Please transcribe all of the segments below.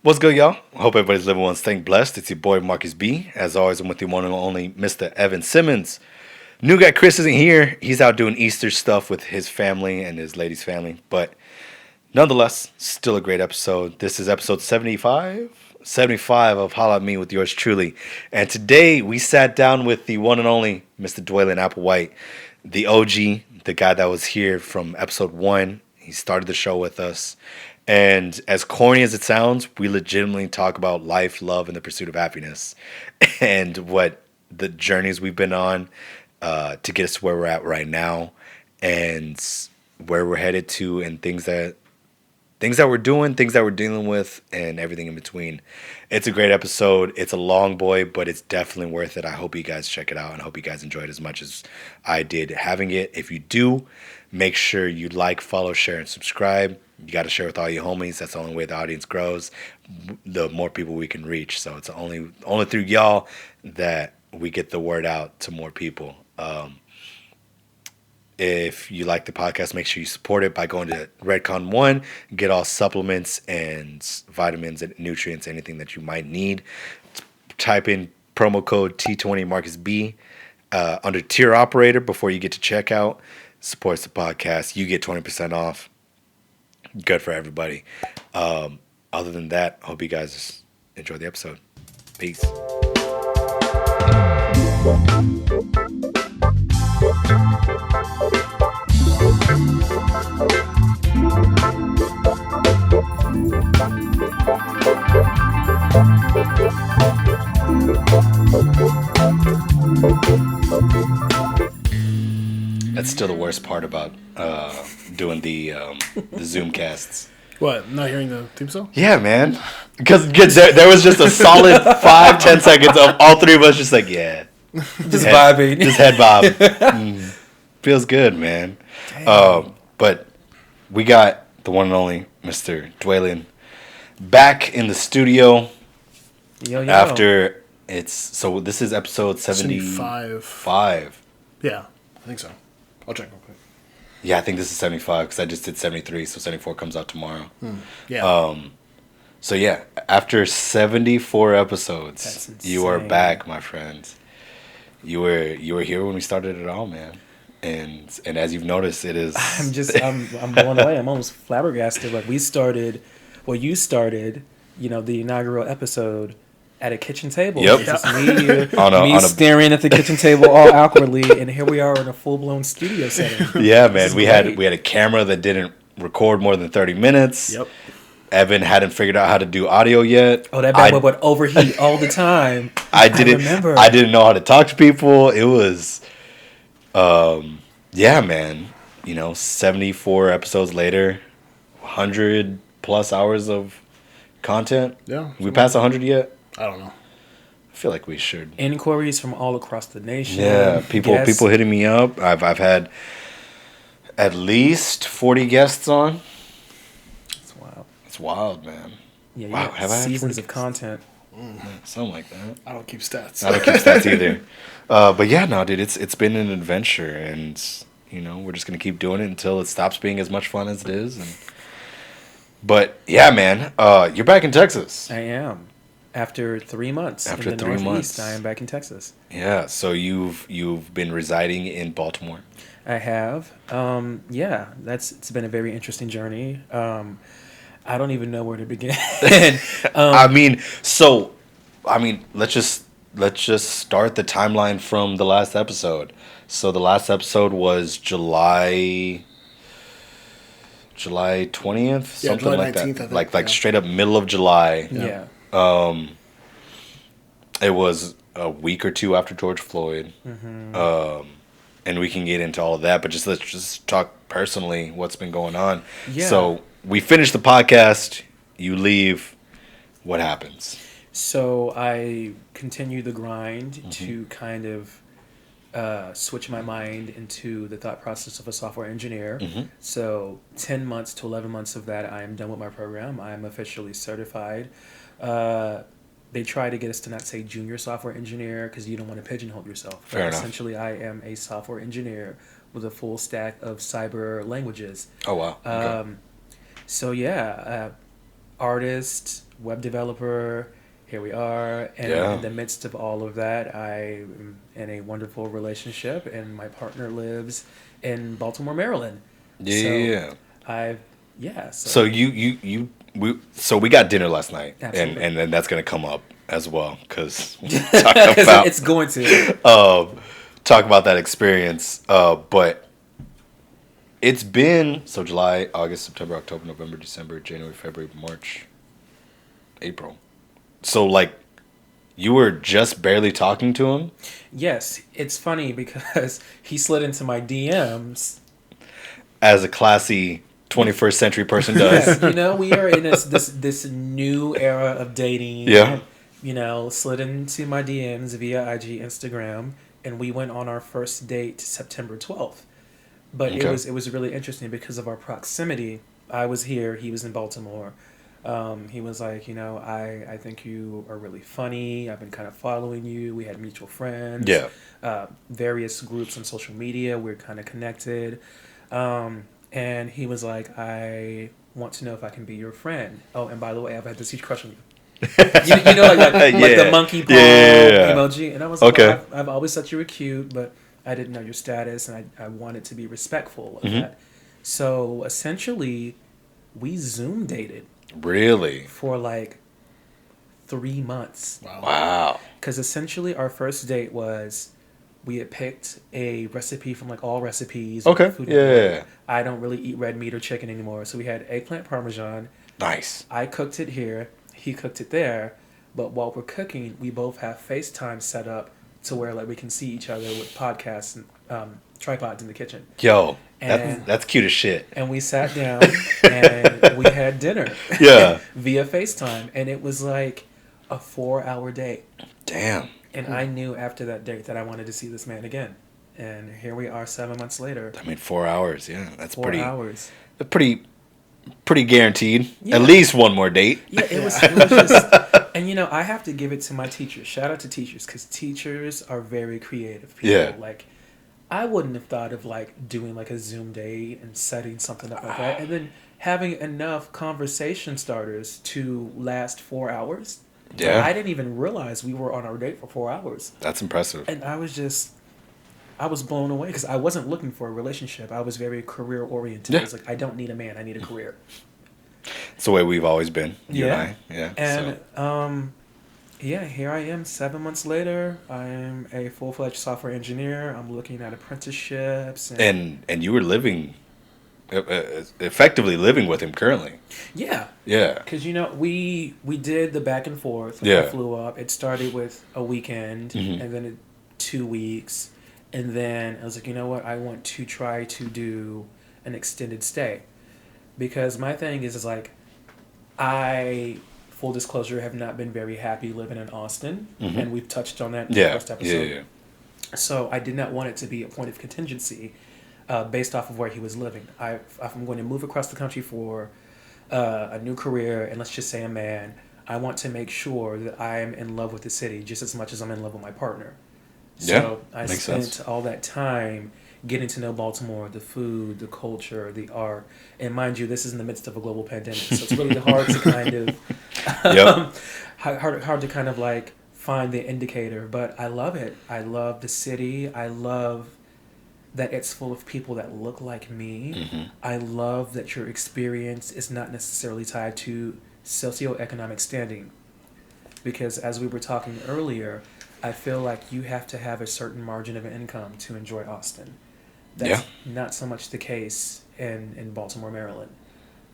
What's good, y'all? Hope everybody's living well and staying blessed. It's your boy Marcus B. As always, I'm with the one and only Mr. Evan Simmons. New guy Chris isn't here. He's out doing Easter stuff with his family and his lady's family. But nonetheless, still a great episode. This is episode 75? 75 of Holla at Me with yours truly. And today we sat down with the one and only Mr. Dwaylan Applewhite, the OG, the guy that was here from episode 1. He started the show with us. And as corny as it sounds, we legitimately talk about life, love, and the pursuit of happiness, and what the journeys we've been on to get us to where we're at right now, and where we're headed to, and things that we're doing, things that we're dealing with, and everything in between. It's a great episode. It's a long boy, but it's definitely worth it. I hope you guys check it out, and I hope you guys enjoyed it as much as I did having it. If you do, make sure you like, follow, share, and subscribe. You got to share with all your homies. That's the only way the audience grows. The more people we can reach. So it's only through y'all that we get the word out to more people. If you like the podcast, make sure you support it by going to Redcon 1. Get all supplements and vitamins and nutrients, anything that you might need. Type in promo code T20 Marcus B under tier operator before you get to checkout. Supports the podcast. You get 20% off. Good for everybody. Other than that, I hope you guys enjoy the episode. Peace. That's still the worst part about doing the Zoom casts. What? Not hearing the theme song? Yeah, man. Because there was just a solid 5-10 seconds of all three of us just like, yeah. Just vibing. Just head bob. Feels good, man. But we got the one and only Mr. Dwaylan back in the studio. Yo. After so this is episode 75. Yeah, I think so. I'll check real quick. Yeah, I think this is 75 because I just did 73, so 74 comes out tomorrow. Yeah. So yeah, after 74 episodes, That's you are insane. back, my friends. You were here when we started it all, man. And as you've noticed, it is. I'm blown away. I'm almost flabbergasted. Like you started, the inaugural episode at a kitchen table. Yep. It's just me, On a- staring at the kitchen table all awkwardly, and here we are in a full blown studio setting. Yeah, man. is We great. had a camera that didn't record more than 30 minutes. Yep. Evan hadn't figured out how to do audio yet. Oh, that bad boy would overheat all the time. I remember. I didn't know how to talk to people. It was, yeah, man. 74 episodes later, 100 plus hours of content. Yeah. We passed 100 yet? I don't know. I feel like we should. Inquiries from all across the nation. Yeah, people hitting me up. I've had at least 40 guests on. It's wild. It's wild, man. Yeah, Wow, have I had seasons 40 of content. Something like that. I don't keep stats. I don't keep stats either. But yeah, no, dude, it's been an adventure, and we're just gonna keep doing it until it stops being as much fun as it is. But yeah, man, you're back in Texas. I am. After 3 months. After in the 3 Northeast, months. I am back in Texas. Yeah, so you've been residing in Baltimore. I have. Yeah, it's been a very interesting journey. I don't even know where to begin. Let's just start the timeline from the last episode. So the last episode was July 20th, something July like 19th, I that. think, Like yeah. straight up middle of July. Yeah. It was a week or two after George Floyd. And we can get into all of that, but let's just talk personally what's been going on. Yeah. So we finish the podcast, you leave, what happens? So I continue the grind to kind of switch my mind into the thought process of a software engineer. So 10 months to 11 months of that, I am done with my program. I am officially certified. They try to get us to not say junior software engineer because you don't want to pigeonhole yourself. Fair enough. Essentially, I am a software engineer with a full stack of cyber languages. Oh, wow. Okay. So yeah, artist, web developer. Here we are, and Yeah. in the midst of all of that, I am in a wonderful relationship, and my partner lives in Baltimore, Maryland. Yeah. I, yeah. So we got dinner last night, Absolutely. and then that's gonna come up as well because it's going to. talk about that experience. But it's been July, August, September, October, November, December, January, February, March, April. So like, you were just barely talking to him. Yes, it's funny because he slid into my DMs. As a classy 21st century person does. You know, we are in this new era of dating. Yeah. You know, slid into my DMs via IG, Instagram, and we went on our first date September 12th. But Okay. it was really interesting because of our proximity. I was here, he was in Baltimore. He was like, you know, I think you are really funny. I've been kind of following you. We had mutual friends. Yeah. Various groups on social media. We're kind of connected. And he was like, I want to know if I can be your friend. Oh, and by the way, I've had this huge crush on you. You know, like Yeah. the monkey paw Yeah. emoji. And I was like, Okay. well, I've always thought you were cute, but I didn't know your status, and I wanted to be respectful of that. So essentially, we Zoom dated Really? for like 3 months. Wow. Because essentially, our first date was we had picked a recipe from like All Recipes. Okay. Food Yeah. Network. I don't really eat red meat or chicken anymore, so we had eggplant parmesan. Nice. I cooked it here. He cooked it there. But while we're cooking, we both have FaceTime set up to where like we can see each other with podcasts and tripods in the kitchen. Yo, And- that's cute as shit. And we sat down and we had dinner. Yeah. Via FaceTime. And it was like a 4-hour date. Damn. And I knew after that date that I wanted to see this man again. And here we are 7 months later. I mean, 4 hours. Yeah, that's 4 hours. pretty guaranteed. Yeah. At least one more date. Yeah, it was just... And, you know, I have to give it to my teachers. Shout out to teachers, because teachers are very creative people. Yeah. Like, I wouldn't have thought of, like, doing, like, a Zoom date and setting something up like that. And then having enough conversation starters to last 4 hours. Yeah. I didn't even realize we were on our date for 4 hours. That's impressive. And I was blown away because I wasn't looking for a relationship. I was very career oriented. Yeah. I was like, I don't need a man. I need a career. It's the way we've always been. You Yeah. and I. Yeah. And so. yeah, here I am 7 months later. I am a full-fledged software engineer. I'm looking at apprenticeships. And you were living, effectively living with him currently. Yeah. Yeah. Because, you know, we did the back and forth. Yeah. I flew up. It started with a weekend and then 2 weeks. And then I was like, you know what? I want to try to do an extended stay. Because my thing is like, I, full disclosure, have not been very happy living in Austin. And we've touched on that in the Yeah. first episode. Yeah. So I did not want it to be a point of contingency based off of where he was living. If I'm going to move across the country for a new career, and let's just say a man, I want to make sure that I'm in love with the city just as much as I'm in love with my partner. So I makes spent sense. all that time getting to know Baltimore, the food, the culture, the art. And mind you, this is in the midst of a global pandemic, so it's really hard to kind of Yep. hard to kind of like find the indicator. But I love it. I love the city. I love that it's full of people that look like me. I love that your experience is not necessarily tied to socioeconomic standing. Because as we were talking earlier, I feel like you have to have a certain margin of income to enjoy Austin. That's not so much the case in Baltimore, Maryland.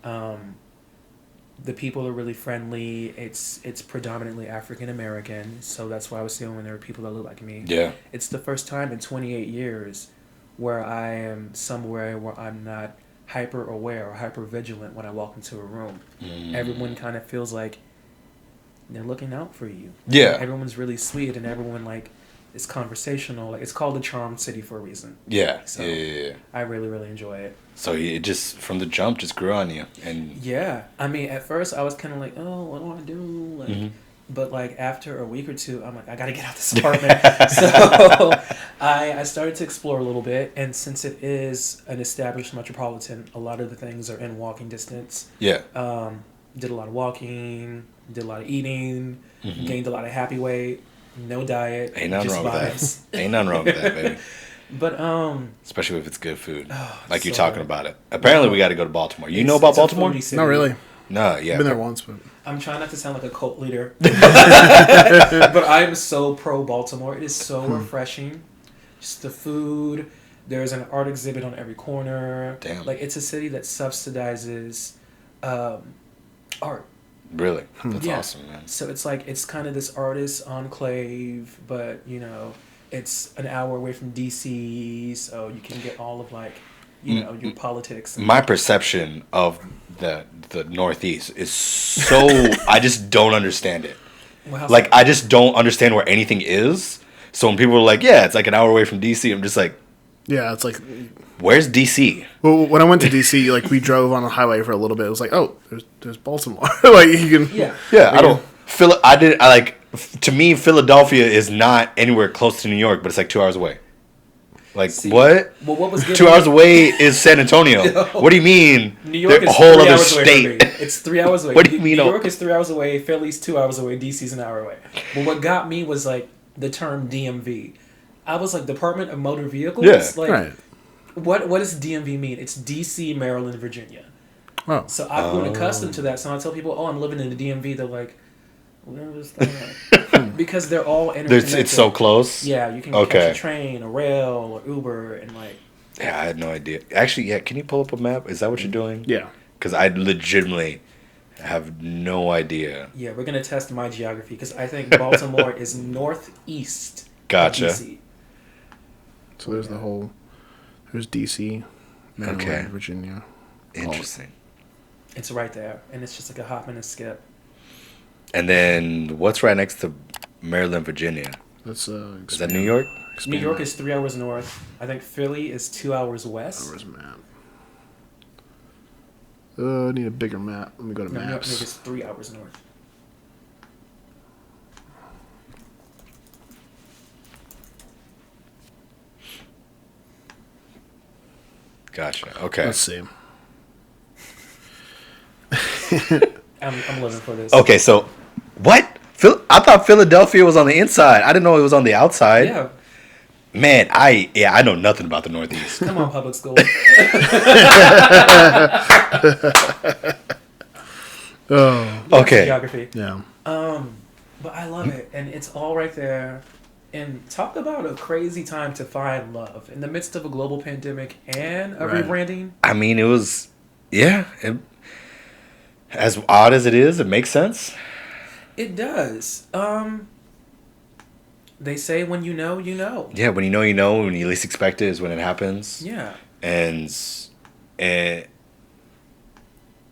The people are really friendly. It's predominantly African American, so that's why I was saying when there are people that look like me. Yeah. It's the first time in 28 years where I am somewhere where I'm not hyper aware or hyper vigilant when I walk into a room. Everyone kind of feels like they're looking out for you. Yeah. Everyone's really sweet and everyone like is conversational. Like it's called the Charm City for a reason. Yeah. So Yeah. I really, really enjoy it. So it just from the jump just grew on you, and Yeah. I mean, at first I was kind of like, oh, what do I do? Like, but like after a week or two, I'm like, I gotta get out this apartment. So I started to explore a little bit, and since it is an established metropolitan, a lot of the things are in walking distance. yeah. Did a lot of walking, did a lot of eating, gained a lot of happy weight. No diet, Ain't nothing just wrong vibes. with that. Ain't nothing wrong with that, baby. But Especially if it's good food, Oh, like you're so talking good. about it. Apparently, we got to go to Baltimore. You know it's- about it's a Baltimore? foodie city. Not really. No, yeah. Been there once, but I'm trying not to sound like a cult leader, but I'm so pro Baltimore. It is so refreshing. Just the food. There's an art exhibit on every corner. Damn. Like it's a city that subsidizes art. Really? That's Yeah. awesome, man. So it's like it's kind of this artist enclave, but you know, it's an hour away from DC, so you can get all of like, you know, your politics. And My perception of the Northeast is so I just don't understand it. Well, how's Like that? I just don't understand where anything is. So when people are like, "Yeah, it's like an hour away from DC," I'm just like, yeah, it's like. "Where's DC?" Well, when I went to DC, like we drove on the highway for a little bit. It was like, oh, there's Baltimore. Like you can. Yeah. Yeah, I don't. To me, Philadelphia is not anywhere close to New York, but it's like 2 hours away. Like See, what? Well, what was 2 hours away is San Antonio. No. What do you mean? New York They're is a whole 3 other hours away from state. me. It's 3 hours away. What do you mean? New York is 3 hours away. Philly's 2 hours away. DC's an hour away. But what got me was like the term DMV. I was like Department of Motor Vehicles. Yeah. Like, Right. what does DMV mean? It's DC, Maryland, Virginia. Oh. So I've grown accustomed to that. So I tell people, "Oh, I'm living in the DMV." They're like, "Where is that?" Because they're all interconnected. It's so close. Yeah, you can Okay. catch a train, a rail, or Uber, and like. Yeah, I had no idea. Actually, yeah. Can you pull up a map? Is that what you're doing? Yeah. Because I legitimately have no idea. Yeah, we're gonna test my geography because I think Baltimore is northeast. Gotcha. Of DC. So there's the whole. There's DC, Maryland, Okay. Virginia. Interesting. It's right there, and it's just like a hop and a skip. And then what's right next to Maryland, Virginia? That's Is that New York? New York is 3 hours north. I think Philly is 2 hours west. Where's map? I need a bigger map. Let me go to No, New York maps. is 3 hours north. Gotcha. Okay. Let's see. I'm living for this. Okay. So, what? I thought Philadelphia was on the inside. I didn't know it was on the outside. Yeah, Man, I know nothing about the Northeast. come on, public school. Oh. Okay. Geography. Yeah. But I love it, and it's all right there. And talk about a crazy time to find love in the midst of a global pandemic and a Right. rebranding. I mean, it was, yeah. As odd as it is, it makes sense. It does. They say when you know, you know. Yeah, when you know, when you least expect it is when it happens. Yeah. And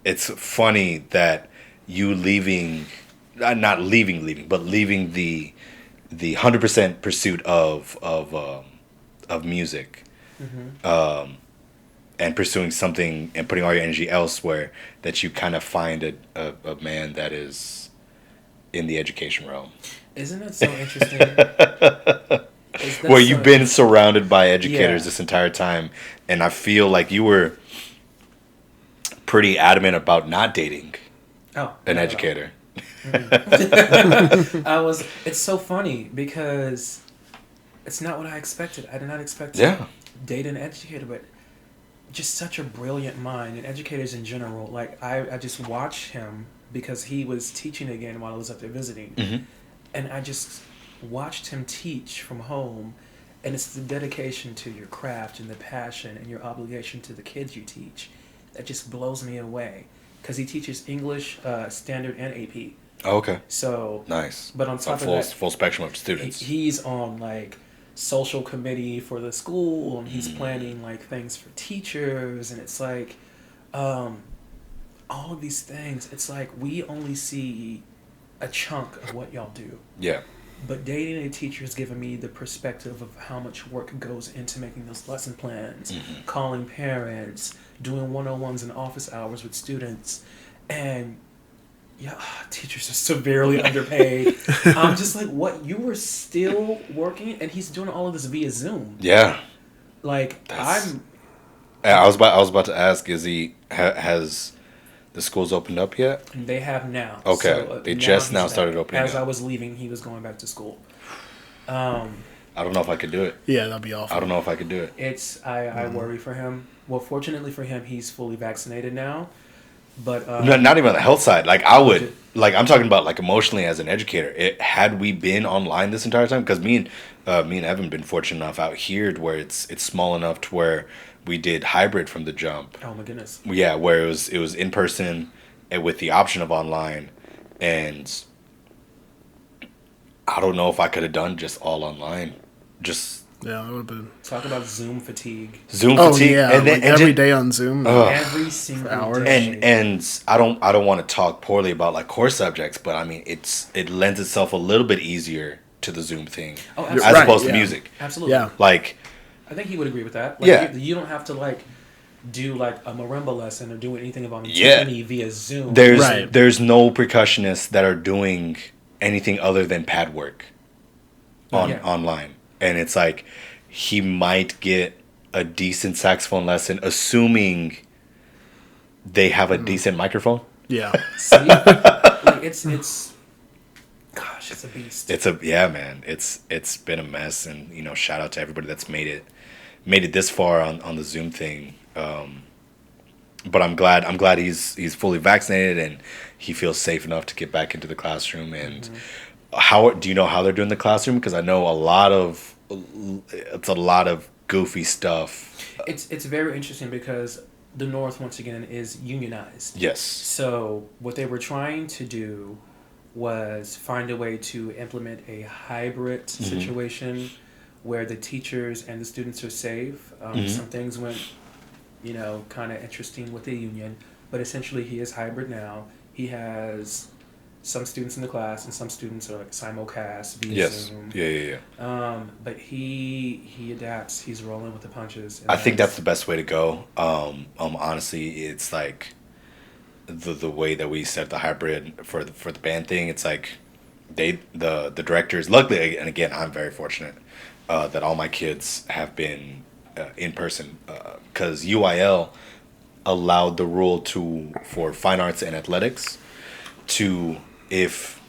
it's funny that you leaving, not leaving, but leaving the 100% pursuit of music, and pursuing something and putting all your energy elsewhere, that you kind of find a man that is in the education realm. Isn't it so interesting? Where you've been surrounded by educators Yeah. this entire time, and I feel like you were pretty adamant about not dating an educator. It's so funny because it's not what I expected. I did not expect to Yeah. date an educator, but just such a brilliant mind, and educators in general. Like I just watched him because he was teaching again while I was up there visiting. Mm-hmm. And I just watched him teach from home, and it's the dedication to your craft and the passion and your obligation to the kids you teach that just blows me away. Because he teaches English, standard, and AP. Oh, okay. So Nice. But on top of full that, full spectrum of students. he's on like social committee for the school, and he's planning like things for teachers, and it's like all of these things. It's like we only see a chunk of what y'all do. Yeah. But dating a teacher has given me the perspective of how much work goes into making those lesson plans, calling parents, doing one-on-ones and office hours with students. And yeah, teachers are severely underpaid. I'm just like, what? You were still working, and he's doing all of this via Zoom. Yeah. Like, I was about to ask, is he has the school's opened up yet? They have now. Okay, So, they just now he's started back. opening As up. I was leaving, he was going back to school. I don't know if I could do it. Yeah, that'd be awful. I don't know if I could do it. I worry for him. Well, fortunately for him, he's fully vaccinated now. But Not even on the health side. Like I would, like I'm talking about like emotionally as an educator. Had we been online this entire time, because me and Evan been fortunate enough out here to where it's small enough to where we did hybrid from the jump. oh my goodness. Yeah, where it was in person and with the option of online, and I don't know if I could have done just all online, just Yeah, that would have been. Talk about Zoom fatigue. Zoom Oh fatigue. yeah, and then, like and every then- day on Zoom. Every single hours. day. and I don't want to talk poorly about like core subjects, but I mean it lends itself a little bit easier to the Zoom thing Oh, as absolutely. opposed to yeah. music. Absolutely. Yeah. Like I think he would agree with that. Like, Yeah. You don't have to like do like a marimba lesson or do anything about Yeah. timpani via Zoom. there's Right. there's no percussionists that are doing anything other than pad work Yeah. online, and it's like he might get a decent saxophone lesson, assuming they have a decent microphone. Yeah, See? Like it's gosh, it's a beast. Man. It's been a mess, and you know, shout out to everybody that's made it this far on the Zoom thing. But I'm glad he's fully vaccinated and he feels safe enough to get back into the classroom. And how do you know how they're doing the classroom? Because I know it's a lot of goofy stuff. It's very interesting because the North once again is unionized. Yes. So what they were trying to do was find a way to implement a hybrid situation where the teachers and the students are safe. Some things went, kind of interesting with the union, but essentially he is hybrid now. He has some students in the class and some students are like simulcast via Yes. Zoom. Yeah. But he adapts. He's rolling with the punches. And I think that's the best way to go. Honestly, it's like the way that we set the hybrid for the band thing. It's like the directors. Luckily, and again, I'm very fortunate that all my kids have been in person because UIL allowed the rule for fine arts and athletics to, if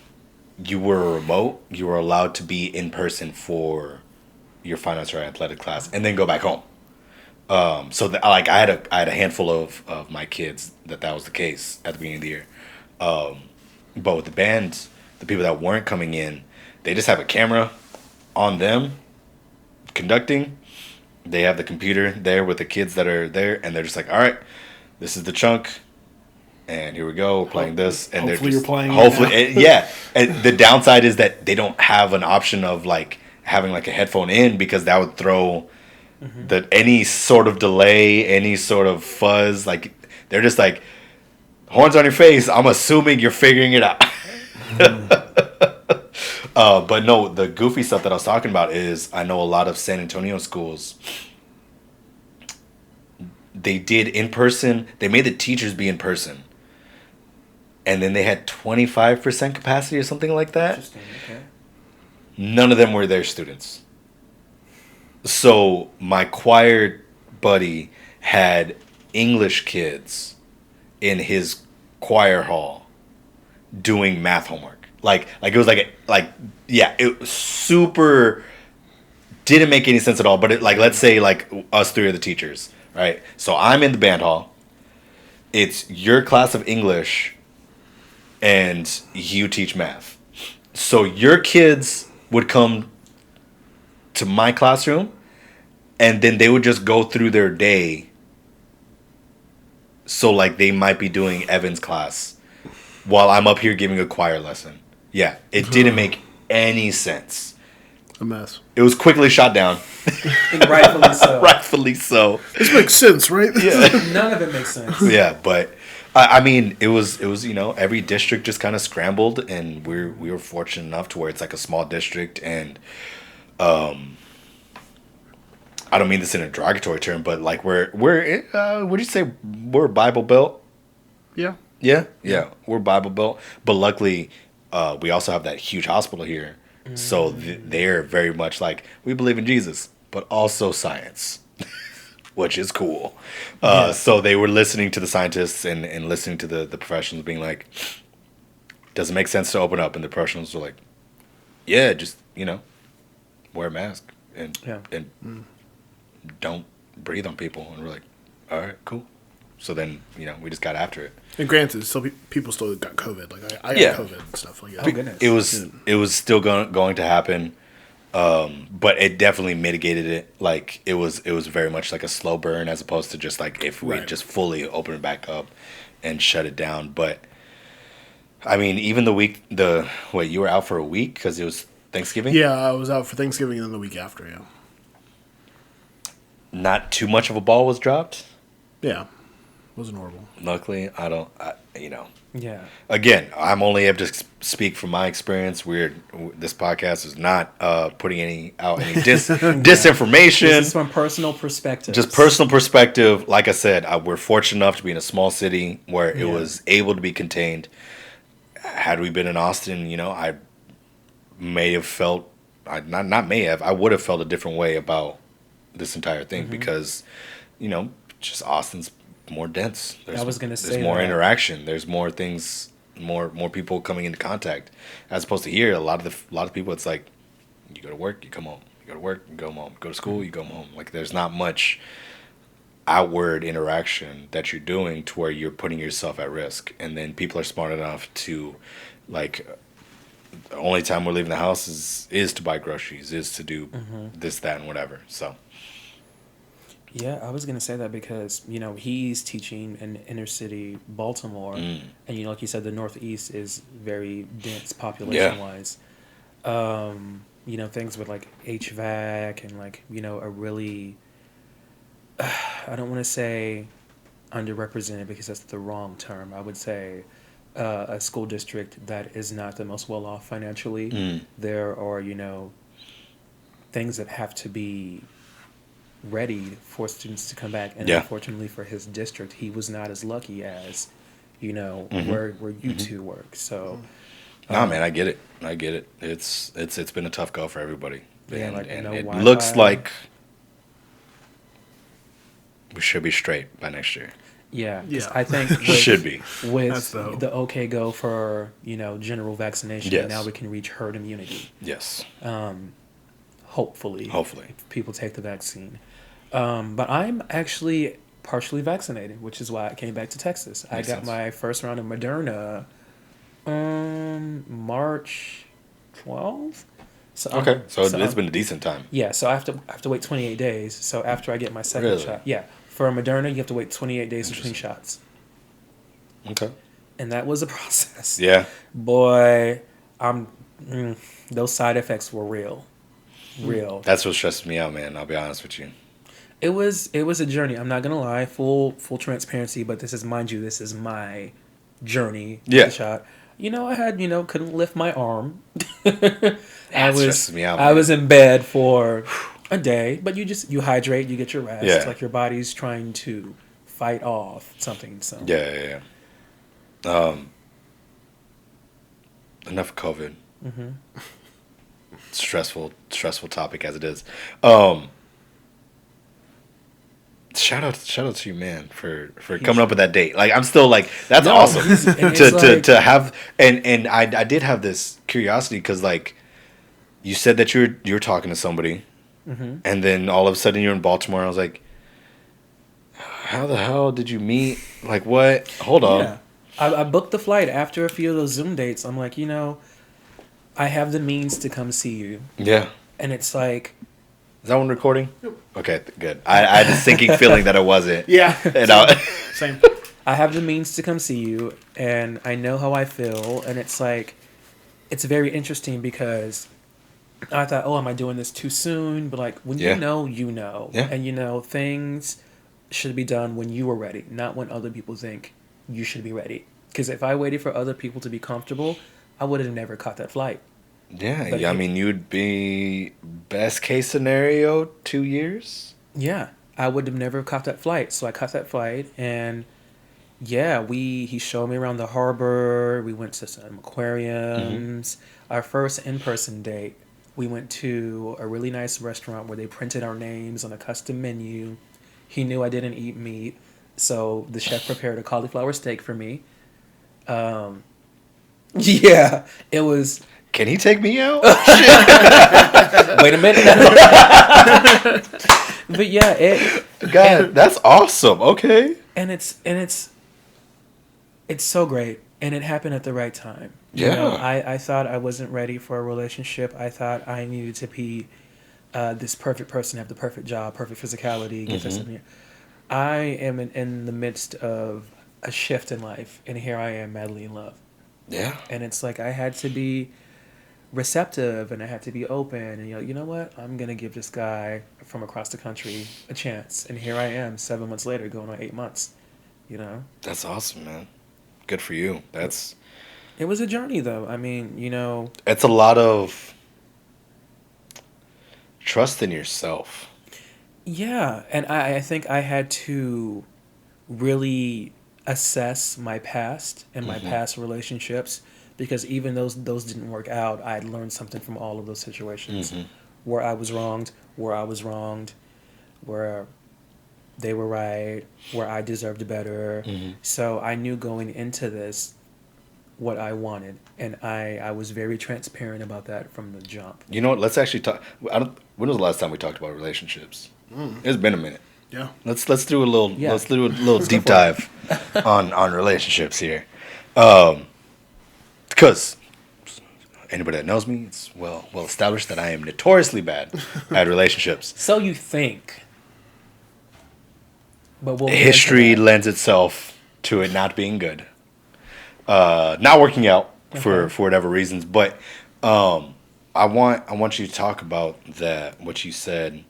you were remote, you were allowed to be in person for your fine arts or athletic class and then go back home. So I had a handful of my kids that was the case at the beginning of the year. But with the band, the people that weren't coming in, they just have a camera on them conducting. They have the computer there with the kids that are there, and they're just like, all right, this is the chunk, and here we go, we're playing this. And Hopefully they're just, you're playing it hopefully, now. yeah. And the downside is that they don't have an option of like having like a headphone in, because that would throw any sort of delay, any sort of fuzz. Like they're just like, horns on your face. I'm assuming you're figuring it out. But no, the goofy stuff that I was talking about is I know a lot of San Antonio schools, they did in person. They made the teachers be in person. And then they had 25% capacity or something like that. Interesting. Okay. None of them were their students. So my choir buddy had English kids in his choir hall doing math homework. Like it was it was super, didn't make any sense at all. But it, like, let's say like us three are the teachers, right? So I'm in the band hall. It's your class of English, and you teach math. So your kids would come to my classroom, and then they would just go through their day. So like they might be doing Evan's class while I'm up here giving a choir lesson. Yeah, it didn't make any sense. A mess. It was quickly shot down. And rightfully so. Rightfully so. This makes sense, right? Yeah. None of it makes sense. Yeah, but I mean, it was every district just kind of scrambled, and we were fortunate enough to where it's like a small district, and I don't mean this in a derogatory term, but like we're would you say we're Bible Belt? Yeah. Yeah, we're Bible Belt, but luckily we also have that huge hospital here, so they're very much like, we believe in Jesus, but also science. which is cool. Yeah. So they were listening to the scientists and listening to the professionals being like, does it make sense to open up? And the professionals were like, yeah, just, wear a mask and Yeah. and don't breathe on people. And we're like, all right, cool. So then, we just got after it. And granted, still people still got COVID. Like I got Yeah. COVID and stuff like that. Oh, goodness. It was still going to happen, but it definitely mitigated it. Like it was very much like a slow burn as opposed to just like if we Right. just fully open it back up and shut it down. But I mean, even you were out for a week because it was Thanksgiving. Yeah, I was out for Thanksgiving and then the week after. Yeah. Not too much of a ball was dropped. Yeah. Wasn't horrible. Luckily, Yeah. Again, I'm only able to speak from my experience. This podcast is not putting any disinformation. This is from personal perspective. Just personal perspective. Like I said, we're fortunate enough to be in a small city where it Yeah. was able to be contained. Had we been in Austin, I may have felt, I would have felt a different way about this entire thing because, just Austin's more dense. I was gonna say there's more that. interaction. There's more things, more people coming into contact, as opposed to here. A lot of people, it's like you go to work, you come home. You go to work, you go home. Go to school, you go home. Like there's not much outward interaction that you're doing to where you're putting yourself at risk. And then people are smart enough to, like, the only time we're leaving the house is to buy groceries, is to do this, that, and whatever. So. Yeah, I was going to say that because, he's teaching in inner city Baltimore. And, like you said, the Northeast is very dense population-wise. Things with, like, HVAC and, like, a really, I don't want to say underrepresented because that's the wrong term. I would say a school district that is not the most well-off financially. There are, things that have to be ready for students to come back, and unfortunately for his district, he was not as lucky as where you two work. So Nah, man, I get it. It's been a tough go for everybody. Yeah, and no it Wi-Fi. looks like we should be straight by next year. Yeah, 'cause Yeah. I think Should be. with That's the hope. the OK go for general vaccination. Yes. Now we can reach herd immunity. Yes. Hopefully, Hopefully. if people take the vaccine. But I'm actually partially vaccinated, which is why I came back to Texas. Makes I got sense. my first round of Moderna March 12th. So Okay. So it's I'm- been a decent time. Yeah, so I have to wait 28 days. So after I get my second Really? shot, yeah, for Moderna you have to wait 28 days between shots, Okay. and that was a process. Yeah. Boy, those side effects were real. That's what stresses me out, man. I'll be honest with you. It was a journey. I'm not gonna lie, full transparency. But this is, mind you, this is my journey. with Yeah. the shot. I had couldn't lift my arm. That stresses me out, I man. was in bed for a day, but you hydrate, you get your rest. Yeah. Like your body's trying to fight off something. So Yeah. Enough of COVID. Stressful topic as it is. Shout out to you, man, for coming up with that date. Like I'm still like that's No, awesome and it's like- to have and I did have this curiosity because like you said that you're talking to somebody, and then all of a sudden you're in Baltimore. And I was like, how the hell did you meet? Like what? Hold on. yeah, I booked the flight after a few of those Zoom dates. I'm like, I have the means to come see you, Yeah. and it's like, Is that one recording? Okay, good. I had a sinking feeling that it wasn't. Yeah. And I, Same. I have the means to come see you, and I know how I feel, and it's like, it's very interesting because I thought, oh, am I doing this too soon? But like, when Yeah. you know, Yeah. and things should be done when you are ready, not when other people think you should be ready. Because if I waited for other people to be comfortable, I would have never caught that flight. yeah, But I it- mean, you'd be best case scenario 2 years. Yeah, I would have never caught that flight. So I caught that flight, and yeah, he showed me around the harbor. We went to some aquariums. Our first in-person date, we went to a really nice restaurant where they printed our names on a custom menu. He knew I didn't eat meat, so the chef prepared a cauliflower steak for me. Yeah, it was. Can he take me out? Wait a minute. But yeah, God, that's awesome. Okay. and it's so great, and it happened at the right time. You Yeah. know, I thought I wasn't ready for a relationship. I thought I needed to be this perfect person, have the perfect job, perfect physicality, get this in here. I am in the midst of a shift in life, and here I am madly in love. Yeah. And it's like I had to be receptive, and I had to be open, and you know what? I'm gonna give this guy from across the country a chance. And here I am, 7 months later, going on 8 months. You know, That's awesome, man. Good for you. it was a journey, though. I mean, you know, It's a lot of trust in yourself. yeah, and I think I had to really assess my past and my past relationships, because even those didn't work out, I had learned something from all of those situations, where I was wronged, where I was wronged, where they were right, where I deserved better. So I knew going into this what I wanted, and I was very transparent about that from the jump. You know what? Let's actually talk. When was the last time we talked about relationships? It's been a minute. Yeah. Let's do a little Yeah. let's do a little deep dive on relationships here, because anybody that knows me, it's well established that I am notoriously bad at relationships. So you think, but we'll get into History that. lends itself to it not being good, not working out for whatever reasons. But I want you to talk about that, what you said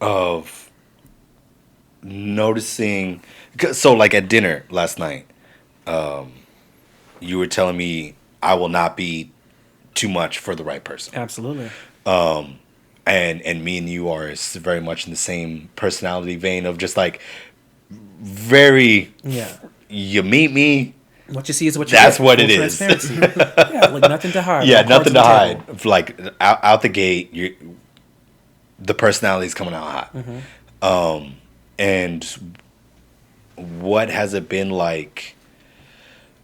of noticing. So like at dinner last night, you were telling me I will not be too much for the right person. Absolutely. And me and you are very much in the same personality vein of just like very, Yeah. you meet me, What you see is what you That's get. what Full it is. transparency. Yeah, like nothing to hide. yeah, No cards nothing to on the hide. table. Like out the gate, the personality is coming out hot. And what has it been like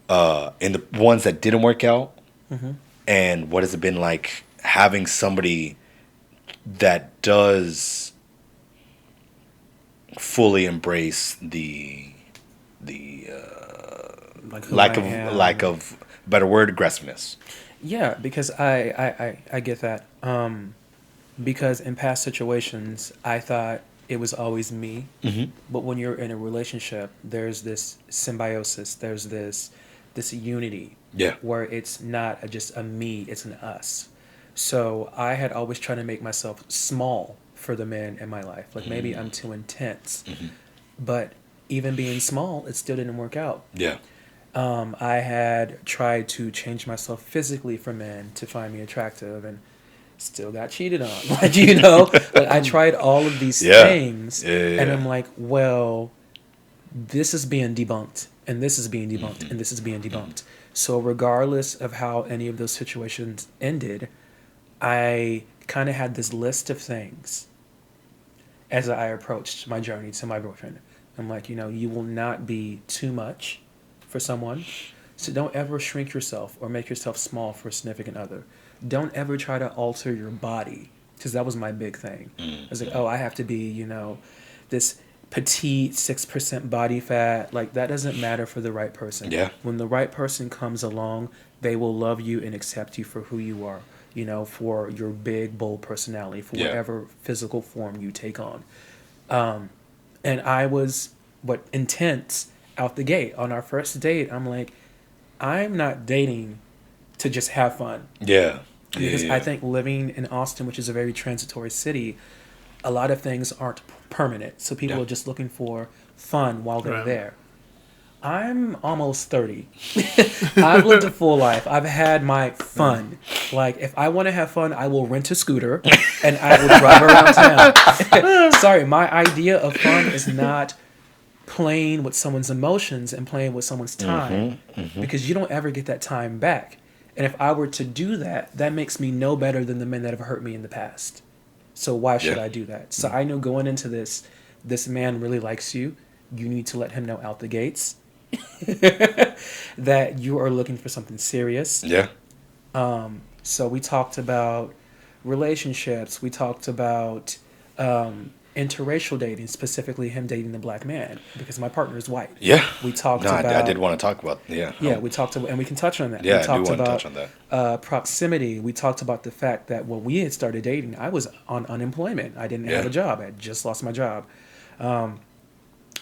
in the ones that didn't work out, and what has it been like having somebody that does fully embrace the Like who lack I of am. lack of better word, aggressiveness. Yeah, because I get that. Because in past situations, I thought it was always me. But when you're in a relationship, there's this symbiosis. There's this unity. Yeah. Where it's not just a me, it's an us. So I had always tried to make myself small for the men in my life. Like maybe I'm too intense. But even being small, it still didn't work out. Yeah. I had tried to change myself physically for men to find me attractive, and still got cheated on. Like, you know, like I tried all of these Yeah. things, Yeah. and I'm like, well, this is being debunked, and this is being debunked, and this is being debunked. So regardless of how any of those situations ended, I kind of had this list of things as I approached my journey to my boyfriend. I'm like, you know, you will not be too much for someone. So don't ever shrink yourself or make yourself small for a significant other. Don't ever try to alter your body, because that was my big thing. I was like, oh, I have to be, you know, this petite 6% body fat. Like, that doesn't matter for the right person. Yeah. When the right person comes along, they will love you and accept you for who you are, you know, for your big, bold personality, for Yeah. whatever physical form you take on. And I was, intense out the gate. On our first date, I'm like, I'm not dating to just have fun. Yeah. Because Yeah. I think living in Austin, which is a very transitory city, a lot of things aren't permanent. So people Yeah. are just looking for fun while they're Right. there. I'm almost 30. I've lived a full life. I've had my fun. Like, if I want to have fun, I will rent a scooter and I will drive around town. Sorry, my idea of fun is not playing with someone's emotions and playing with someone's time, because you don't ever get that time back. And if I were to do that, that makes me no better than the men that have hurt me in the past. So why should Yeah. I do that? So I know going into this man really likes you. You need to let him know out the gates that you are looking for something serious. Yeah. So we talked about relationships. We talked about interracial dating, specifically him dating a black man because my partner is white. Yeah. We talked No, about. I did want to talk about. Yeah. Yeah, we talked about, and we can touch on that. Yeah, we I do talked want to about touch on that. proximity. We talked about the fact that when we had started dating, I was on unemployment. I didn't have Yeah. a job. I had just lost my job.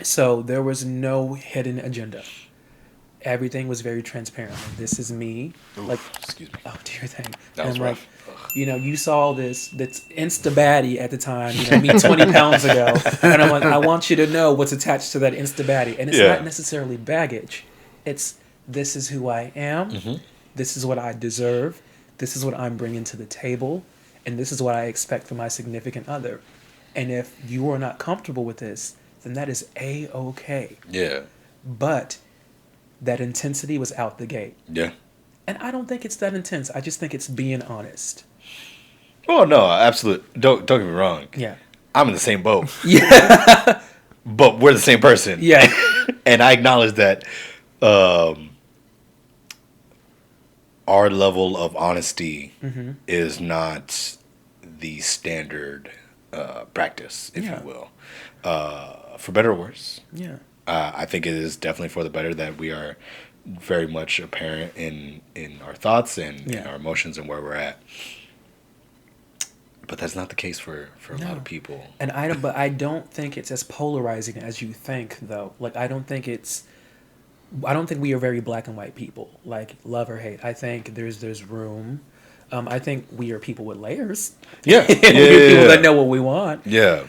So there was no hidden agenda. Everything was very transparent. Like, this is me. Oof, like, excuse me. oh dear thing. That was and rough. you saw this Insta baddie at the time, me 20 pounds ago, and I'm like, I want you to know what's attached to that Insta baddie, and it's Yeah. not necessarily baggage. It's this is who I am. Mm-hmm. This is what I deserve. This is what I'm bringing to the table, and this is what I expect from my significant other. And if you are not comfortable with this, then that is A-okay. Yeah. But that intensity was out the gate. Yeah. And I don't think it's that intense. I just think it's being honest. Oh no, absolutely. Don't get me wrong. Yeah. I'm in the same boat, Yeah. but we're the same person. Yeah. And I acknowledge that our level of honesty is not the standard practice, if Yeah. you will, for better or worse. Yeah. I think it is definitely for the better that we are very much apparent in our thoughts and in Yeah. our emotions and where we're at. But that's not the case for a lot No. of people. And I don't think it's as polarizing as you think, though. Like, I don't think we are very black and white people, like love or hate. I think there's room. I think we are people with layers. Yeah, We're people that know what we want. Yeah.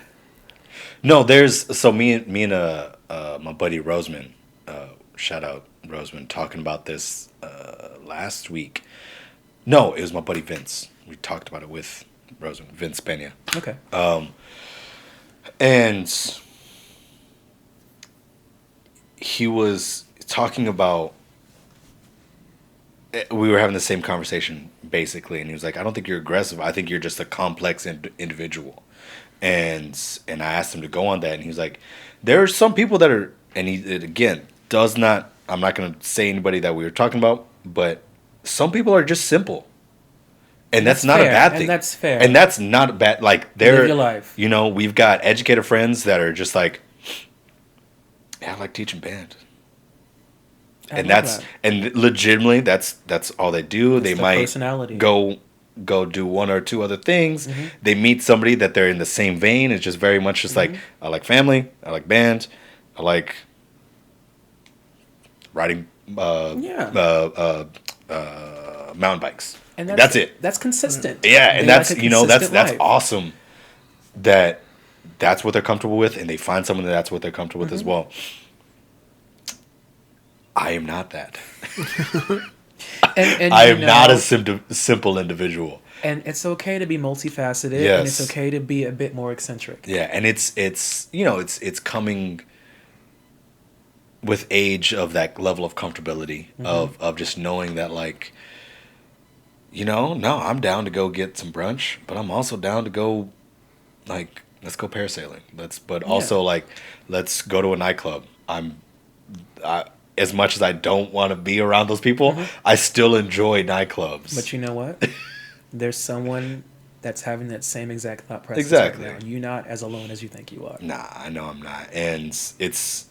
No, there's so me and my buddy Roseman, shout out Roseman, talking about this last week. No, it was my buddy Vince. We talked about it with Roseman, Vince Pena. Okay. And he was talking about, we were having the same conversation basically, and he was like, I don't think you're aggressive. I think you're just a complex individual. And I asked him to go on that, and he was like, there are some people that are, and it again does not, I'm not going to say anybody that we were talking about, but some people are just simple. And that's not fair, a bad thing. and that's fair. And that's not a bad, like, they're, Live your life. We've got educated friends that are just like, yeah, I like teaching band. And love that's, that. and legitimately, that's all they do. They their might personality. go do one or two other things. Mm-hmm. They meet somebody that they're in the same vein. It's just very much just like, I like family, I like band, I like riding mountain bikes. And that's it. That's consistent. Yeah, and They that's like a consistent that's life. awesome. That's what they're comfortable with, and they find someone that's what they're comfortable with as Mm-hmm. well. I am not that. And I am not a simple individual. And it's okay to be multifaceted, Yes. and it's okay to be a bit more eccentric. Yeah, and it's coming with age of that level of comfortability of just knowing that, like, no, I'm down to go get some brunch, but I'm also down to go, like, let's go parasailing. Also like, let's go to a nightclub. As much as I don't want to be around those people, I still enjoy nightclubs. But you know what? There's someone that's having that same exact thought process Exactly. right now. You're not as alone as you think you are. Nah, I know I'm not, and it's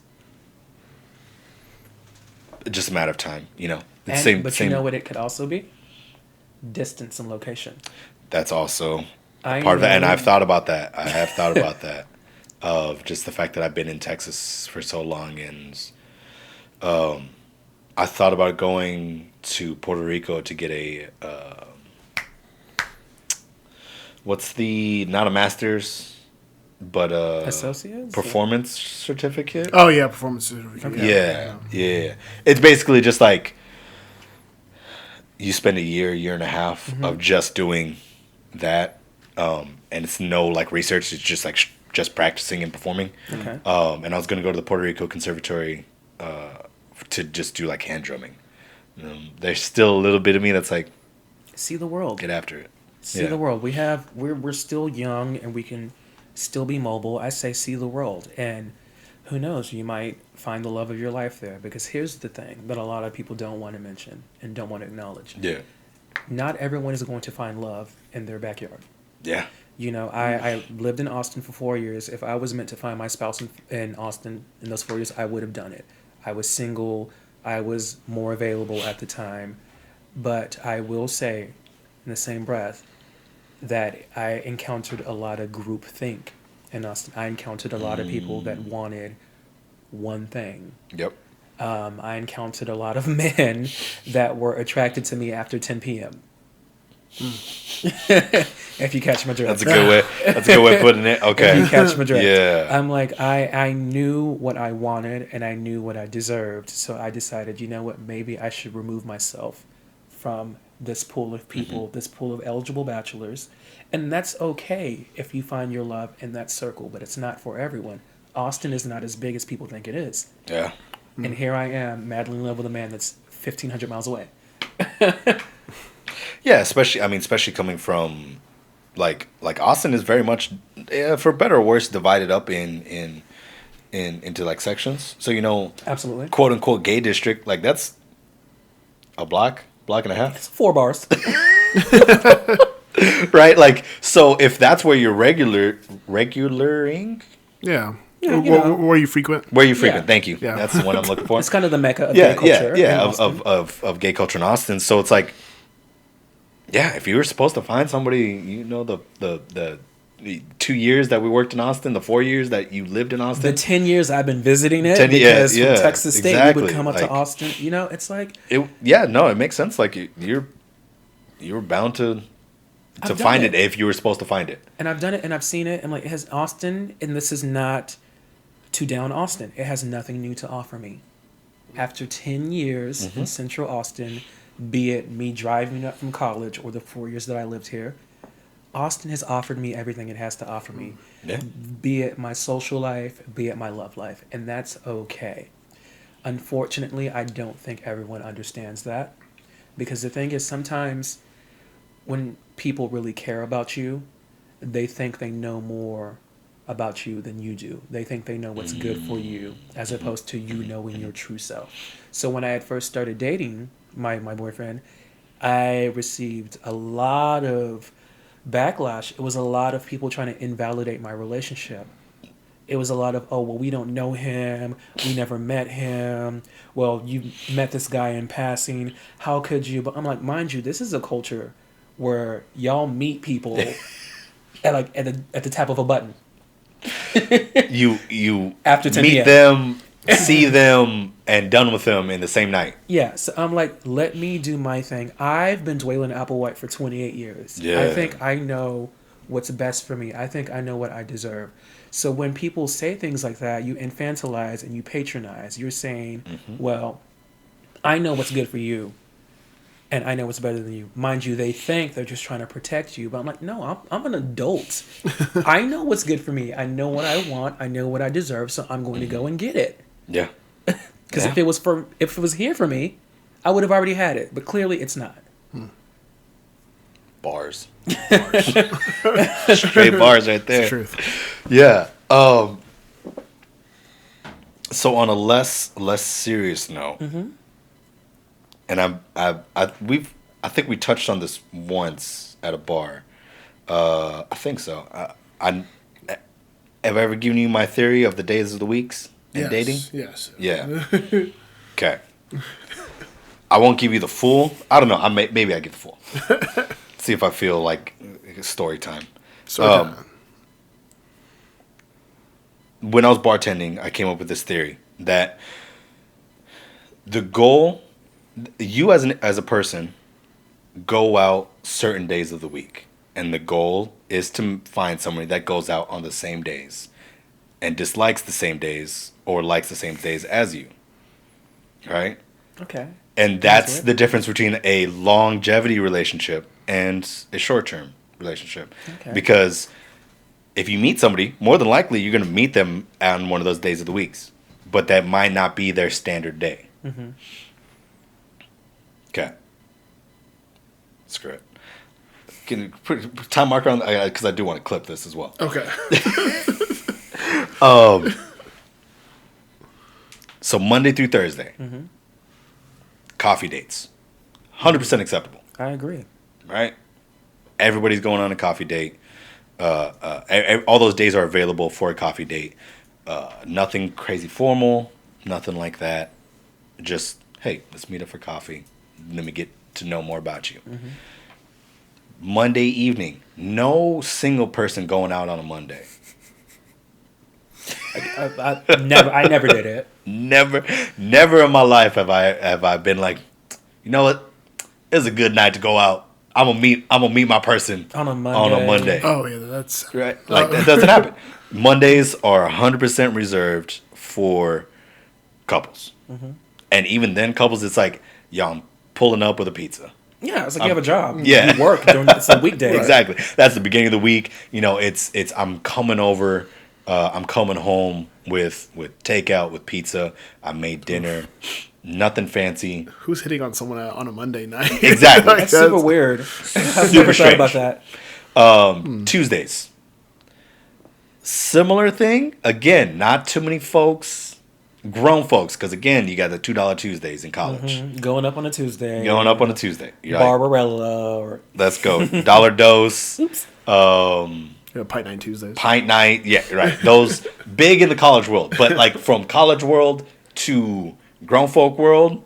just a matter of time. It's But you know what it could also be? Distance and location. That's also I part of it, and know- I've thought about that. I have thought about that, of just the fact that I've been in Texas for so long, and I thought about going to Puerto Rico to get a not a master's, but a Associates? performance certificate. Oh yeah, performance certificate. Yeah. It's basically just like you spend a year and a half of just doing that, and it's no like research. It's just like just practicing and performing. Okay. And I was gonna go to the Puerto Rico Conservatory to just do like hand drumming. There's still a little bit of me that's like, See the world. get after it. See the world. We're still young and we can still be mobile. I say see the world, and who knows, you might find the love of your life there. Because here's the thing that a lot of people don't want to mention and don't want to acknowledge. Yeah. Not everyone is going to find love in their backyard. Yeah. You know, I lived in Austin for 4 years. If I was meant to find my spouse in Austin in those 4 years, I would have done it. I was single. I was more available at the time. But I will say, in the same breath, that I encountered a lot of groupthink in Austin. I encountered a lot of people that wanted one thing. Yep. I encountered a lot of men that were attracted to me after 10 p.m. If you catch my drift. That's a good way. That's a good way of putting it. Okay. If you catch my drift. Yeah. I'm like, I knew what I wanted and I knew what I deserved. So I decided, you know what, maybe I should remove myself from this pool of people, this pool of eligible bachelors. And that's okay if you find your love in that circle, but it's not for everyone. Austin is not as big as people think it is. Yeah. And here I am, madly in love with a man that's 1,500 miles away. Yeah, especially coming from like Austin is very much, for better or worse, divided up into like sections. So Absolutely. quote unquote gay district, like that's a block and a half. It's 4 bars. Right? Like, so if that's where you're regularing, Yeah. Yeah, you know. Where you frequent? where you frequent, Yeah. thank you. Yeah. That's the one I'm looking for. It's kind of the mecca of gay culture. in Austin. of gay culture in Austin. So it's like, yeah, if you were supposed to find somebody, the 2 years that we worked in Austin, the 4 years that you lived in The Austin, 10 years I've been visiting it, 10 because from yeah, Texas State, exactly. we would come up to Like- Austin. You know, it's like, it makes sense. Like you were bound to I've done find it. it if you were supposed to find it. and I've done it and I've seen it, and like, it has Austin, and this is not to down Austin. It has nothing new to offer me. After 10 years in Central Austin, be it me driving up from college or the 4 years that I lived here, Austin has offered me everything it has to offer me. Yeah. Be it my social life, be it my love life, and that's okay. Unfortunately, I don't think everyone understands that, because the thing is, sometimes when people really care about you, they think they know more about you than you do. They think they know what's good for you, as opposed to you knowing your true self. So when I had first started dating my boyfriend, I received a lot of backlash. It was a lot of people trying to invalidate my relationship. It was a lot of, oh, well, we don't know him. We never met him. Well, you met this guy in passing. How could you? But I'm like, mind you, this is a culture where y'all meet people at the tap of a button. You After 10 meet p.m. them, see them, and done with them in the same night. Yeah, so I'm like, let me do my thing. I've been Dwaylan Applewhite for 28 years. Yeah. I think I know what's best for me. I think I know what I deserve. So when people say things like that, you infantilize and you patronize. You're saying, well, I know what's good for you, and I know what's better than you. Mind you, they think they're just trying to protect you. But I'm like, no, I'm an adult. I know what's good for me. I know what I want. I know what I deserve, so I'm going to go and get it. Yeah. Because if it was here for me, I would have already had it. But clearly, it's not. Bars. Straight bars right there. It's truth. Yeah. So on a less serious note, and I think we touched on this once at a bar. I think so. Have I ever given you my theory of the days of the weeks in dating? Yes. Yeah. Okay. I won't give you the full. I don't know. Maybe I give the full. See if I feel like story time. When I was bartending, I came up with this theory that the goal, you as a person, go out certain days of the week, and the goal is to find somebody that goes out on the same days and dislikes the same days or likes the same days as you. Right? Okay. And that's the difference between a longevity relationship and a short-term relationship. Okay. Because if you meet somebody, more than likely you're going to meet them on one of those days of the weeks. But that might not be their standard day. Okay. Screw it. Can you put time marker on because I do want to clip this as well. Okay. So Monday through Thursday, coffee dates, 100% acceptable. I agree. Right? Everybody's going on a coffee date. All those days are available for a coffee date. Nothing crazy formal, nothing like that. Just, hey, let's meet up for coffee. Let me get to know more about you. Monday evening, no single person going out on a Monday. I never did it. Never in my life have I been like, you know what? It's a good night to go out. I'm gonna meet my person On a Monday. Oh yeah, that's right. Like that doesn't happen. Mondays are 100% reserved for couples, and even then, couples, it's like, yo, I'm pulling up with a pizza. Yeah, it's like you have a job. Yeah. You work during it's a weekday. Exactly. That's the beginning of the week. You know, it's I'm coming over. I'm coming home with takeout, with pizza. I made dinner. Nothing fancy. who's hitting on someone on a Monday night? Exactly. Like, That's super weird. I've never thought about that. Tuesdays. Similar thing. Again, not too many folks. Grown folks, because again, you got the $2 Tuesdays in college. Going up on a Tuesday. Going up on a Tuesday. You're like, Barbarella or let's go. Dollar dose. Yeah, Pint Night Tuesdays. Pint night. Yeah, right. Those big in the college world. But like from college world to grown folk world,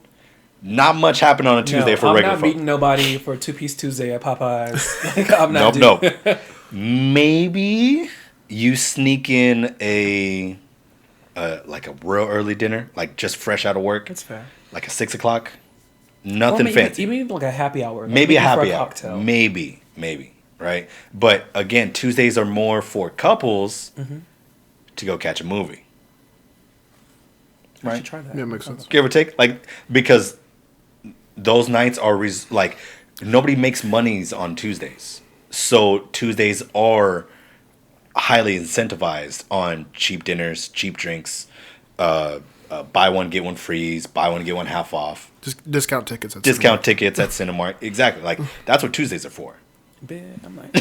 not much happened on a Tuesday for regular I'm not folk. meeting nobody for a 2-piece Tuesday at Popeyes. Like, I'm not Nope. doing Maybe you sneak in a like a real early dinner, like just fresh out of work, That's fair. like a 6 o'clock. Nothing Or fancy. Even like a happy hour. Like Maybe a for happy hour. cocktail. Maybe. Right. But again, Tuesdays are more for couples to go catch a movie. I should try that. Yeah, makes sense. Give or take, like, because those nights are like nobody makes monies on Tuesdays, so Tuesdays are highly incentivized on cheap dinners, cheap drinks, buy one get one free, buy one get one half off, Just discount tickets. At discount tickets at Cinemark. Exactly, like that's what Tuesdays are for. I'm like,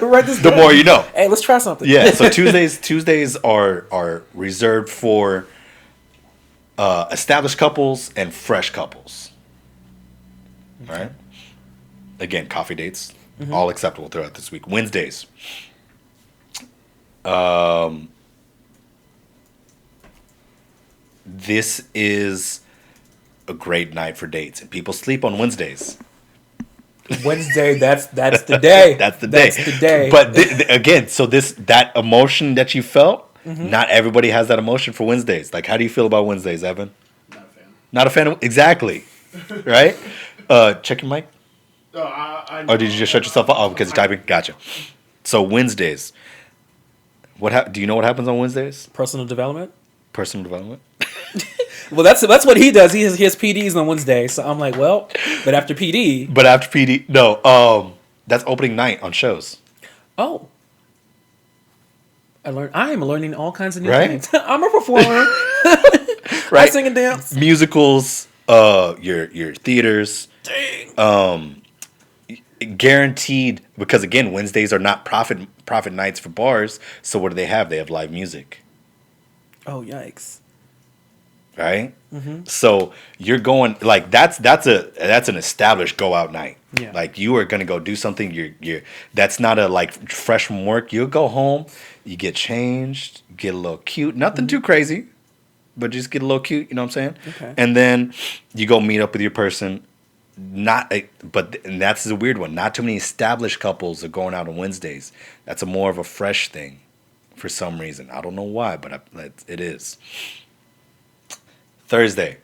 write this The down. more you know. Hey, let's try something. Yeah, so Tuesdays are reserved for established couples and fresh couples. All right. Again, coffee dates, all acceptable throughout this week. Wednesdays. This is a great night for dates, and people sleep on Wednesdays. Wednesday, that's the day. That's the day. That's the day. But again, so that emotion that you felt, not everybody has that emotion for Wednesdays. Like, how do you feel about Wednesdays, Evan? Not a fan. Not a fan of exactly, right? Check your mic. Oh, I Or did you just shut yourself off? Oh, because you're typing. Gotcha. So Wednesdays. Do you know what happens on Wednesdays? Personal development. Personal development. Well, that's what he does. He has PDs on Wednesday. So I'm like, well, but after PD. But after PD, no. That's opening night on shows. Oh. I am learning all kinds of new Right? things. I'm a performer. Right. I sing and dance. Musicals. Your theaters. Dang. Guaranteed, because again, Wednesdays are not profit nights for bars. So what do they have? They have live music. Oh, yikes. Right? So you're going like that's an established go out night. Yeah. Like you are gonna go do something. You're that's not a like fresh from work. You'll go home, you get changed, get a little cute. Nothing too crazy, but just get a little cute. You know what I'm saying? Okay. And then you go meet up with your person. And that's a weird one. Not too many established couples are going out on Wednesdays. That's more of a fresh thing, for some reason. I don't know why, but it is. Thursday.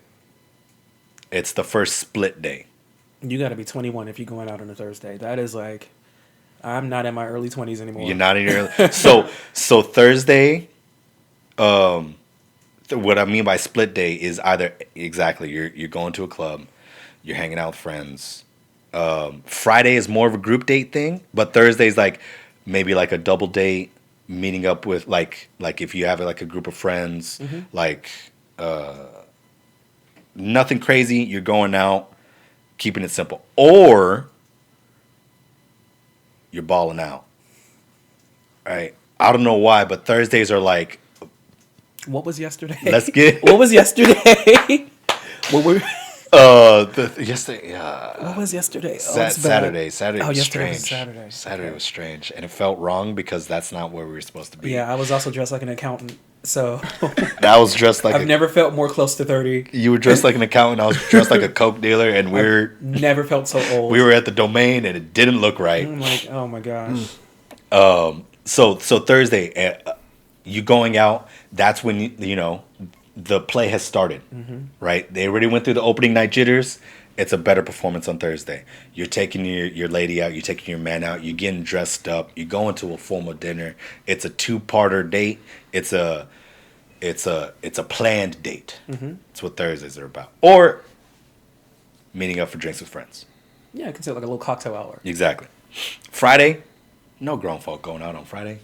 It's the first split day. You got to be 21 if you're going out on a Thursday. That is like, I'm not in my early 20s anymore. You're not in your so Thursday. What I mean by split day is either exactly you're going to a club, you're hanging out with friends. Friday is more of a group date thing, but Thursday's like maybe like a double date, meeting up with like if you have like a group of friends, like nothing crazy. You're going out, keeping it simple. Or you're balling out. Right? I don't know why, but Thursdays are like, What was yesterday? let's get. What was yesterday? What were? Yesterday. What was yesterday? Oh, it's bad. Saturday. Saturday Oh, was yesterday strange. was Saturday. Saturday Okay. was strange, and it felt wrong because that's not where we were supposed to be. Yeah, I was also dressed like an accountant, so I was dressed like I've never felt more close to 30. you were dressed like an accountant. I was dressed like a coke dealer, and Never felt so old. we were at the domain, and it didn't look right. I'm like, oh my gosh. So Thursday, you going out? That's when you know the play has started, right? They already went through the opening night jitters. It's a better performance on Thursday. You're taking your lady out. You're taking your man out. You're getting dressed up. You're going to a formal dinner. It's a 2-parter date. It's a planned date. That's what Thursdays are about. Or meeting up for drinks with friends. Yeah, I consider it like a little cocktail hour. Exactly. Friday, no grown folk going out on Friday.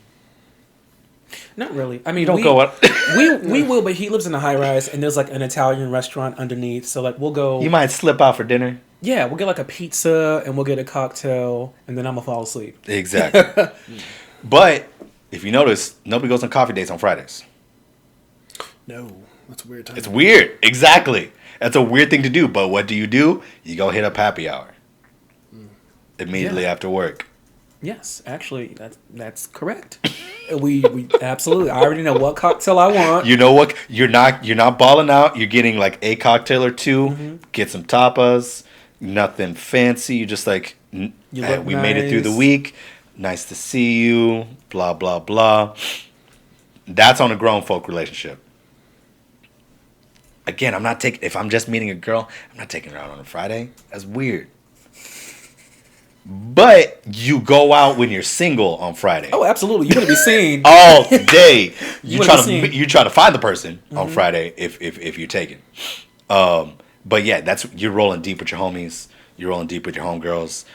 Not really. I mean, Don't go out. we will, but he lives in a high rise, and there's like an Italian restaurant underneath. So like we'll go. You might slip out for dinner. Yeah, we'll get like a pizza, and we'll get a cocktail, and then I'm gonna fall asleep. Exactly. But if you notice, nobody goes on coffee dates on Fridays. No, that's a weird time. It's weird. Exactly. That's a weird thing to do. But what do? You go hit up happy hour immediately after work. Yes, actually, that's correct. We absolutely. I already know what cocktail I want. You know what? You're not balling out. You're getting like a cocktail or two. Get some tapas. Nothing fancy. You just like You "Hey, look we made it through the nice. week. Nice to see you. Blah blah blah. That's on a grown folk relationship. Again, I'm not taking. If I'm just meeting a girl, I'm not taking her out on a Friday. That's weird. But you go out when you're single on Friday. Oh, absolutely. You want to be seen. All day. You wanna try be to seen. you try to find the person on Friday if you're taken. But yeah, you're rolling deep with your homies. You're rolling deep with your homegirls.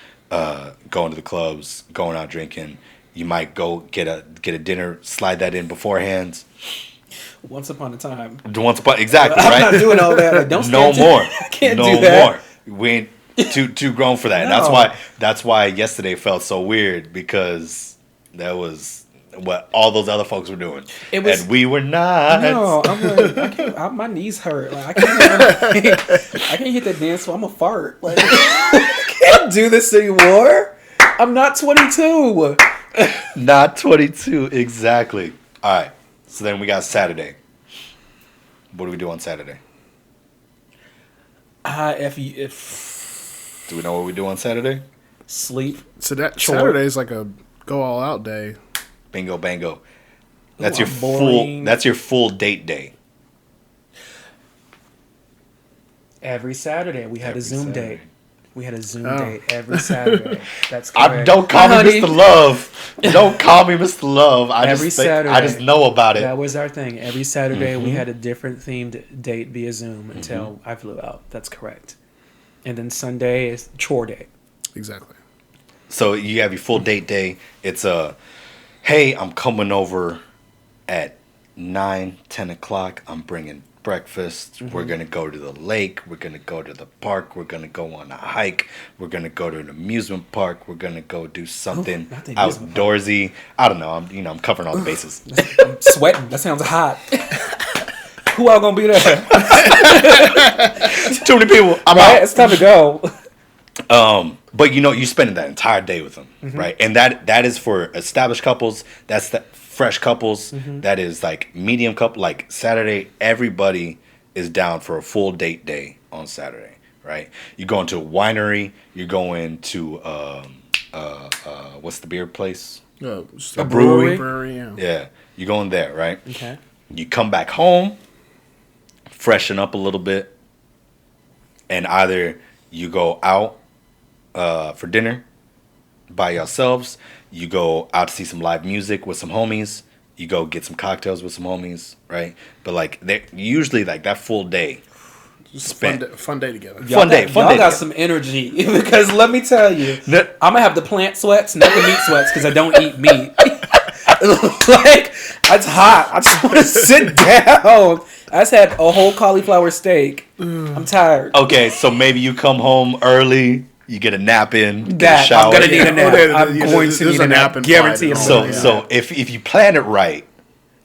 Going to the clubs, going out drinking. You might go get a dinner, slide that in beforehand. Once upon a time. Exactly, I'm right? not doing all that. Like, don't No stand more. I can't no do that. more. We ain't too grown for that. No. That's why yesterday felt so weird because that was what all those other folks were doing, It was- and we were not. No, I'm like, I can't. My knees hurt. Like I can't hit that dance floor. I'm a fart. Like I can't do this anymore. I'm not 22. Not 22 exactly. All right. So then we got Saturday. What do we do on Saturday? If Do we know what we do on Saturday? sleep. So that Chore. Saturday's like a go all out day. Bingo, bango. That's Ooh, your I'm full. boring. That's your full date day. Every Saturday we had Every a Zoom Saturday. date. We had a Zoom Oh. date every Saturday. That's correct. Don't call me Honey, Mr. Love. Don't call me Mr. Love. I Every just think, I Saturday. just know about it. That was our thing. Every Saturday we Mhm. had a different themed date via Zoom until I flew out. That's correct. And then Sunday is chore day. Exactly. So you have your full date day. It's hey, I'm coming over at 9, 10 o'clock. I'm bringing breakfast. We're going to go to the lake. We're going to go to the park. We're going to go on a hike. We're going to go to an amusement park. We're going to go do something not the amusement outdoorsy. I don't know. I'm covering all the bases. I'm sweating. That sounds hot. Who all gonna be there? Too many people. I'm Right? out. It's time to go. But you spending that entire day with them, right? And that is for established couples. That's the fresh couples. That is like medium couple. Like Saturday, everybody is down for a full date day on Saturday, right? You're going to a winery. You're going to what's the beer place? Just A brewery? Brewery, yeah. Yeah, you're going there, right? Okay. You come back home, freshen up a little bit, and either you go out for dinner by yourselves, you go out to see some live music with some homies, you go get some cocktails with some homies, right? But like they usually like that full day Just a spent. fun day together. Fun day Y'all got together. some energy because let me tell you, No- I'm gonna have the plant sweats, not the meat sweats, because I don't eat meat. Like it's hot. I just want to sit down. I just had a whole cauliflower steak. I'm tired. Okay, so maybe you come home early, You get a nap in, get a That shower. I'm gonna need a nap. I'm There's going to need a nap. implied Guarantee and I'm all So gonna need a so nap. if you plan it right,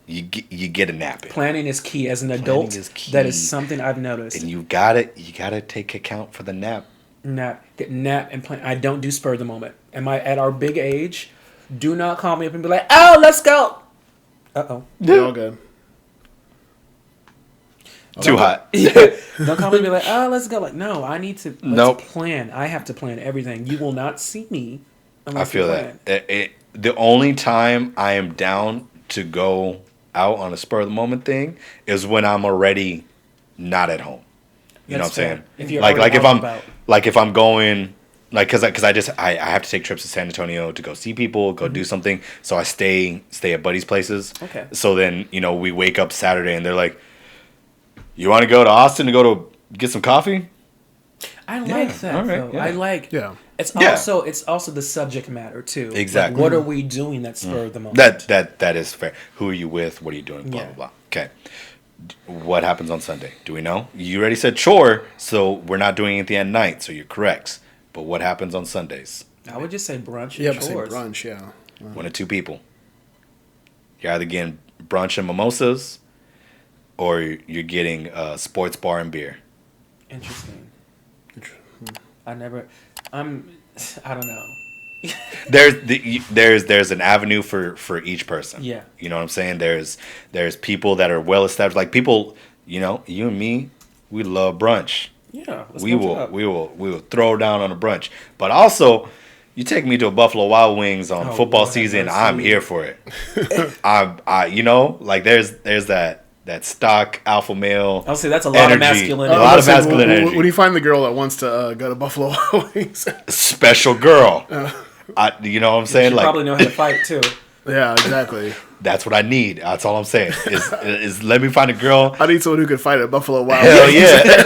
you get a nap in. Planning is key. As an adult, is key. that is something I've noticed. And you gotta take account for the nap. Nap and plan. I don't do spur of the moment. Am I at our big age? Do not call me up and be like, "Oh, let's go." You're all good. Too hot. Don't call me and be like, "Oh, let's go." Like, no, I need to. Nope. Plan. I have to plan everything. You will not see me I unless feel you that. plan. The only time I am down to go out on a spur of the moment thing is when I'm already not at home. You know That's what I'm fair. saying? If you're like already if out I'm and about. like if I'm going like because I have to take trips to San Antonio to go see people, go do something. So I stay at buddies' places. Okay. So then we wake up Saturday and they're like, "You want to go to Austin to go to get some coffee?" I like that all right, though. yeah. I like. Yeah. It's Yeah. also the subject matter too. Exactly. Like, what are we doing that spur of the moment? That is fair. Who are you with? What are you doing? Blah Yeah. blah blah. Okay. What happens on Sunday? Do we know? You already said chore, so we're not doing anything at night. So you're correct. But what happens on Sundays? I would just say brunch and Yeah, but say chores. brunch, yeah. One of two people. You're either getting brunch and mimosas, or you're getting a sports bar and beer. Interesting. I don't know. There's an avenue for each person. Yeah. You know what I'm saying? There's people that are well established. Like people, you and me, we love brunch. Yeah. Let's We brunch it will up. we will throw down on a brunch. But also, you take me to a Buffalo Wild Wings on Oh, football Lord have season, mercy. I'm here for it. Like there's that stock alpha male. I'll say that's a lot of energy. masculinity. A lot of Listen, masculine energy. When you find the girl that wants to go to Buffalo Wild Wings, Special girl. You know what I'm saying? You Like probably know how to fight too. yeah, exactly. that's what I need. That's all I'm saying. Is let me find a girl. I need someone who could fight at Buffalo Wild Hell Wings.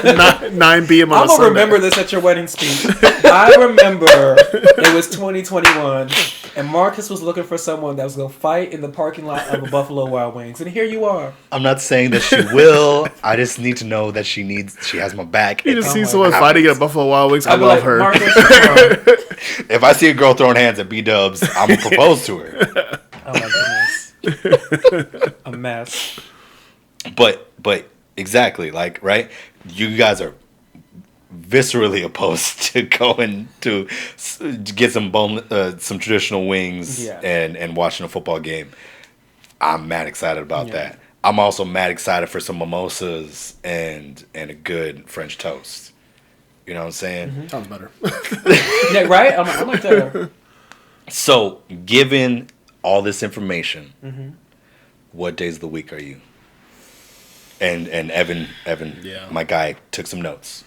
yeah. 9 p.m. on I'm a gonna Sunday. remember this at your wedding speech. I remember it was 2021, and Marcus was looking for someone that was gonna fight in the parking lot of a Buffalo Wild Wings, and here you are. I'm not saying that she will. I just need to know that she has my back. You just Oh see my someone God. fighting at Buffalo Wild Wings. I I'd be love like, her. Marcus, come on. If I see a girl throwing hands at B-dubs, I'm gonna propose to her. Oh my goodness, a mess. But exactly, like, right? You guys are viscerally opposed to going to get some some traditional wings Yeah. and watching a football game. I'm mad excited about Yeah. that. I'm also mad excited for some mimosas and a good French toast. You know what I'm saying? Sounds better. Yeah, right? I'm like that. So, given all this information, Mm-hmm. what days of the week are you? And Evan, Yeah. my guy, took some notes.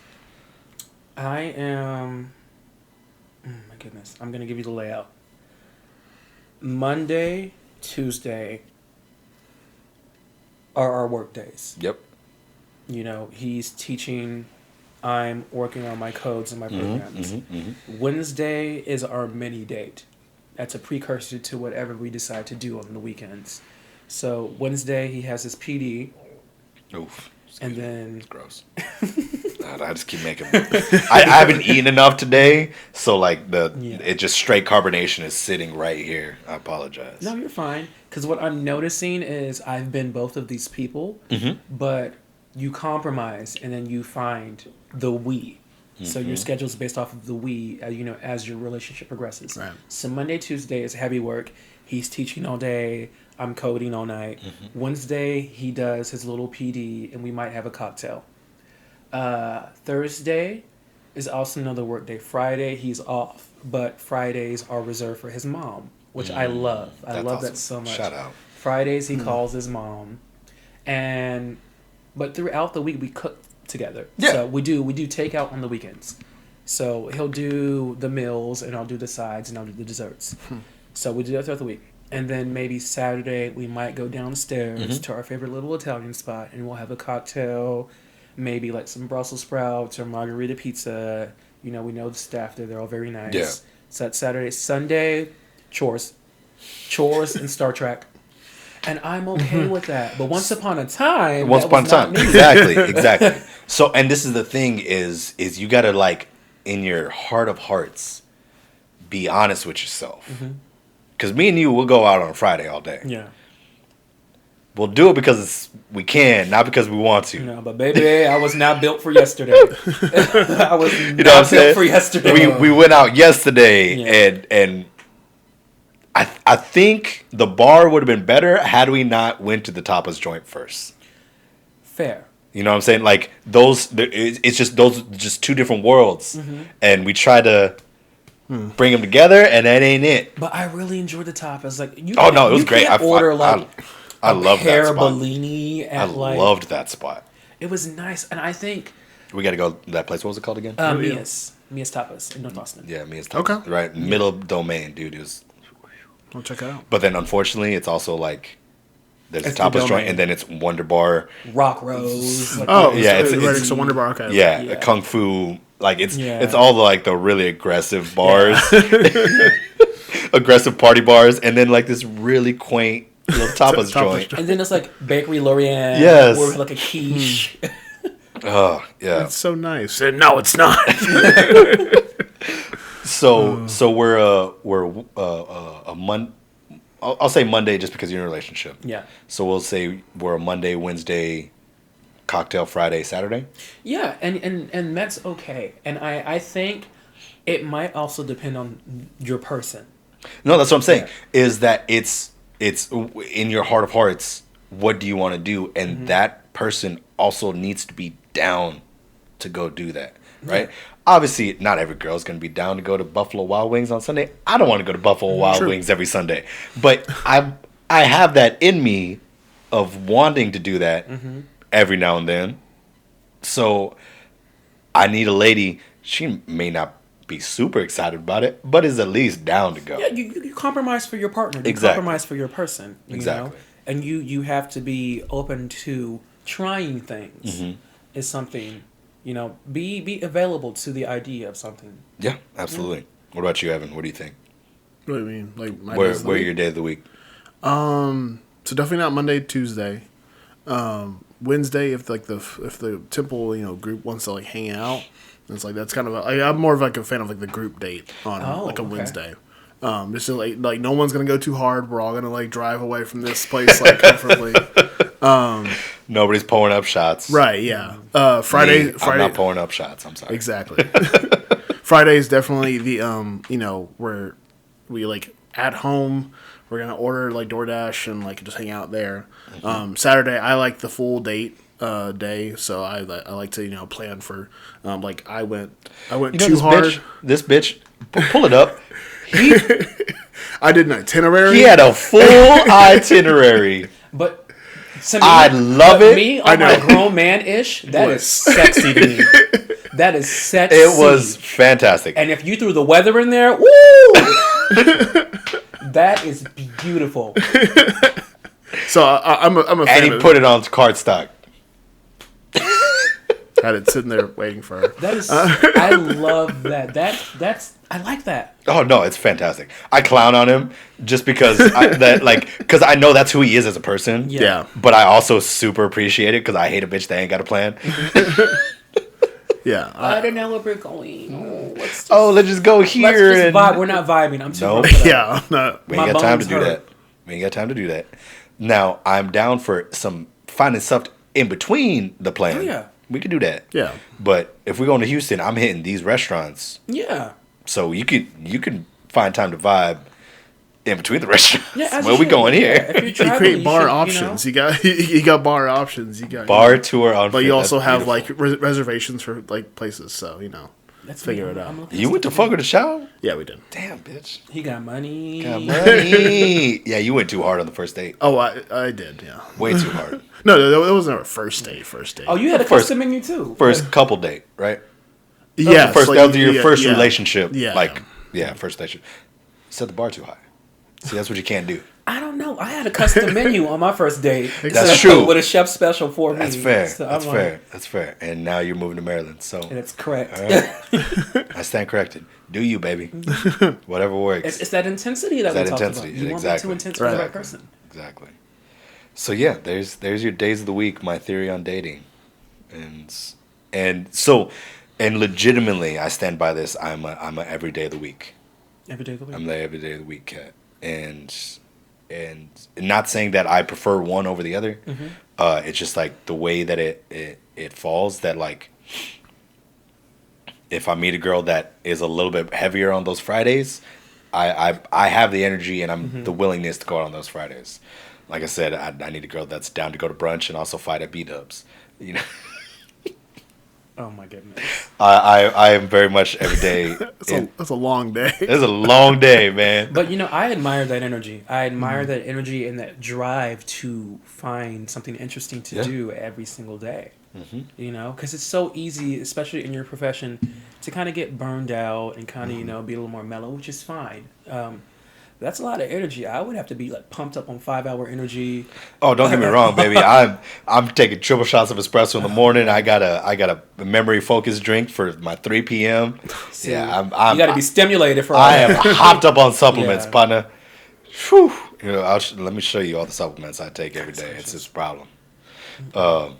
I am. My goodness, I'm gonna give you the layout. Monday, Tuesday are our work days. Yep. He's teaching. I'm working on my codes and my programs. Mm-hmm. Wednesday is our mini date. That's a precursor to whatever we decide to do on the weekends. So Wednesday he has his PD, Oof. and then It's gross. I just keep making. I haven't eaten enough today, so like Yeah. it just straight carbonation is sitting right here. I apologize. no, you're fine. Because what I'm noticing is I've been both of these people, Mhm. but you compromise and then you find the we. So Mm-hmm. your schedule is based off of the we, as your relationship progresses. Right. So Monday, Tuesday is heavy work. He's teaching all day. I'm coding all night. Mm-hmm. Wednesday, he does his little PD, and we might have a cocktail. Thursday is also another work day. Friday, he's off, but Fridays are reserved for his mom, which I love. I That's love awesome. that so much. Shout out. Fridays, he calls his mom, but throughout the week we cook together. Yeah. So we do takeout on the weekends. So he'll do the meals, and I'll do the sides, and I'll do the desserts. So we do that throughout the week. And then maybe Saturday we might go downstairs to our favorite little Italian spot, and we'll have a cocktail, maybe like some Brussels sprouts or margarita pizza. We know the staff there; they're all very nice. Yeah. So that's Saturday. Sunday, chores and Star Trek, and I'm okay with that. But once upon a time, Once that upon a was not time, me. exactly. So, and this is the thing is you gotta like in your heart of hearts, be honest with yourself. Because me and you will go out on a Friday all day. Yeah. We'll do it because we can, not because we want to. No, but baby, I was not built for yesterday. I was You know what I'm not saying? built for yesterday. We went out yesterday, Yeah. and I think the bar would have been better had we not went to the tapas joint first. Fair. You know what I'm saying? Like it's just two different worlds, and we try to bring them together, and that ain't it. But I really enjoyed the tapas. Like you. Oh no, it was great. Can't order I love that pear spot. Bellini I at like. loved that spot. It was nice, and I think We got to go to that place. What was it called again? Mia's Tapas in North Austin. Yeah, Mia's Okay. Tapas. Right, middle domain, dude. It was. I'll check it out. But then, unfortunately, it's also like there's It's a the tapas joint, domain. and then it's Wonder Bar. Rock Rose. Like Oh, Yeah, it's it's- right next to Wonder Bar. Okay. Yeah, Yeah. Kung Fu. Like it's Yeah. all the really aggressive bars, aggressive party bars, and then like this really quaint little tapas joint. And then it's like Bakery Lorraine. Yes. Or like a quiche. Oh yeah. It's so nice. And no, it's not. So we're a month. I'll say Monday just because you're in a relationship. Yeah. So we'll say we're a Monday, Wednesday, cocktail Friday, Saturday. Yeah, and that's okay. And I think it might also depend on your person. No, that's what I'm saying. Yeah. Is that it's in your heart of hearts. What do you want to do? And that person also needs to be down to go do that, right? Obviously, not every girl is going to be down to go to Buffalo Wild Wings on Sunday. I don't want to go to Buffalo Wild True. Wings every Sunday, but I have that in me of wanting to do that every now and then. So I need a lady. She may not be super excited about it, but is at least down to go. Yeah, you compromise for your partner. You Exactly. compromise for your person. You Exactly. know? And you have to be open to trying things. Is something, be available to the idea of something. Yeah, absolutely. What about you, Evan? What do you think? What do you mean? Like my Where days of the are week? your day of the week? So definitely not Monday, Tuesday. Wednesday, if the temple group wants to like hang out, it's like that's kind of I'm more of like a fan of like the group date on like a okay. Wednesday. Just so, like no one's gonna go too hard. We're all gonna like drive away from this place like comfortably. Nobody's pouring up shots. Right? Yeah. Friday. I'm not pouring up shots. I'm sorry. Exactly. Friday is definitely the where we like at home. We're gonna order like DoorDash and like just hang out there. Saturday I like the full date day, so I like to plan for like I went too hard. This bitch, pull it up. I did an itinerary. He had a full itinerary. But to me, I love it. Me, I on know. my grown man ish, that is sexy to me. That is sexy. It was fantastic. And if you threw the weather in there, woo! That is beautiful. So I'm a fan And he of put it on cardstock. had it sitting there waiting for her. That is, I love that. That's I like that. Oh no, it's fantastic. I clown on him just because because I know that's who he is as a person. Yeah. But I also super appreciate it because I hate a bitch that ain't got a plan. Yeah. I don't know where we're going. Let's Let's just go here. just and vibe. We're not vibing. I'm too. No. grown for that. Yeah. No. We My ain't got time to bones do hurt. that. We ain't got time to do that. Now, I'm down for some finding stuff in between the plan. Oh, yeah. We could do that. Yeah. But if we're going to Houston, I'm hitting these restaurants. Yeah. So you could find time to vibe in between the restaurants. Yeah. as Where you we should. going Yeah, here? if you're You traveling, create you bar should, options. You got you got bar options. You got Bar tour on. but you also that's have beautiful. like reservations for like places. So That's figure me. it out. I'm looking You at went to something. fuck with the shower? yeah, we did. Damn, bitch. He got money. Got money. Yeah, you went too hard on the first date. Oh, I did. Yeah. Way too hard. No, that wasn't our first date. First date. Oh, you had a First- custom menu too. First couple date, right? yeah. That was your first relationship. Yeah. First relationship. Set the bar too high. See, that's what you can't do. I don't know. I had a custom menu on my first date. That's true. With a chef special for me. That's fair. So That's I'm like- fair. That's fair. And now you're moving to Maryland, so And it's correct. All right. I stand corrected. Do you, baby? Whatever works. It's that intensity that It's we that talked intensity, about. You exactly. want to be too intense for the right Exactly. person. Exactly. So yeah, there's your days of the week. My theory on dating, and so and legitimately, I stand by this. I'm a every day of the week. Every day of the week. I'm the every day of the week cat, and not saying that I prefer one over the other. Mm-hmm. It's just like the way that it falls. That like, if I meet a girl that is a little bit heavier on those Fridays, I have the energy and I'm the willingness to go out on those Fridays. Like I said, I need a girl that's down to go to brunch and also fight at B-dubs. You know. Oh my goodness. I am very much every day. That's a long day. It's a long day, man. But I admire that energy. I admire that energy and that drive to find something interesting to do every single day. Mm-hmm. Because it's so easy, especially in your profession, to kind of get burned out and kind of be a little more mellow, which is fine. That's a lot of energy. I would have to be like pumped up on 5-hour energy. Oh, don't get me wrong, baby. I'm taking triple shots of espresso in the morning. I got a memory focused drink for my 3 p.m. See, yeah, you got to be stimulated for all I that. am hopped up on supplements, Yeah. partner. Whew. Let me show you all the supplements I take every day. It's this problem. But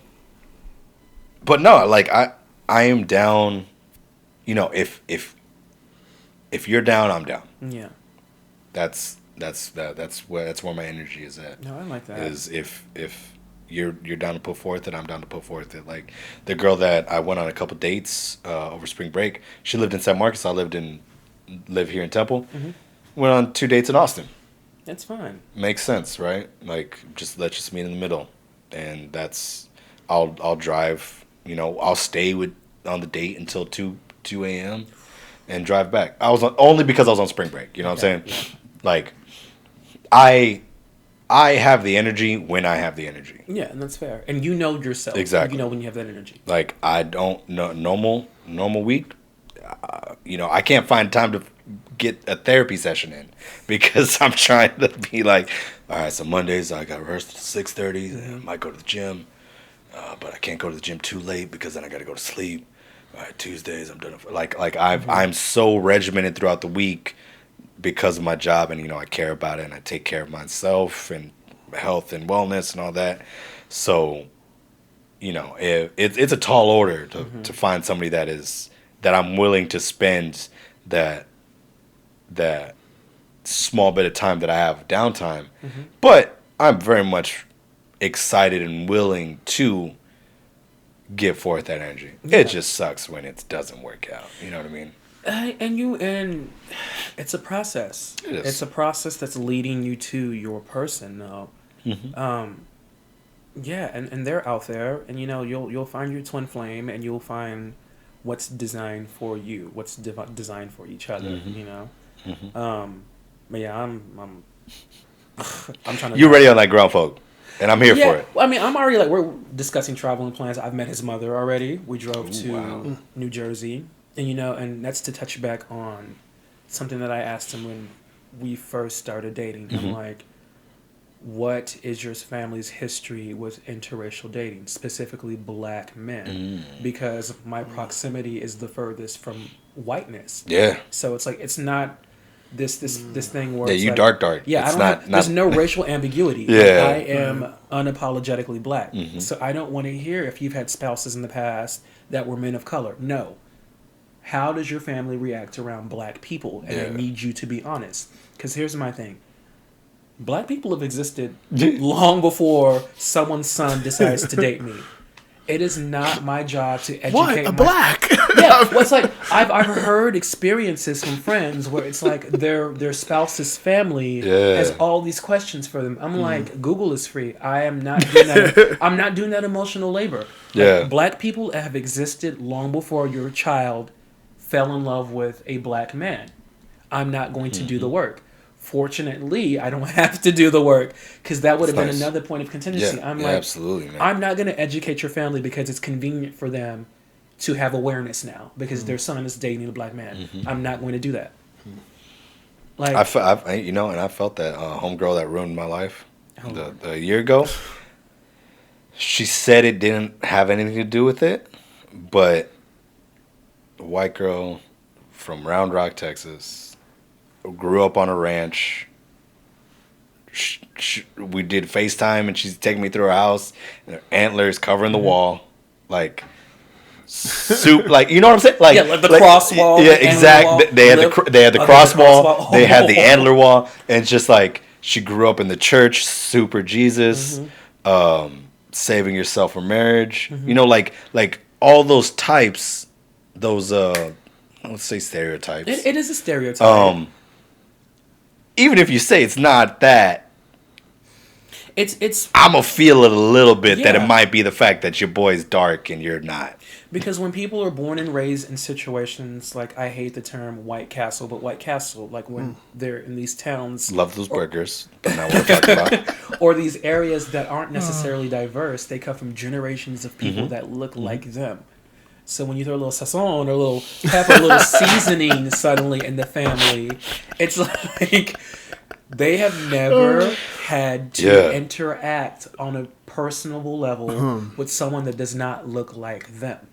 no, like I am down. If you're down, I'm down. Yeah. That's where my energy is at. No, I like that. Is if you're down to put forth it, I'm down to put forth it. Like the girl that I went on a couple dates over spring break, she lived in San Marcos. I live here in Temple. Mm-hmm. Went on 2 dates in Austin. That's fine. Makes sense, right? Like let's just meet in the middle, and I'll drive. I'll stay on the date until 2 a.m. and drive back. Only because I was on spring break. You know what I'm saying? Yeah. Like, I have the energy when I have the energy. Yeah, and that's fair. And you know yourself. Exactly. You know when you have that energy. Like, I don't know normal week. I can't find time to get a therapy session in because I'm trying to be like, all right, so Mondays I got rehearsal at 6:30. Mm-hmm. I might go to the gym, but I can't go to the gym too late because then I got to go to sleep. All right, Tuesdays I'm done. I'm so regimented throughout the week because of my job, and I care about it, and I take care of myself and health and wellness and all that. So, it's a tall order to find somebody that I'm willing to spend that small bit of time that I have downtime. Mm-hmm. But I'm very much excited and willing to give forth that energy. Yeah. It just sucks when it doesn't work out. You know what I mean? And it's a process. It is. It's a process that's leading you to your person, though. Mm-hmm. Yeah, and they're out there, and you'll find your twin flame, and you'll find what's designed for you, what's designed for each other. Mm-hmm. But yeah, I'm trying to. You're ready on that ground folk, and I'm here for it. I mean, I'm already we're discussing traveling plans. I've met his mother already. We drove to New Jersey. And and that's to touch back on something that I asked him when we first started dating. Mm-hmm. I'm like, what is your family's history with interracial dating, specifically black men? Mm. Because my proximity is the furthest from whiteness. Yeah. So it's like it's not this thing where it's dark. Yeah, it's there's no racial ambiguity. Yeah. Like, I am unapologetically black. Mm-hmm. So I don't want to hear if you've had spouses in the past that were men of color. No. How does your family react around black people? And I need you to be honest. Because here's my thing. Black people have existed long before someone's son decides to date me. It is not my job to educate. What? Black? Yeah. Well, it's like I've heard experiences from friends where it's like their spouse's family has all these questions for them. I'm like, Google is free. I am not doing that. I'm not doing that emotional labor. Like, black people have existed long before your child fell in love with a black man. I'm not going to do the work. Fortunately, I don't have to do the work because that would have been another point of contingency. Yeah, I'm like, absolutely, man. I'm not going to educate your family because it's convenient for them to have awareness now because their son is dating a black man. Mm-hmm. I'm not going to do that. Like I felt that homegirl that ruined my life a year ago. She said it didn't have anything to do with it, but a white girl from Round Rock, Texas, grew up on a ranch. We did FaceTime, and she's taking me through her house, and her antlers covering the wall. Like, soup, like, you know what I'm saying? Like, Yeah, like the cross wall, Yeah, the antler exactly. wall, They had they had the cross wall. wall. They had the antler wall, and it's just like she grew up in the church, super Jesus, saving yourself for marriage. You know, like all those types, those let's say stereotypes. It is a stereotype. Even if you say it's not that, It's I'm gonna feel it a little bit that Yeah. it might be the fact that your boy's dark and you're not. because when people are born and raised in situations like, I hate the term White Castle, but White Castle, like when they're in these towns Love those burgers, but not what we're talking about. or these areas that aren't necessarily diverse, they come from generations of people that look like them. So when you throw a little sazon or a little pepper, a little seasoning suddenly in the family, it's like they have never had to interact on a personable level with someone that does not look like them.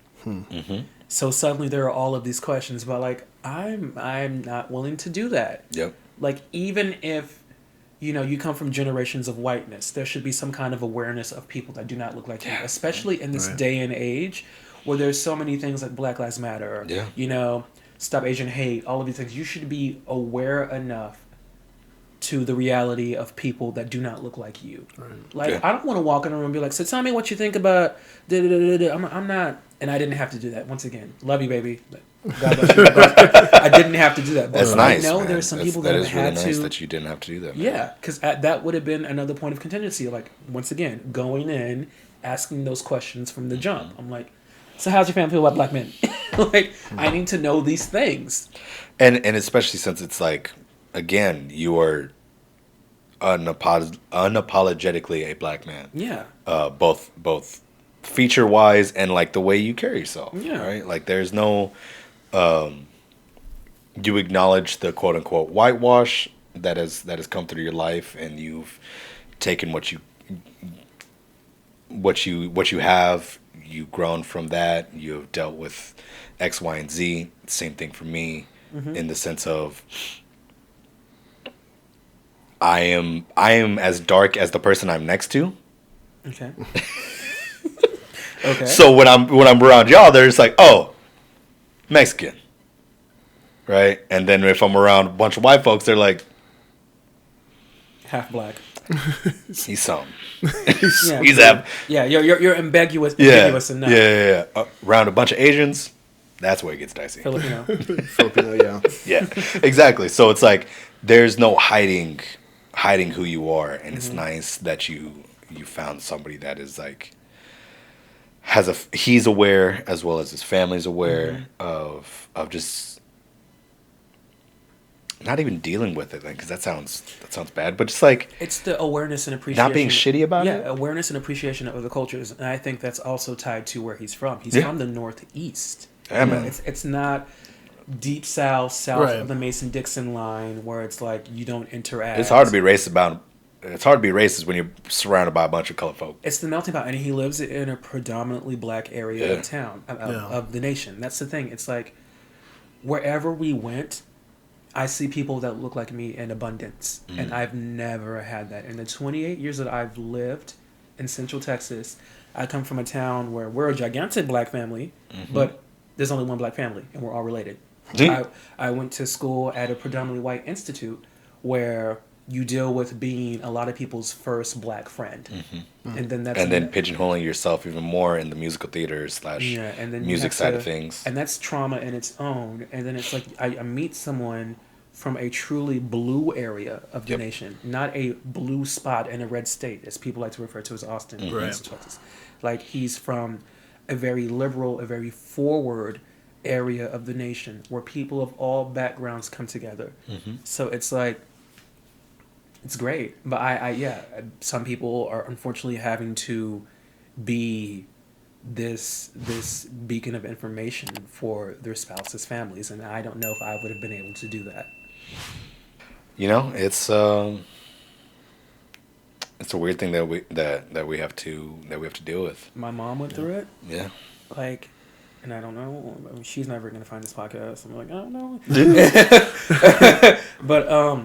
So suddenly there are all of these questions about, like, I'm not willing to do that. Yep. Like, even if you come from generations of whiteness, there should be some kind of awareness of people that do not look like you, especially in this day and age where there's so many things like Black Lives Matter, Stop Asian Hate, all of these things. You should be aware enough to the reality of people that do not look like you. Like, I don't want to walk in a room and be like, so tell me what you think about I'm not, and I didn't have to do that. Once again, love you, baby. God bless you. I didn't have to do that. But That's nice. I know Man. there's some people that that have is really had nice to. that you didn't have to do that. Man. Yeah, because that would have been another point of contingency. Like, once again, going in, asking those questions from the jump. I'm like, so how's your family feel about black men? Like, I need to know these things. And especially since it's like, again, you are unapologetically a black man. Yeah. Both feature wise and like the way you carry yourself. Yeah. Right. Like there's no. You acknowledge the quote unquote whitewash that has come through your life, and you've taken what you have. You've grown from that. You've dealt with X, Y, and Z. Same thing for me, in the sense of I am as dark as the person I'm next to. Okay. Okay. So when I'm around y'all, they're just like, oh, Mexican, right? And then if I'm around a bunch of white folks, they're like, half black. he's some. Yeah, He's that. Yeah, you're ambiguous enough. Yeah. Around a bunch of Asians, that's where it gets dicey. Filipino. Filipino, yeah. Yeah, exactly. So it's like there's no hiding who you are, and it's nice that you found somebody that is like he's aware as well as his family's aware of just not even dealing with it, because that sounds bad, but just like It's the awareness and appreciation. not being shitty about it. Yeah, awareness and appreciation of the cultures, and I think that's also tied to where he's from. He's from the Northeast. Yeah, man. It's not deep south Right. of the Mason-Dixon line where it's like you don't interact. It's hard to be racist when you're surrounded by a bunch of colored folk. It's the melting pot, and he lives in a predominantly black area of town, of the nation. That's the thing. It's like wherever we went, I see people that look like me in abundance, and I've never had that. In the 28 years that I've lived in Central Texas, I come from a town where we're a gigantic black family, but there's only one black family, and we're all related. I went to school at a predominantly white institute where you deal with being a lot of people's first black friend, and then Pigeonholing yourself even more in the musical theater / and then music side of things. and that's trauma in its own. And then it's like I meet someone from a truly blue area of the nation, not a blue spot in a red state, as people like to refer to as Austin, Texas. Like, he's from a very liberal, a very forward area of the nation where people of all backgrounds come together. So it's like, it's great. But some people are unfortunately having to be this beacon of information for their spouses' families, and I don't know if I would have been able to do that. You know, it's a weird thing that we have to deal with. My mom went through it. Yeah. Like, and I don't know. I mean, she's never gonna find this podcast. I'm like, I don't know. But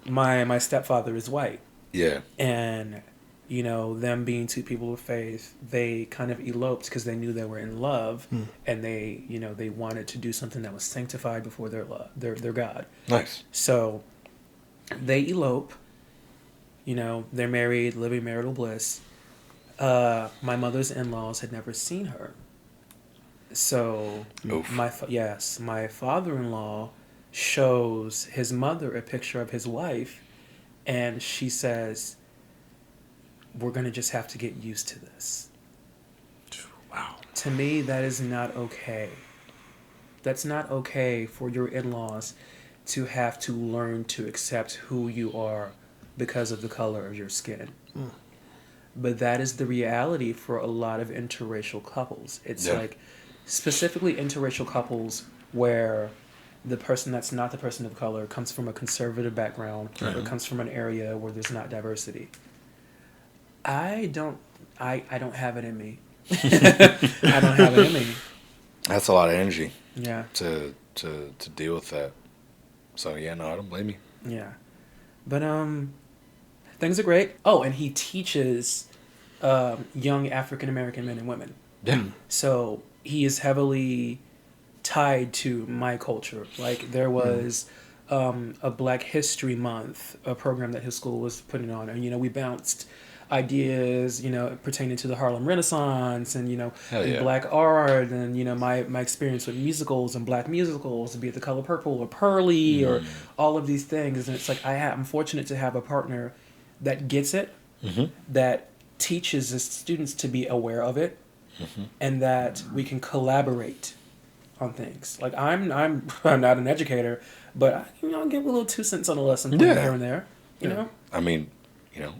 my stepfather is white. Yeah. And you know, them being two people of faith, they kind of eloped because they knew they were in love, and they, you know, they wanted to do something that was sanctified before their love, their God. Nice. So they elope. You know, they're married, living marital bliss. My mother's in-laws had never seen her. So Oof. my father-in-law shows his mother a picture of his wife, and she says, "We're going to just have to get used to this." Wow. To me, that is not okay. That's not okay for your in-laws to have to learn to accept who you are because of the color of your skin. But that is the reality for a lot of interracial couples. It's like specifically interracial couples where the person that's not the person of color comes from a conservative background or comes from an area where there's not diversity. I don't have it in me. I don't have it in me. That's a lot of energy. Yeah. To deal with that. So yeah, no, I don't blame you. Yeah. But things are great. Oh, and he teaches young African American men and women. Yeah. So he is heavily tied to my culture. Like there was a Black History Month, a program that his school was putting on, and you know we bounced ideas, you know, pertaining to the Harlem Renaissance and, you know, and Black art and, you know, my experience with musicals and Black musicals, be it The Color Purple or Pearly or all of these things. And it's like I'm fortunate to have a partner that gets it, that teaches the students to be aware of it, and that we can collaborate on things. Like I'm not an educator, but I, you know, I'll give a little 2 cents on a lesson here and there, you know? I mean, you know,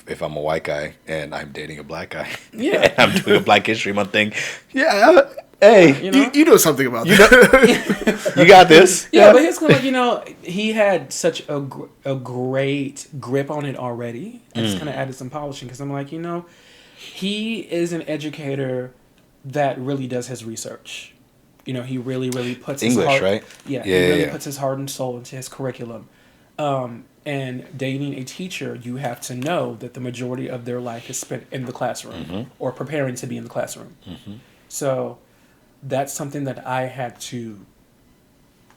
if I'm a white guy and I'm dating a Black guy, yeah, and I'm doing a Black History Month thing, hey, you know something about that. You got this. Yeah, but it's like, you know, he had such a great grip on it already. I just kind of added some polishing because I'm like, you know, he is an educator that really does his research. You know, he really puts English, his heart, right? Yeah, he really puts his heart and soul into his curriculum. And dating a teacher, you have to know that the majority of their life is spent in the classroom or preparing to be in the classroom. So that's something that I had to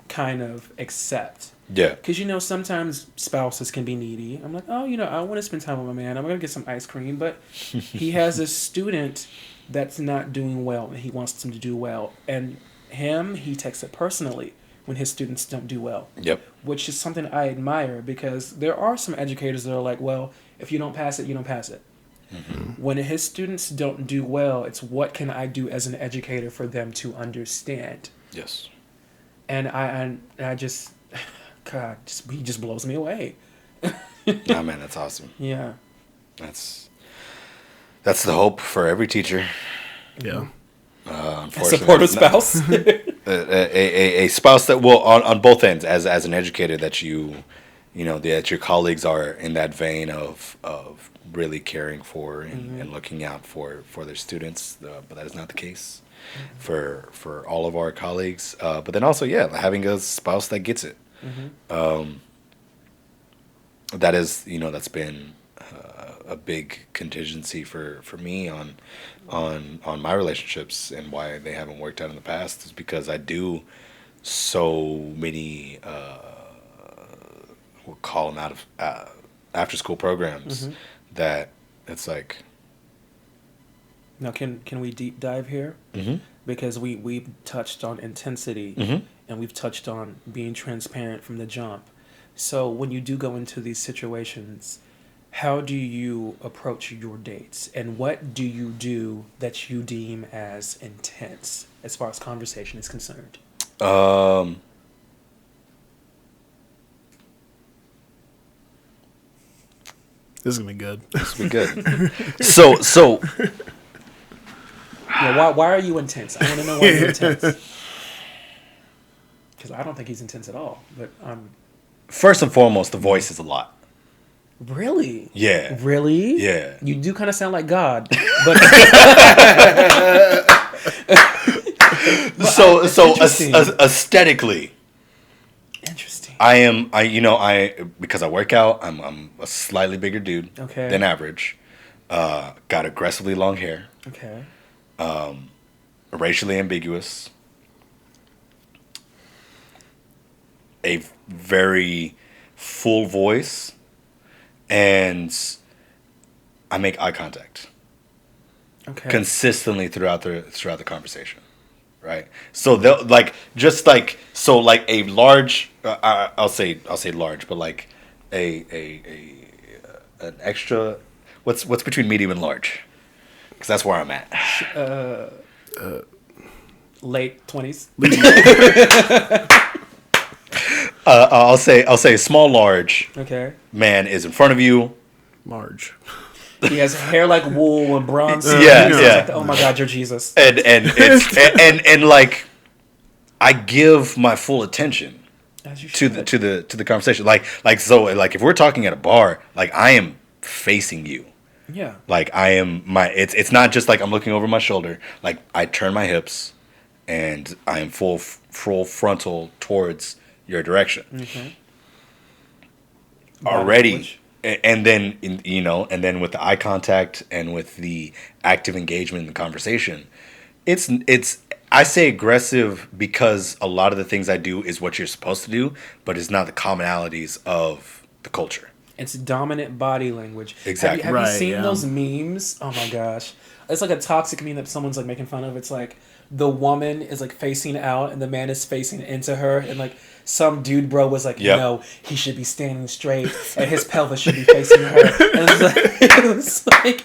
kind of accept. Yeah. Because, you know, sometimes spouses can be needy. I'm like, oh, you know, I want to spend time with my man. I'm going to get some ice cream. But he has a student that's not doing well, and he wants them to do well. And he takes it personally when his students don't do well. Yep. Which is something I admire, because there are some educators that are like, well, if you don't pass it, you don't pass it. When his students don't do well, it's what can I do as an educator for them to understand? Yes. And I just, God, he just blows me away. Nah, man, that's awesome. Yeah. That's the hope for every teacher. Yeah. A supportive spouse. a spouse that will on both ends, as an educator, that you know that your colleagues are in that vein of really caring for and looking out for their students, but that is not the case for all of our colleagues. But then also, having a spouse that gets it. That is, you know, that's been a big contingency for me on my relationships, and why they haven't worked out in the past is because I do so many we'll call them out of after school programs that it's like. Now, can we deep dive here? Because we've touched on intensity and we've touched on being transparent from the jump. So when you do go into these situations, how do you approach your dates, and what do you do that you deem as intense as far as conversation is concerned? This is gonna be good. This will be good. So. Yeah, why are you intense? I want to know why you're intense. Because I don't think he's intense at all. But first and foremost, the voice is a lot. Really? Yeah. Really? Yeah. You do kind of sound like God. But so aesthetically, Interesting. Because I work out, I'm a slightly bigger dude Okay. than average. Got aggressively long hair, Okay. racially ambiguous, a very full voice, and I make eye contact Okay. consistently throughout the conversation, right? So they'll like just like so like a large. I'll say large, but like an extra. What's between medium and large? Because that's where I'm at. Late 20s. I'll say small large Okay. man is in front of you. Large. He has hair like wool and bronze. Yeah, He's yeah. like, oh my God, you're Jesus. And it's and like I give my full attention As you to should. the conversation. Like so like if we're talking at a bar, like I am facing you. Yeah. Like I am it's not just like I'm looking over my shoulder. Like I turn my hips and I am full frontal towards your direction. Okay. Already. Language. And then and then with the eye contact and with the active engagement in the conversation, it's I say aggressive because a lot of the things I do is what you're supposed to do, but it's not the commonalities of the culture. It's dominant body language. Exactly. Have you Right, seen yeah. those memes? Oh my gosh. It's like a toxic meme that someone's like making fun of. It's like the woman is like facing out and the man is facing into her. And like some dude bro was like, Yep. no, he should be standing straight and his pelvis should be facing her. And it's like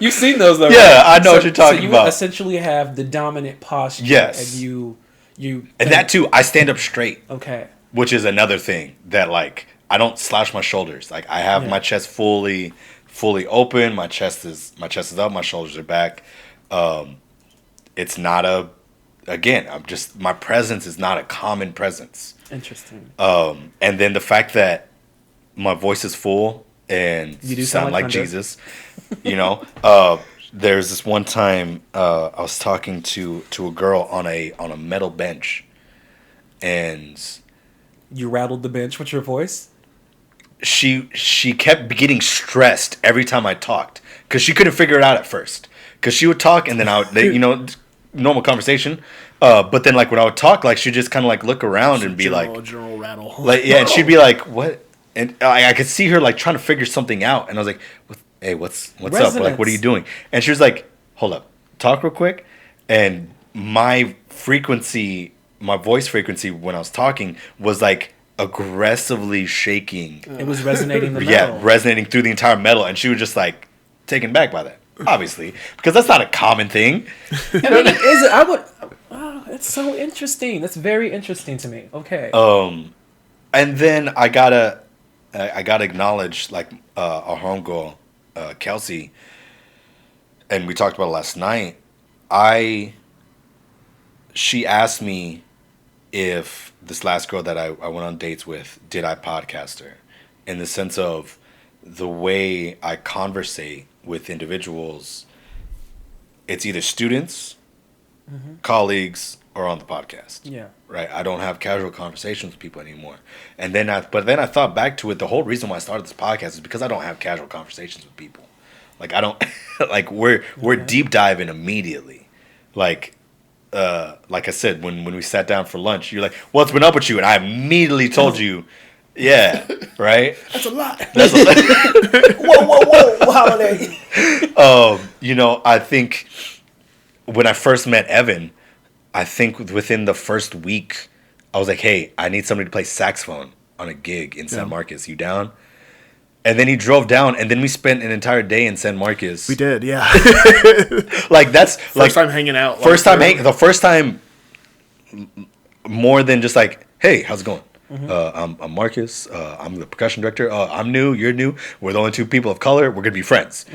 you've seen those though, Yeah, right? I know what you're talking so you about. essentially have the dominant posture. Yes. And you And that too, I stand up straight, okay. which is another thing that like I don't slouch my shoulders. Like I have Yeah. my chest fully open. My chest is up. My shoulders are back. It's not my presence is not a common presence. Interesting. And then the fact that my voice is full and You do sound like Thunder. Jesus, there's this one time I was talking to a girl on a metal bench, and You rattled the bench with your voice? she kept getting stressed every time I talked because she couldn't figure it out at first. Because she would talk and then normal conversation. But then like when I would talk, like she'd just kind of like look around and be like, general rattle. like yeah, and she'd be like, what? And I could see her like trying to figure something out, and I was like, hey, what's up? Like, what are you doing? And she was like, hold up, talk real quick. And my voice frequency when I was talking was like aggressively shaking. It was resonating the metal. Yeah, resonating through the entire metal, and she was just like taken back by that, obviously, because that's not a common thing. I mean, is it? I would. Wow, that's so interesting. That's very interesting to me. Okay. And then I gotta acknowledge like our homegirl, Kelsey, and we talked about it last night. She asked me if this last girl that I went on dates with, did I podcast her, in the sense of the way I conversate with individuals. It's either students, colleagues, or on the podcast. Yeah. Right. I don't have casual conversations with people anymore. And then I thought back to it. The whole reason why I started this podcast is because I don't have casual conversations with people. Like I don't like we're deep diving immediately. Like I said, when we sat down for lunch, you're like, what's been up with you? And I immediately told you, yeah, right? That's a lot. That's Whoa, holiday. I think when I first met Evan, I think within the first week, I was like, hey, I need somebody to play saxophone on a gig in San Marcos. You down? And then he drove down, and then we spent an entire day in San Marcos. We did, yeah. Like that's First time hanging out. the first time more than just like, hey, how's it going? I'm Marcus. I'm the percussion director. I'm new. You're new. We're the only two people of color. We're gonna be friends.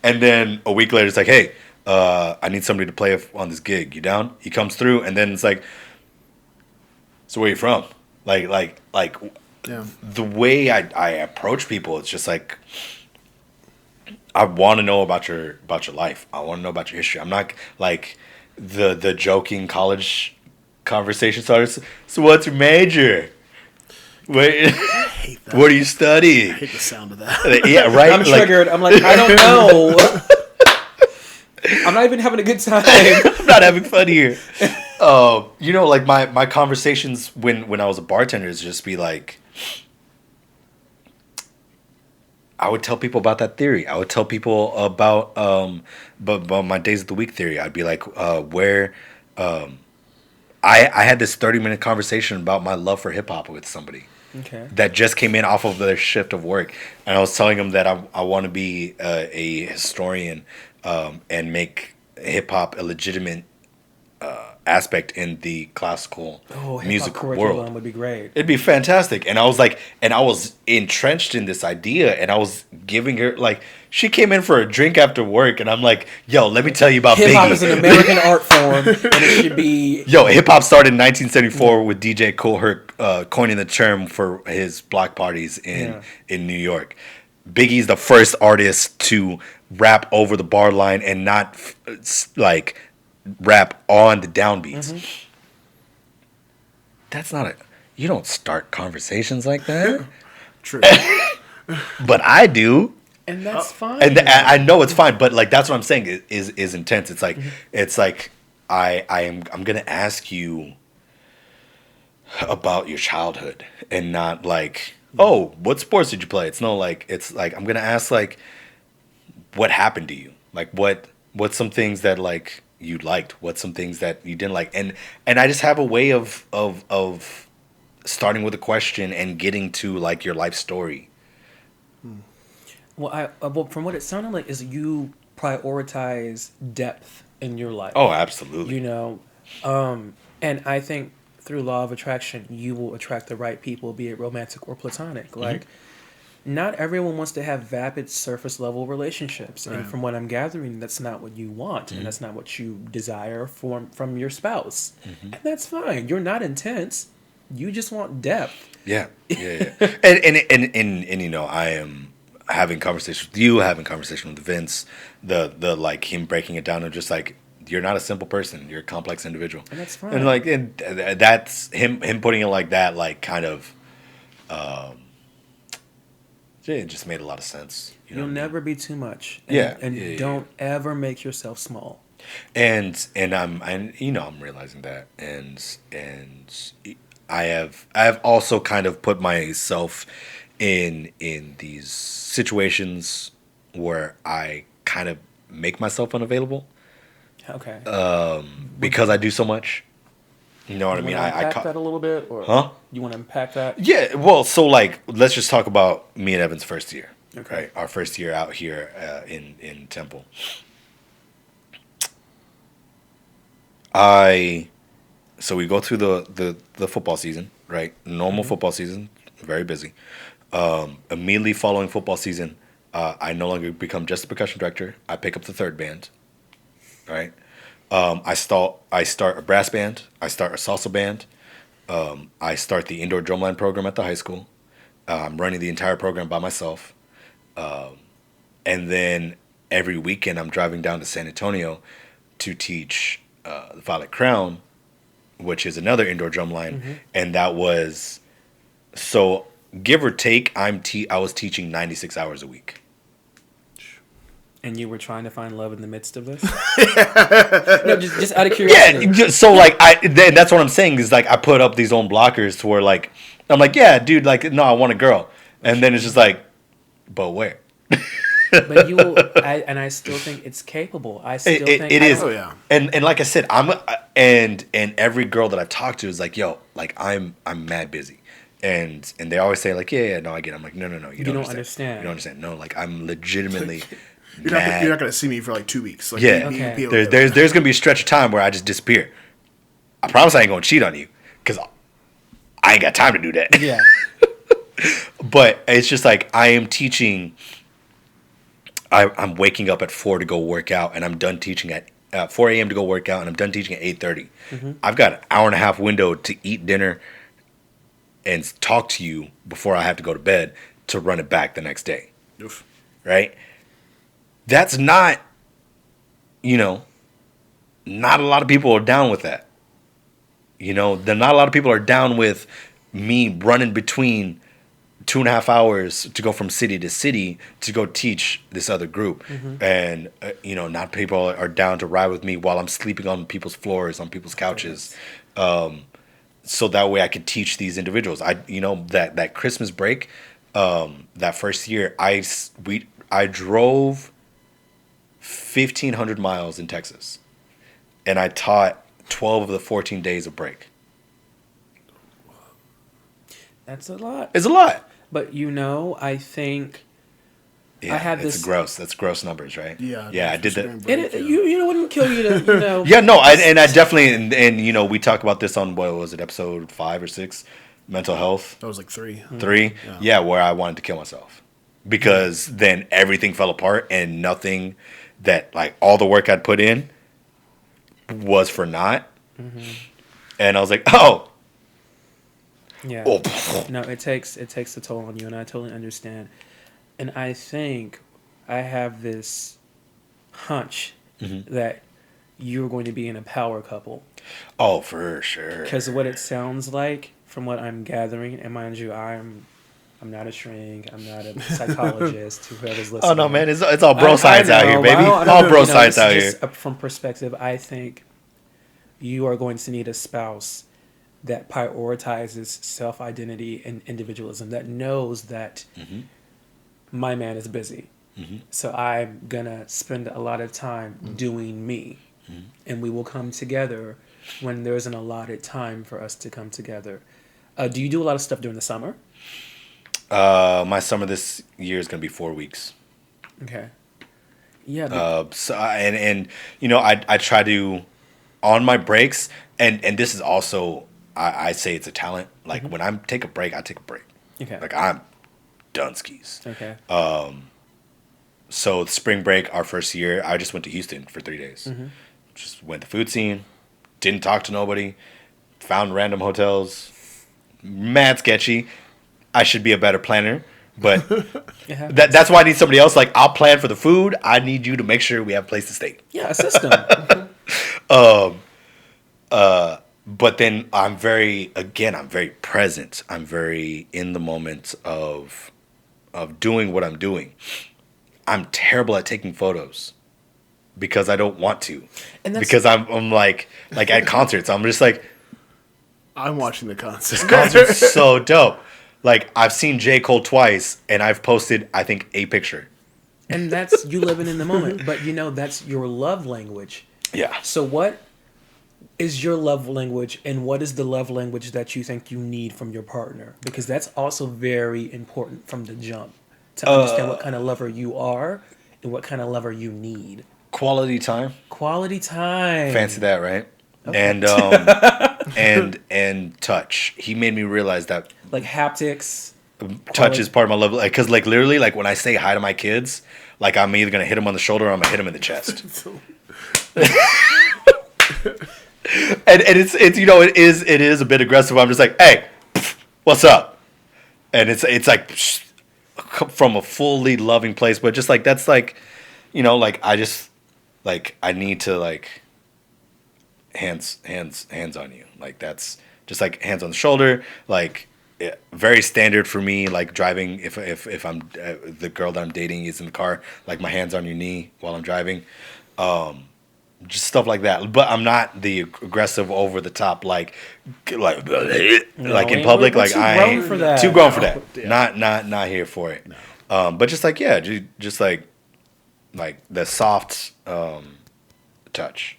And then a week later, it's like, hey, I need somebody to play on this gig. You down? He comes through, and then it's like, so where you from? Like. Yeah. The way I approach people, it's just like I want to know about your life. I want to know about your history. I'm not like the joking college conversation starters. So what's your major? Wait, I hate that. what do you study? I hate the sound of that. Yeah, right. I'm triggered. I'm like, I don't know. I'm not even having a good time. I'm not having fun here. You know, like my conversations when I was a bartender is just be like, I would tell people about that theory. I would tell people about about my days of the week theory. I'd be like, where I had this 30-minute conversation about my love for hip hop with somebody Okay. that just came in off of their shift of work, and I was telling them that I want to be a historian and make hip hop a legitimate aspect in the classical music curriculum world. would be great. It'd be fantastic. And I was like, and I was entrenched in this idea, and I was giving her, like, she came in for a drink after work, and I'm like, yo, let me tell you about Hip hop is Biggie. an American art form, and it should be. Yo, hip hop started in 1974 with DJ Kool Herc coining the term for his block parties in New York. Biggie's the first artist to rap over the bar line and not like rap on the downbeats. Mm-hmm. That's not a. You don't start conversations like that. True. But I do. And that's fine. And I know it's fine, but like that's what I'm saying is intense. It's like I'm gonna ask you about your childhood and not like, oh, what sports did you play? It's like I'm gonna ask like what happened to you? Like what's some things that like you liked? What's some things that you didn't like? And I just have a way of starting with a question and getting to like your life story. Well, well, from what it sounded like, is you prioritize depth in your life. Oh, absolutely. You know, and I think through law of attraction, you will attract the right people, be it romantic or platonic. Like, not everyone wants to have vapid surface level relationships, and from what I'm gathering, that's not what you want, and that's not what you desire from your spouse, and that's fine. You're not intense. You just want depth. Yeah. and you know, I am having conversations with you, having conversation with Vince, the like him breaking it down and just like, you're not a simple person, you're a complex individual, and that's fine. And like, and that's him putting it like that, like kind of, it just made a lot of sense. You'll never be too much. And don't ever make yourself small. And I'm you know, I'm realizing that, and I have also kind of put myself in these situations where I kind of make myself unavailable. Okay. Because I do so much. You know what I mean? I unpack that a little bit, or you want to unpack that? Yeah. Well, so like, let's just talk about me and Evan's first year. Okay. Right, our first year out here in Temple. So we go through the football season, right? Normal football season, very busy. Immediately following football season, I no longer become just a percussion director. I pick up the third band, right? I start a brass band. I start a salsa band. I start the indoor drumline program at the high school. I'm running the entire program by myself. And then every weekend I'm driving down to San Antonio to teach the Violet Crown, which is another indoor drumline. And that was, so give or take, I was teaching 96 hours a week. And you were trying to find love in the midst of this? No, just out of curiosity. Yeah, so like that's what I'm saying is like I put up these own blockers to where like I'm like, yeah, dude, like no, I want a girl, and then it's just like, but where? But I still think it's capable. I still think it is. Oh yeah. And like I said, and every girl that I talk to is like, yo, like I'm mad busy. And they always say like, yeah, no, I get it. I'm like, no, you don't understand. You don't understand. No, like I'm legitimately You're not gonna see me for like 2 weeks. Like, yeah. Okay. There's gonna be a stretch of time where I just disappear. I promise I ain't gonna cheat on you because I ain't got time to do that. Yeah. But it's just like I am teaching. I'm waking up at 4 to go work out, and I'm done teaching at 4 a.m. to go work out, and I'm done teaching at 8:30. I've got an hour and a half window to eat dinner and talk to you before I have to go to bed to run it back the next day. Oof. Right? That's not, you know, not a lot of people are down with that. You know, then not a lot of people are down with me running between 2.5 hours to go from city to city to go teach this other group. And, you know, not people are down to ride with me while I'm sleeping on people's floors, on people's couches. So that way I could teach these individuals. You know, that Christmas break, that first year, I drove 1,500 miles in Texas, and I taught 12 of the 14 days of break. That's a lot. It's a lot. But you know, I think Yeah, I have it's this. gross. That's gross numbers, right? Yeah, I did that. You know, wouldn't kill you to, you know. Yeah, no, I definitely, and you know, we talked about this on, what was it, episode 5 or 6, mental health. That was like 3. 3, yeah, where I wanted to kill myself because then everything fell apart and nothing that, like, all the work I'd put in was for naught. And I was like, Yeah. oh. No, it takes a toll on you, and I totally understand. And I think I have this hunch that you're going to be in a power couple. Oh, for sure. Because what it sounds like, from what I'm gathering, and mind you, I'm not a shrink, I'm not a psychologist, whoever's listening. Oh no, man, it's all bro science out here, baby. I don't All know, bro you know, science this out is here. just from perspective, I think you are going to need a spouse that prioritizes self-identity and individualism, that knows that my man is busy. So I'm going to spend a lot of time doing me. And we will come together when there's an allotted time for us to come together. Do you do a lot of stuff during the summer? My summer this year is gonna be 4 weeks. Okay. Yeah. So and you know, I try to, on my breaks, and this is also, I say it's a talent. Like when I take a break, I take a break. Okay. Like I'm done skis. Okay. So spring break, our first year, I just went to Houston for 3 days. Just went to food scene, didn't talk to nobody, found random hotels, mad sketchy. I should be a better planner, but that's why I need somebody else. Like, I'll plan for the food. I need you to make sure we have a place to stay. Yeah, a system. But then I'm very present. I'm very in the moment of doing what I'm doing. I'm terrible at taking photos because I don't want to. And because I'm like at concerts, I'm just like, I'm watching the concert. this concert's so dope. Like, I've seen J. Cole twice, and I've posted, I think, a picture. And that's you living in the moment. But, you know, that's your love language. Yeah. So what is your love language, and what is the love language that you think you need from your partner? Because that's also very important from the jump, to understand what kind of lover you are and what kind of lover you need. Quality time. Quality time. Fancy that, right? Okay. And touch. He made me realize that, like, haptics. Touch is part of my love. Like, because, like, literally, like, when I say hi to my kids, like, I'm either gonna hit them on the shoulder or I'm gonna hit them in the chest. and it's you know, it is a bit aggressive. I'm just like, hey, what's up? And it's like from a fully loving place, but just like, that's like, you know, like, I just, like, I need to, like, hands on you. Like, that's just like hands on the shoulder. Like, very standard for me. Like, driving, if I'm the girl that I'm dating is in the car, like, my hands on your knee while I'm driving. Just stuff like that. But I'm not the aggressive, over the top, like in public. Like, I ain't too grown for that. Yeah. Not here for it. No. But just like, yeah, just like the soft touch.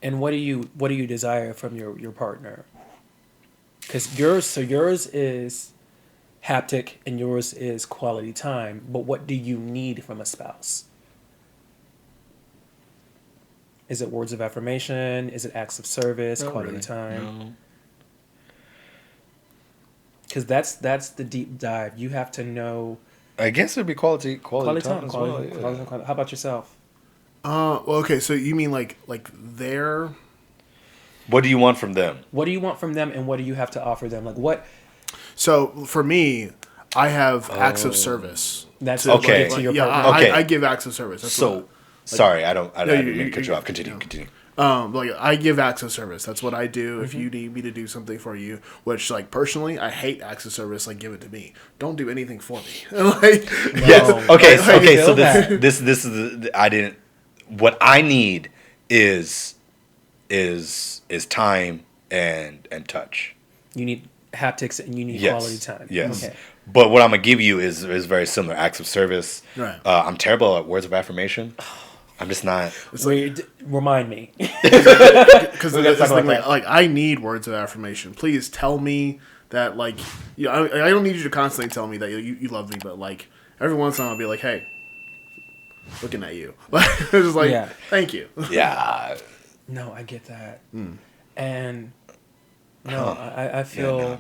And what do you desire from your partner? Because yours is haptic and yours is quality time. But what do you need from a spouse? Is it words of affirmation? Is it acts of service? Quality time? No. Because that's the deep dive. You have to know. I guess it'd be quality time as well. Quality time. How about yourself? Well, okay, so you mean like their... What do you want from them? What do you want from them, and what do you have to offer them? Like, what? So for me, I have acts of service. That's okay. To your yeah, partner. Okay. I give acts of service. That's So, what, sorry, I didn't mean to cut you you- off. Continue. Like I give acts of service. That's what I do. If you need me to do something for you, which like personally, I hate acts of service. Like give it to me. Don't do anything for me. Like Yes. Okay. I Okay. So feel that. this is I didn't. What I need is time and touch. You need haptics and you need Yes. quality time. Yes. Okay. But what I'm gonna give you is very similar. Acts of service. Right. I'm terrible at words of affirmation. I'm just not. Remind me. because We gotta this talk thing, about that. like I need words of affirmation. Please tell me that like I don't need you to constantly tell me that you love me, but like every once in a while I'll be like, hey, looking at you. Like just like Yeah. thank you. Yeah. No, I get that. And no, Huh. I Yeah, feel no,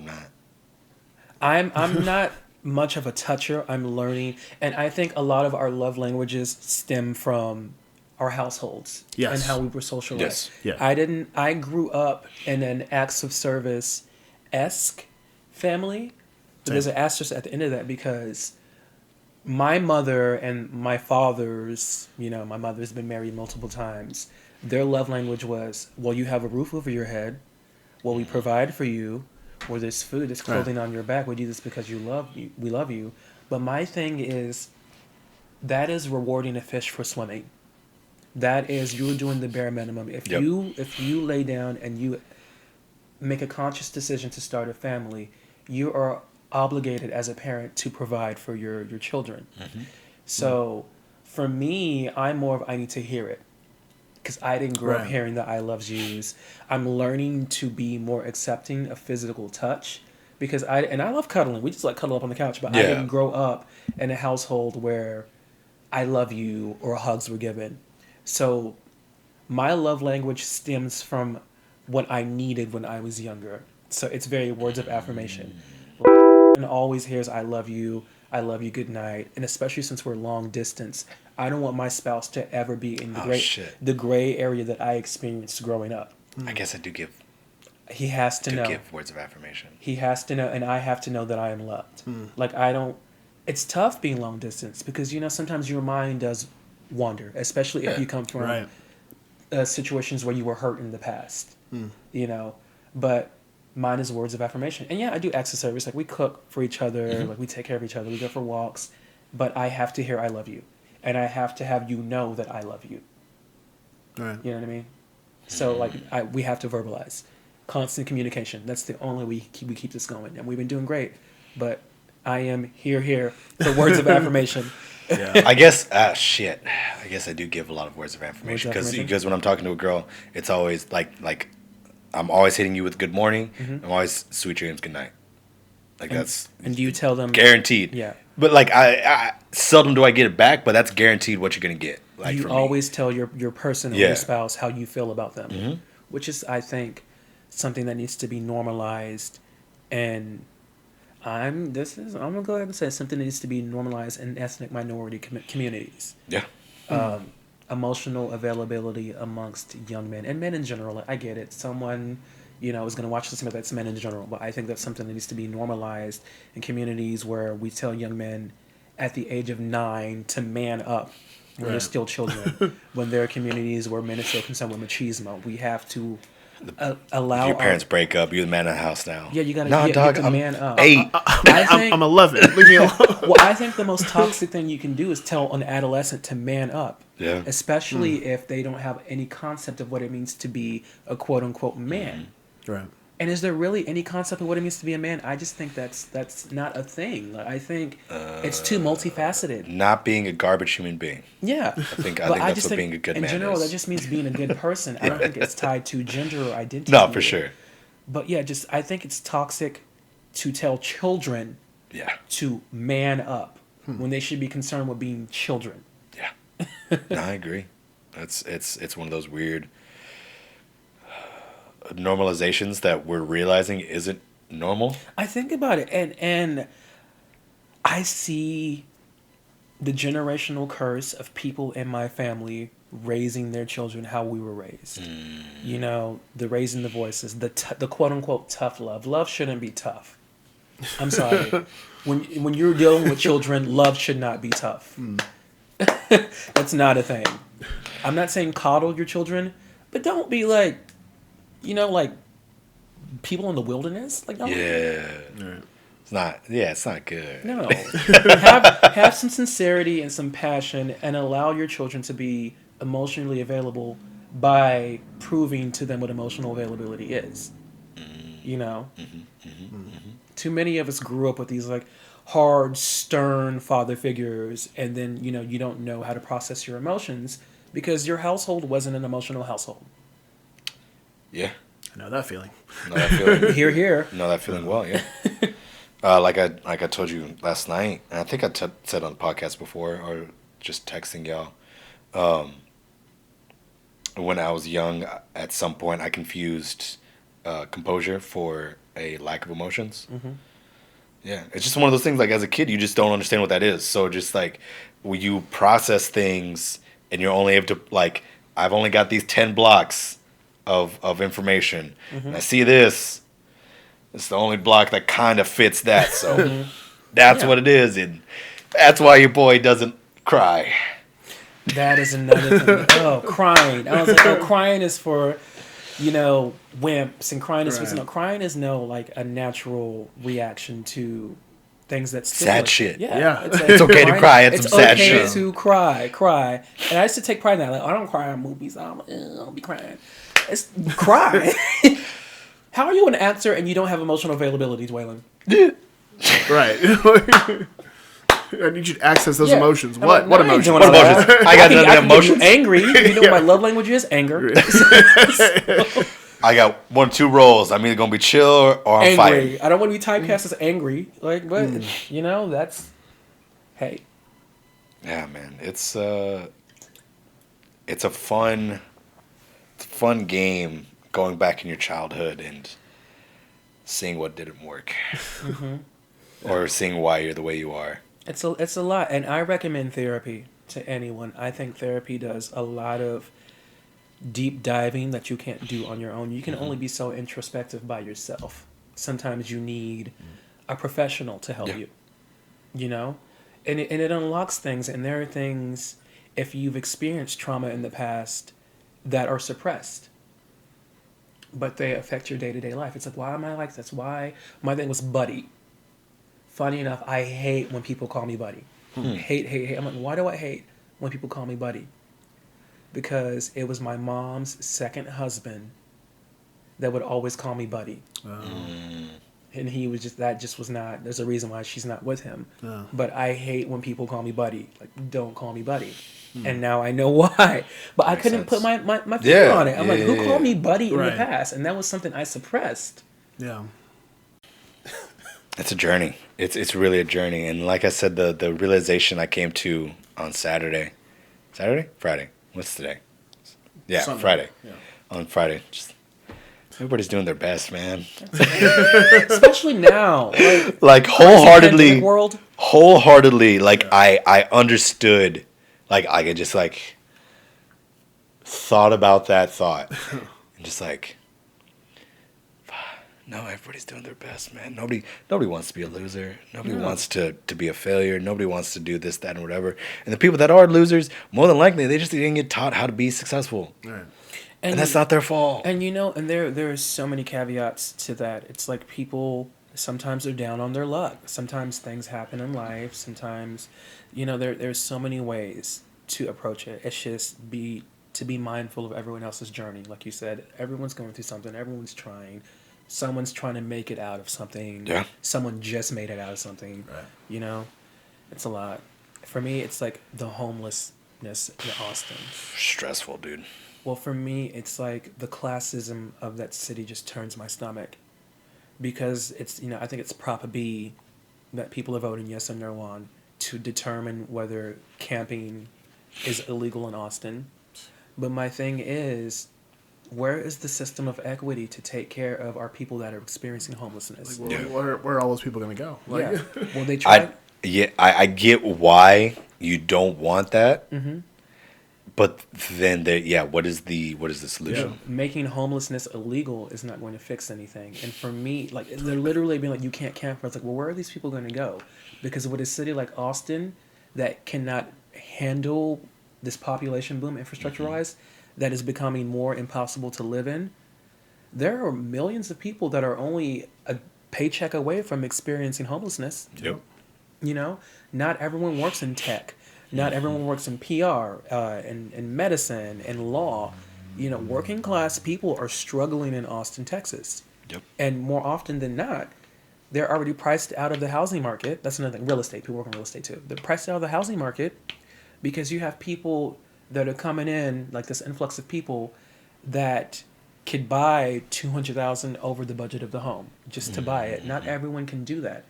I'm not. I'm not much of a toucher. I'm learning, and I think a lot of our love languages stem from our households Yes. and how we were socialized. Yes. Yeah. I grew up in an acts of service esque family, but there's an asterisk at the end of that because my mother and my father's, my mother's been married multiple times. Their love language was, well, you have a roof over your head. Well, we provide for you. Well, there's food, there's clothing on your back. We do this because we love you. But my thing is, that is rewarding a fish for swimming. That is, you're doing the bare minimum. If you lay down and you make a conscious decision to start a family, you are obligated as a parent to provide for your children. So for me, I'm more of I need to hear it. Because I didn't grow up hearing the I love yous. I'm learning to be more accepting of physical touch. Because I love cuddling. We just like cuddle up on the couch. But I didn't grow up in a household where I love you or hugs were given. So my love language stems from what I needed when I was younger. So it's very words of affirmation. And always hears I love you, good night. And especially since we're long distance, I don't want my spouse to ever be in the gray area that I experienced growing up. I guess I do give. He has to know. Give words of affirmation. He has to know, and I have to know that I am loved. Like I don't. It's tough being long distance because sometimes your mind does wander, especially if you come from situations where you were hurt in the past. But mine is words of affirmation, and I do acts of service. Like we cook for each other, like we take care of each other, we go for walks. But I have to hear I love you, and I have to have you know that I love you. Right. You know what I mean? So like we have to verbalize. Constant communication. That's the only way we keep this going, and we've been doing great. But I am here for words of affirmation. Yeah. I guess shit. I guess I do give a lot of words of affirmation Words of affirmation? because when I'm talking to a girl, it's always like I'm always hitting you with good morning. I'm always sweet dreams, good night. Like that's And do you tell them guaranteed. Yeah. But like I seldom do I get it back, but that's guaranteed what you're gonna get. Like you from always tell your person or your spouse how you feel about them, which is I think something that needs to be normalized, and I'm gonna go ahead and say something that needs to be normalized in ethnic minority communities. Yeah. Emotional availability amongst young men and men in general. I get it. Someone is gonna watch this and that's men in general, but I think that's something that needs to be normalized in communities where we tell young men at the age of 9 to man up when they're still children. When there are communities where men are still concerned with machismo, we have to allow Your parents break up. You're the man of the house now. Yeah, you gotta No, dog, I'm man up. 8. I'm 11. Leave me alone. Well, I think the most toxic thing you can do is tell an adolescent to man up. Yeah. Especially if they don't have any concept of what it means to be a quote unquote man. Right. And is there really any concept of what it means to be a man? I just think that's not a thing. Like, I think it's too multifaceted. Not being a garbage human being. Yeah. I think But that's what being a good man in general, is. that just means being a good person. I don't think it's tied to gender or identity. No, for sure. But yeah, I think it's toxic to tell children to man up when they should be concerned with being children. Yeah. No, I agree. It's one of those weird normalizations that we're realizing isn't normal. I think about it, and I see the generational curse of people in my family raising their children how we were raised. The raising the voices, the quote unquote tough love. Love shouldn't be tough. I'm sorry. when you're dealing with children, love should not be tough. That's not a thing. I'm not saying coddle your children, but don't be like, like people in the wilderness. Like, don't. Yeah. Right. It's not good. No. have some sincerity and some passion, and allow your children to be emotionally available by proving to them what emotional availability is. You know? Too many of us grew up with these like hard, stern father figures, and then, you don't know how to process your emotions because your household wasn't an emotional household. Yeah. I know that feeling. Know that feeling. Hear, hear. Know that feeling well, yeah. Like I told you last night, and I think I said on the podcast before, or just texting y'all. When I was young, at some point, I confused composure for a lack of emotions. Mm-hmm. Yeah, it's just one of those things. Like as a kid, you just don't understand what that is. So just like when you process things, and you're only able to like, I've only got these 10 blocks of information. Mm-hmm. And I see this. It's the only block that kind of fits that. So that's what it is, and that's why your boy doesn't cry. That is another thing. Oh, crying. I was like, oh, crying is for, wimps, and crying is for crying is like a natural reaction to things that Sad shit. Yeah. It's, like, It's okay to cry at some sad shit. It's okay to cry. And I used to take pride in that. Like, I don't cry in movies. I don't be crying. It's cry. How are you an actor and you don't have emotional availability, Dwaylan? Right. I need you to access those emotions. What? What emotions? What emotions? I got none of the emotions. Angry. You know my love language is anger. I got 1 or 2 roles. I'm either gonna be chill or I'm angry. fighting. I don't want to be typecast as angry. Like, but that's hey. Yeah, man. It's a fun game going back in your childhood and seeing what didn't work, or seeing why you're the way you are. It's a lot, and I recommend therapy to anyone. I think therapy does a lot of deep diving that you can't do on your own. You can only be so introspective by yourself. Sometimes you need a professional to help you, and it unlocks things. And there are things, if you've experienced trauma in the past, that are suppressed, but they affect your day-to-day life. It's like, why am I like this? Why? My thing was buddy. Funny enough, I hate when people call me buddy. Hate. I'm like, why do I hate when people call me buddy? Because it was my mom's second husband that would always call me buddy. And he was just was not, there's a reason why she's not with him. But I hate when people call me buddy. Like, don't call me buddy. And now I know why. But I couldn't put my finger on it. I'm like, who called me buddy in the past? And that was something I suppressed. Yeah. It's a journey. It's really a journey. And like I said, the realization I came to on Saturday. Friday. What's today? Yeah, Sunday. Friday. Yeah. On Friday. Just everybody's doing their best, man. Especially now. Like wholeheartedly. World. Wholeheartedly, like I understood. Like I could just like thought about that thought. And just like, no, everybody's doing their best, man. Nobody wants to be a loser. Nobody wants to be a failure. Nobody wants to do this, that, and whatever. And the people that are losers, more than likely, they just didn't get taught how to be successful. Right. And that's not their fault. And and there are so many caveats to that. It's like people sometimes are down on their luck. Sometimes things happen in life. Sometimes, there's so many ways to approach it. It's just to be mindful of everyone else's journey. Like you said, everyone's going through something. Everyone's trying. Someone's trying to make it out of something. Yeah. Someone just made it out of something. Right. It's a lot. For me, it's like the homelessness in Austin. Stressful, dude. Well, for me, it's like the classism of that city just turns my stomach. Because it's, I think it's Prop B that people are voting yes or no on to determine whether camping is illegal in Austin. But my thing is, where is the system of equity to take care of our people that are experiencing homelessness? Like, where are all those people going to go? Like, Well, they try. I get why you don't want that. Mm-hmm. But then, what is the solution? Making homelessness illegal is not going to fix anything. And for me, like, they're literally being like, you can't camp. I was like, well, where are these people going to go? Because with a city like Austin that cannot handle this population boom infrastructure-wise, that is becoming more impossible to live in, there are millions of people that are only a paycheck away from experiencing homelessness. Yep. You know, not everyone works in tech. Not everyone works in PR, and medicine and law. You know, working class people are struggling in Austin, Texas. Yep. And more often than not, they're already priced out of the housing market. That's another thing. Real estate. People work in real estate too. They're priced out of the housing market because you have people that are coming in, like this influx of people that could buy $200,000 over the budget of the home just to buy it. Not everyone can do that.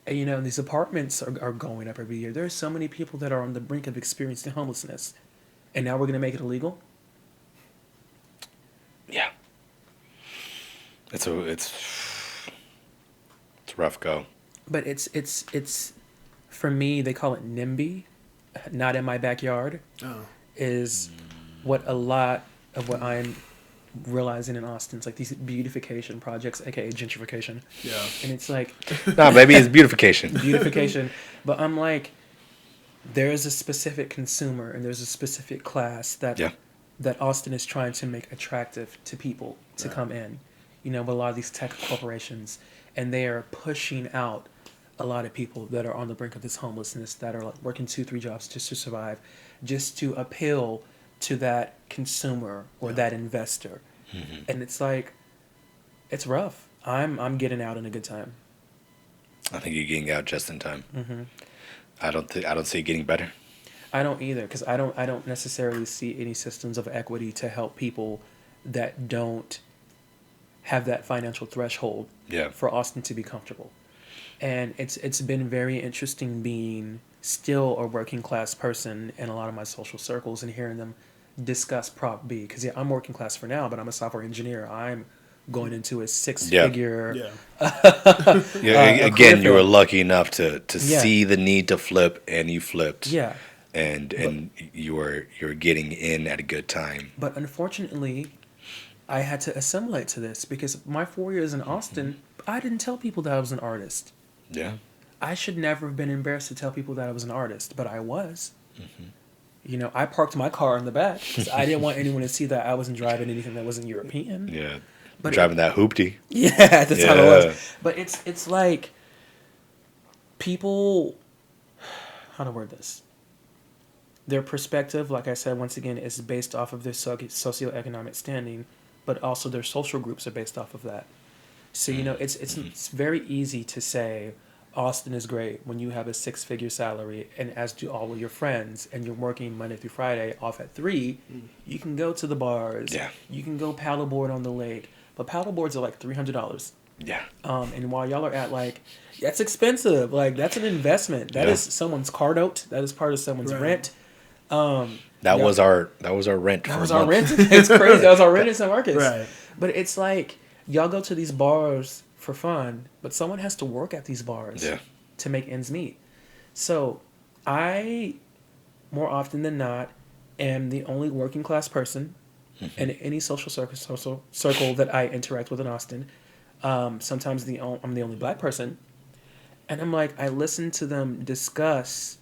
And, you know, these apartments are going up every year. There are so many people that are on the brink of experiencing homelessness, and now we're going to make it illegal. Yeah. It's a rough go. But it's for me, they call it NIMBY, not in my backyard. Oh. Is what a lot of what I'm realizing in Austin. It's like these beautification projects, aka gentrification. Yeah. And it's like Nah, baby, it's beautification. beautification. But I'm like, there's a specific consumer and there's a specific class that Yeah. that Austin is trying to make attractive to people to come in. You know, with a lot of these tech corporations, and they are pushing out a lot of people that are on the brink of this homelessness, that are like working 2-3 jobs just to survive, just to appeal to that consumer or that investor. And it's like, it's rough. I'm getting out in a good time. I think you're getting out just in time. I don't see it getting better. I don't either, because I don't necessarily see any systems of equity to help people that don't have that financial threshold Yeah. for Austin to be comfortable. And it's been very interesting being still a working class person in a lot of my social circles and hearing them discuss Prop B. Because I'm working class for now, but I'm a software engineer. I'm going into a 6-figure. Yeah. Yeah, again, career you were field. lucky enough to Yeah. see the need to flip, and you flipped. Yeah. And you're getting in at a good time. But unfortunately, I had to assimilate to this because my 4 years in Austin, I didn't tell people that I was an artist. Yeah. I should never have been embarrassed to tell people that I was an artist, but I was. You know, I parked my car in the back because I didn't want anyone to see that I wasn't driving anything that wasn't European. Yeah. But Driving that hoopty. Yeah, that's how it Yeah. was. But it's like people, how to word this? Their perspective, like I said, once again, is based off of their socioeconomic standing, but also their social groups are based off of that. So, you know, it's very easy to say Austin is great when you have a 6-figure salary, and as do all of your friends, and you're working Monday through Friday off at 3, you can go to the bars, Yeah. you can go paddleboard on the lake, but paddleboards are like $300. Yeah. And while y'all are at like, that's expensive, like that's an investment. That Yeah. is someone's car note. That is part of someone's Right. rent. That Yeah. was our rent. That for was a our month. rent. It's crazy. That was our rent in San Marcos. Right. But it's like y'all go to these bars for fun, but someone has to work at these bars Yeah. to make ends meet. So I, more often than not, am the only working class person in any social circle that I interact with in Austin. Sometimes I'm the only black person. And I'm like, I listen to them discuss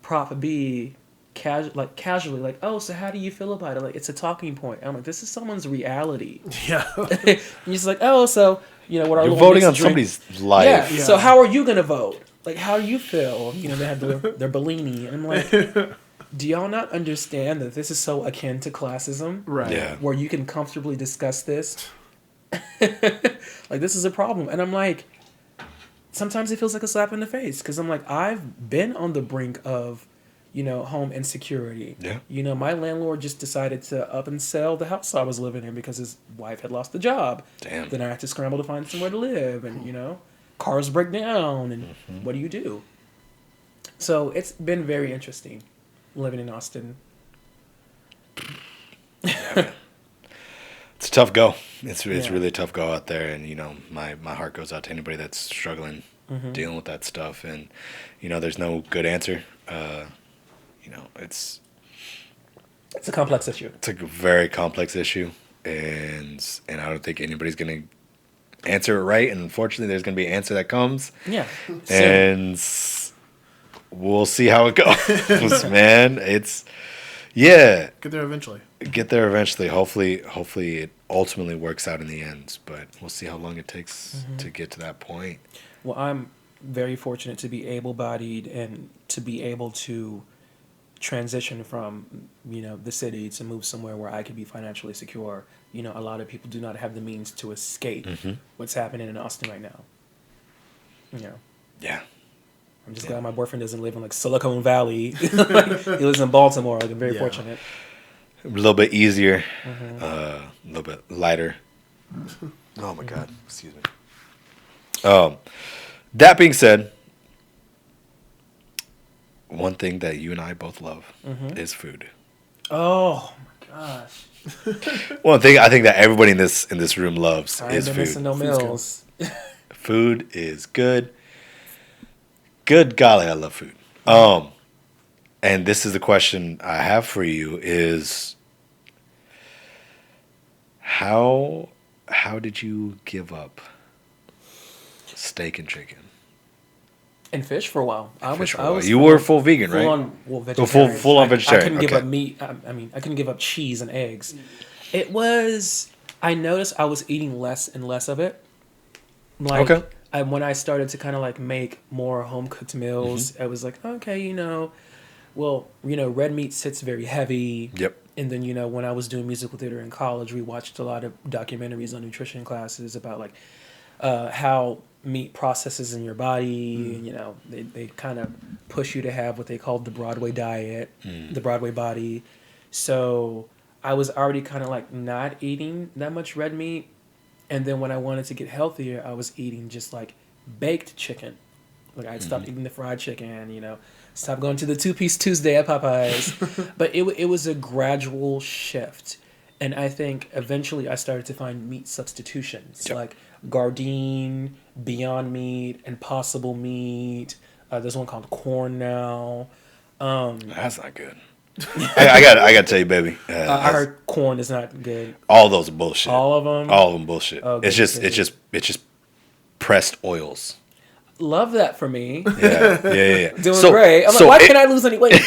Prop B casually, like, oh, so how do you feel about it? Like, it's a talking point. I'm like, this is someone's reality. Yeah. And you're just like, oh, so, you know, what our You're little voting on mixed drink- somebody's life. Yeah. Yeah. So how are you going to vote? Like, how do you feel? You know, they have their Bellini. And I'm like, do y'all not understand that this is so akin to classism? Right. Yeah. Where you can comfortably discuss this? Like, this is a problem. And I'm like, sometimes it feels like a slap in the face because I'm like, I've been on the brink of, you know, home insecurity. Yeah. You know, my landlord just decided to up and sell the house I was living in because his wife had lost the job. Damn. Then I had to scramble to find somewhere to live, and, you know, cars break down, and what do you do? So it's been very interesting living in Austin. It's a tough go. It's Yeah. really a tough go out there, and you know, my heart goes out to anybody that's struggling, dealing with that stuff, and you know, there's no good answer. You know, it's It's a complex issue. a very complex issue, and I don't think anybody's gonna answer it right. And unfortunately, there's gonna be an answer that comes, Yeah. and we'll see how it goes, man. It's Yeah, Get there eventually. get there eventually. Hopefully it ultimately works out in the end, but we'll see how long it takes to get to that point. Well, I'm very fortunate to be able-bodied and to be able to transition from, the city to move somewhere where I could be financially secure. A lot of people do not have the means to escape what's happening in Austin right now. Yeah. I'm just glad my boyfriend doesn't live in like Silicon Valley. He lives in Baltimore. Like, I'm very fortunate. A little bit easier, a little bit lighter. Oh my God, excuse me. That being said, one thing that you and I both love is food. Oh my gosh. One thing I think that everybody in this room loves I ain't is been food. missing no meals. Food is good. Good golly, I love food. And this is the question I have for you is how did you give up steak and chicken? And fish for a while. You were full vegan, right? Vegetarian. Full on vegetarian. I couldn't give up meat. I couldn't give up cheese and eggs. It was. I noticed I was eating less and less of it. Like, okay. When I started to kind of like make more home cooked meals, I was like, okay, red meat sits very heavy. Yep. And then, when I was doing musical theater in college, we watched a lot of documentaries on nutrition classes about like how meat processes in your body. They kind of push you to have what they called the Broadway diet, the Broadway body. So I was already kind of like not eating that much red meat. And then when I wanted to get healthier, I was eating just like baked chicken. Like I'd stopped eating the fried chicken, stop going to the 2-piece Tuesday at Popeyes. But it was a gradual shift. And I think eventually I started to find meat substitutions like Gardein, Beyond Meat, Impossible Meat. There's one called Corn now. That's not good. I got to tell you, baby. I heard corn is not good. All those are bullshit. All of them? All of them bullshit. Oh, it's just pressed oils. Love that for me. Yeah. Doing great. I'm like, why can't I lose any weight?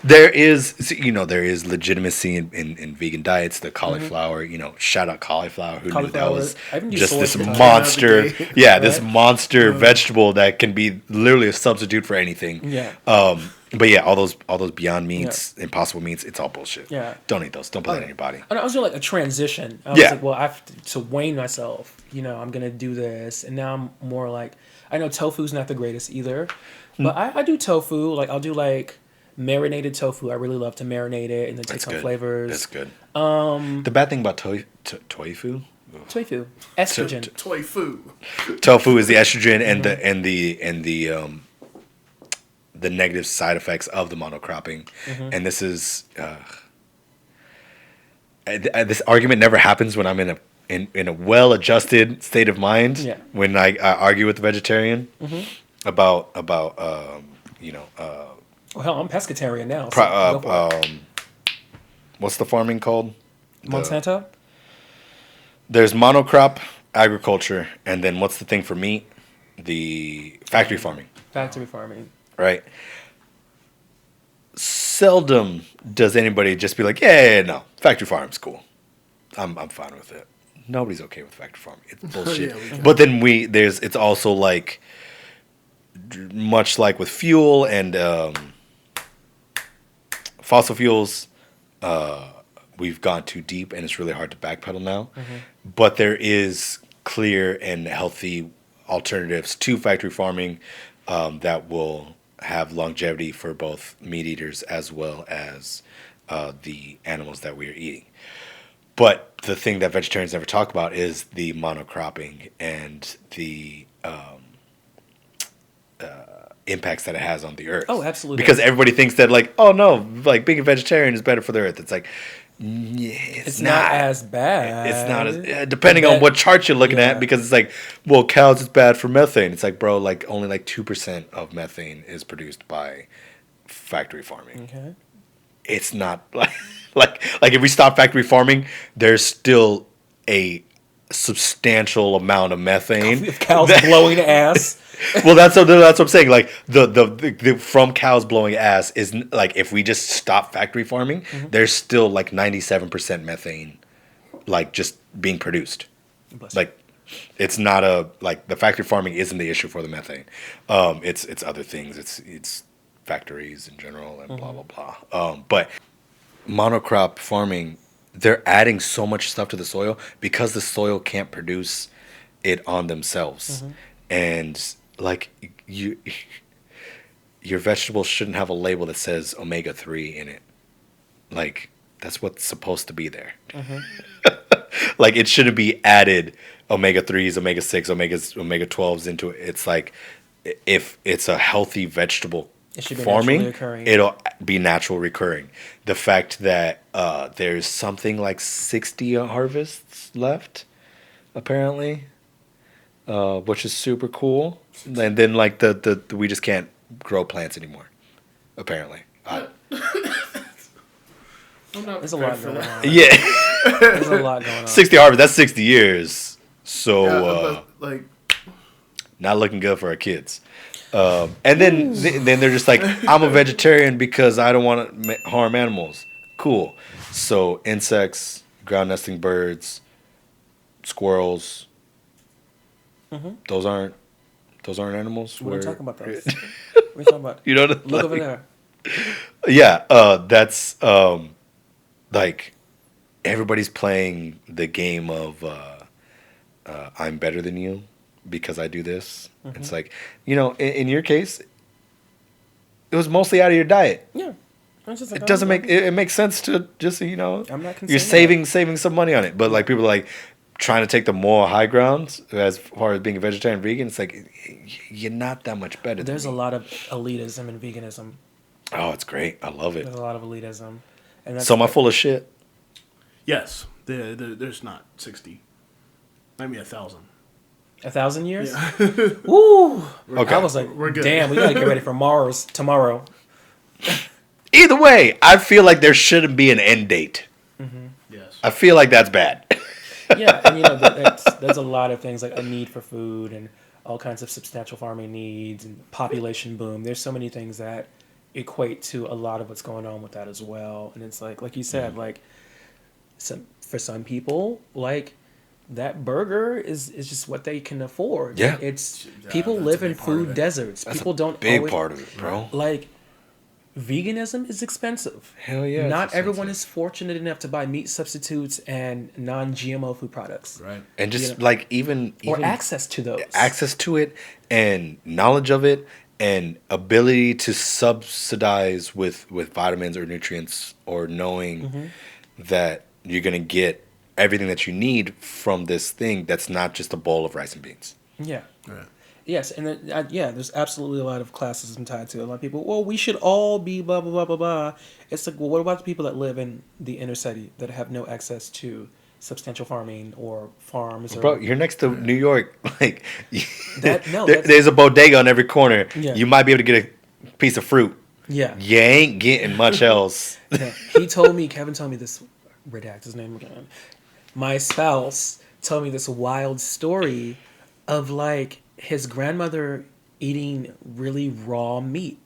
There is legitimacy in vegan diets. The cauliflower, shout out cauliflower. Who knew that was just this monster? Yeah, this monster vegetable that can be literally a substitute for anything. Yeah. But yeah, all those Beyond Meats, Impossible Meats, it's all bullshit. Yeah. Don't eat those. Don't put that in your body. And I was doing like a transition. I was like, well, I have to wane myself. I'm gonna do this, and now I'm more like, I know tofu's not the greatest either, but I do tofu. Like I'll do like marinated tofu. I really love to marinate it and then take some flavors. That's good. The bad thing about tofu, estrogen. Tofu is the estrogen and the negative side effects of the monocropping, and this is this argument never happens when I'm in a well-adjusted state of mind. Yeah. When I argue with the vegetarian about well, hell, I'm pescatarian now. So what's the farming called? Monsanto? There's monocrop agriculture, and then what's the thing for meat? The factory farming. Factory farming. Right. Seldom does anybody just be like, yeah, no, factory farm's cool. I'm fine with it. Nobody's okay with factory farming. It's bullshit. But then it's also like, much like with fuel and fossil fuels, we've gone too deep and it's really hard to backpedal now. But there is clear and healthy alternatives to factory farming that will have longevity for both meat eaters as well as the animals that we are eating. But the thing that vegetarians never talk about is the monocropping and the impacts that it has on the earth. Oh, absolutely. Because everybody thinks that like, oh no, like being a vegetarian is better for the earth. It's like, yeah, it's not as bad. It's not as depending on what chart you're looking at, because it's like, well, cows is bad for methane. It's like, bro, like only like 2% of methane is produced by factory farming. Okay. It's not like if we stop factory farming, there's still a substantial amount of methane. If cows blowing ass. Well, that's what I'm saying. Like the from cows blowing ass is like if we just stop factory farming, there's still like 97% methane, like just being produced. Like it's not like the factory farming isn't the issue for the methane. It's other things. It's factories in general and blah blah blah. But monocrop farming, they're adding so much stuff to the soil because the soil can't produce it on themselves, and like your vegetables shouldn't have a label that says omega-3 in it. Like that's what's supposed to be there. Like it shouldn't be added omega-3s, omega-6, omega-12s into it. It's like if it's a healthy vegetable It should be farming, naturally occurring. it'll be natural recurring. The fact that there's something like 60 harvests left, apparently, which is super cool. And then like the we just can't grow plants anymore, apparently. There's a lot going on. Yeah, There's a lot going on. 60 harvest. That's 60 years. So but, like, not looking good for our kids. And then they're just like, I'm a vegetarian because I don't want to harm animals. Cool. So insects, ground nesting birds, squirrels. Those aren't animals. We're talking about those. We're talking about. You know, Look over there. Yeah. That's like everybody's playing the game of I'm better than you because I do this. It's like, you know, in your case, it was mostly out of your diet. Yeah. It's just like, It doesn't make it makes sense to just, you know, I'm not you're saving some money on it. But like people are like trying to take the moral high ground as far as being a vegetarian vegan. It's like you're not that much better. There's a than me. lot of elitism in veganism. Oh, it's great. I love it. There's a lot of elitism. And that's So am I full of shit? yes, there's not 60, maybe 1,000. 1,000 years? Yeah. Woo! Okay. I was like, We're good. damn, we gotta get ready for Mars tomorrow. Either way, I feel like there shouldn't be an end date. Yes. I feel like that's bad. Yeah, and you know, there's a lot of things like a need for food and all kinds of substantial farming needs and population boom. There's so many things that equate to a lot of what's going on with that as well. And it's like you said, like for some people, like that burger is just what they can afford. Yeah. It's Yeah, people that's live a in big part of food it. deserts. That's People a don't big always, part of it, bro. like veganism is expensive. Hell yeah. Not it's everyone expensive. is fortunate enough to buy meat substitutes and non-GMO food products. Right. And just you know, like even Or access to those. access to it and knowledge of it and ability to subsidize with vitamins or nutrients or knowing that you're going to get everything that you need from this thing that's not just a bowl of rice and beans. Yeah. Right. Yes, and then, there's absolutely a lot of classism tied to it. A lot of people, well, we should all be blah, blah, blah, blah, blah. It's like, well, what about the people that live in the inner city that have no access to substantial farming or farms? Or, Bro, you're next to New York. Like, that's- there's a bodega on every corner. Yeah. You might be able to get a piece of fruit. yeah. You ain't getting much else. Yeah. Kevin told me this, redact his name again. My spouse told me this wild story of like his grandmother eating really raw meat.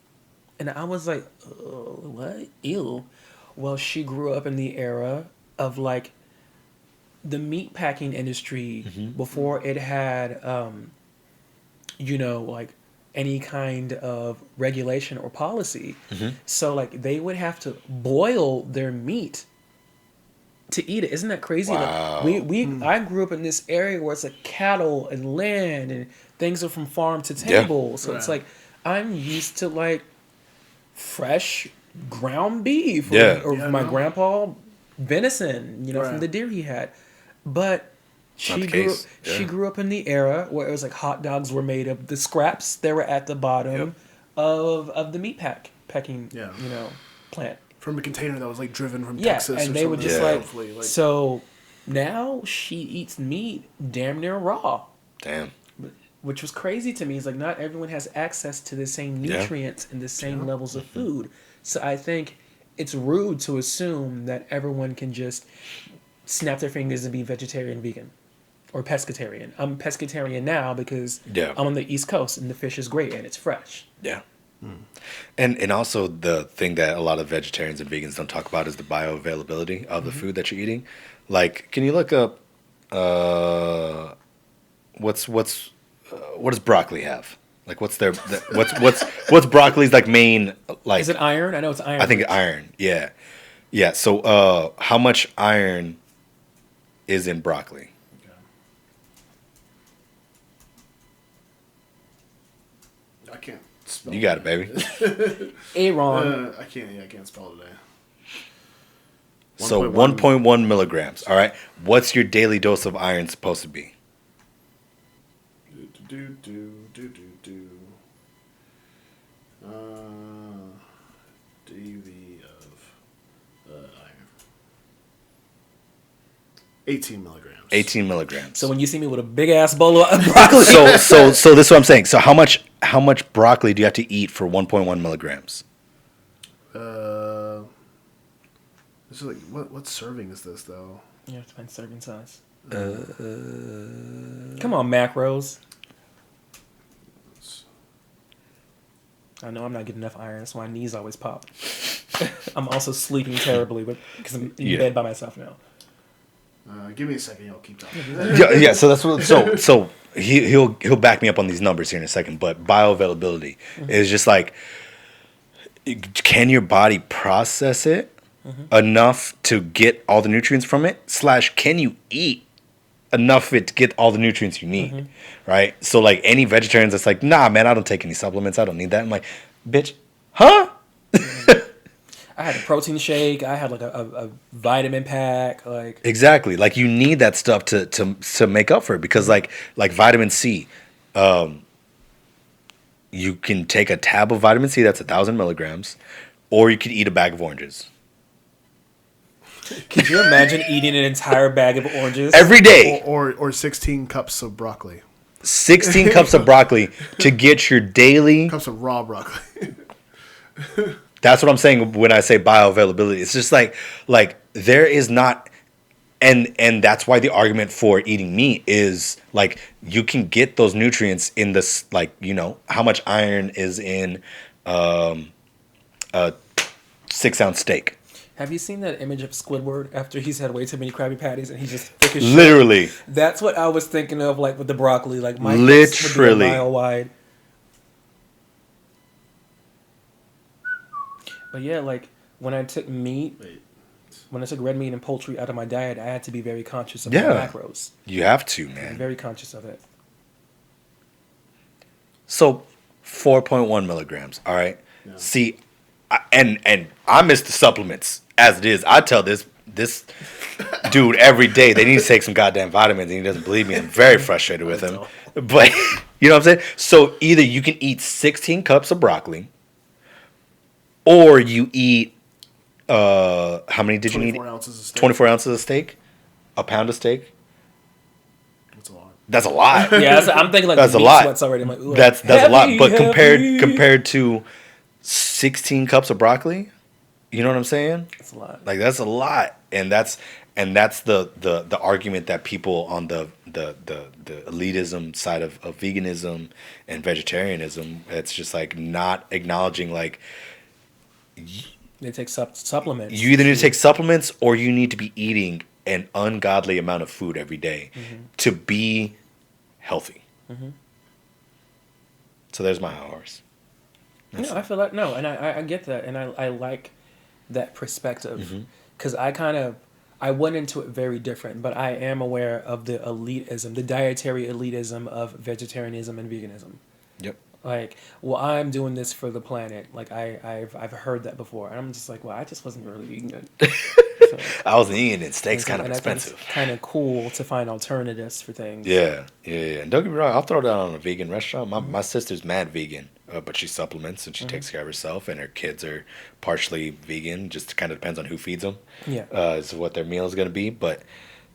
And I was like, what? Ew. Well, she grew up in the era of like the meat packing industry before it had, like any kind of regulation or policy. So like they would have to boil their meat to eat it. Isn't that crazy? Wow. Like I grew up in this area where it's like cattle and land and things are from farm to table. So it's like I'm used to like fresh ground beef or my grandpa venison, from the deer he had. But she grew up in the era where it was like hot dogs were made of the scraps that were at the bottom of the meat packing plant. From a container that was like driven from Texas. And or they would just something. so now she eats meat damn near raw. Damn. Which was crazy to me. It's like not everyone has access to the same nutrients and the same levels of food. So I think it's rude to assume that everyone can just snap their fingers and be vegetarian vegan. or pescatarian. I'm pescatarian now because Yeah. I'm on the East Coast and the fish is great and it's fresh. Yeah. And also the thing that a lot of vegetarians and vegans don't talk about is the bioavailability of the food that you're eating. Like, can you look up what does broccoli have? Like, what's broccoli's like main like? Is it iron? I know it's iron. I think rich. iron. Yeah, yeah. So, how much iron is in broccoli? I can't spell. You got it, baby. Aaron. I can't. Yeah, I can't spell today. So 1.1 1.1 milligrams. All right. What's your daily dose of iron supposed to be? DV of iron. 18 milligrams. 18 milligrams. So when you see me with a big ass bowl of broccoli, so this is what I'm saying. So how much broccoli do you have to eat for 1.1 milligrams? This is like what serving is this though? you have to find serving size. Come on, macros. I know I'm not getting enough iron. That's why my knees always pop. I'm also sleeping terribly because I'm in bed by myself now. Give me a second. I'll keep talking. Yeah. So that's what. So he'll back me up on these numbers here in a second. But bioavailability is just like, can your body process it enough to get all the nutrients from it? / can you eat enough of it to get all the nutrients you need? Right. So like any vegetarians that's like, nah, man, I don't take any supplements. I don't need that. I'm like, bitch, huh? I had a protein shake. I had like a vitamin pack. Like Exactly. Like you need that stuff to make up for it because like vitamin C, you can take a tab of vitamin C that's 1,000 milligrams, or you could eat a bag of oranges could you imagine eating an entire bag of oranges? every day. Or 16 cups of broccoli. 16 cups of broccoli to get your daily. Cups of raw broccoli. That's what I'm saying when I say bioavailability. It's just like there is not, and that's why the argument for eating meat is like you can get those nutrients in this, like, you know, how much iron is in a 6-ounce steak. Have you seen that image of Squidward after he's had way too many Krabby Patties and he's just thick as shit? Literally. That's what I was thinking of, like with the broccoli. Like my Literally. hips would be a mile wide. But yeah, like when I took meat, when I took red meat and poultry out of my diet, I had to be very conscious of my macros. You have to, I'm man. very conscious of it. So 4.1 milligrams. All right. Yeah. See, and I miss the supplements as it is. I tell this dude every day they need to take some goddamn vitamins, and he doesn't believe me. I'm very frustrated with him. But you know what I'm saying? So either you can eat 16 cups of broccoli, or you eat how many did you need? 24 ounces of steak. 24 ounces of steak? A pound of steak? That's a lot. That's a lot. Yeah, I'm thinking like That's meat a lot. sweats already. I'm like, ooh, That's heavy, a lot. But heavy. compared to 16 cups of broccoli, you know what I'm saying? That's a lot. Like that's a lot, and that's the argument that people on the elitism side of veganism and vegetarianism, it's just like not acknowledging like They take supplements. you either need to take supplements or you need to be eating an ungodly amount of food every day to be healthy. So there's my horse. No, I feel like no, and I get that, and I like that perspective because I went into it very different, but I am aware of the elitism, the dietary elitism of vegetarianism and veganism. Yep. Like, well, I'm doing this for the planet. Like I've heard that before, and I'm just like, well, I just wasn't really eating it. So, I was eating it. Steak's kind of expensive. It's kind of cool to find alternatives for things. Yeah. And don't get me wrong, I'll throw down on a vegan restaurant. My sister's mad vegan, but she supplements and she takes care of herself, and her kids are partially vegan. Just kind of depends on who feeds them. Yeah. Is what their meal is going to be, but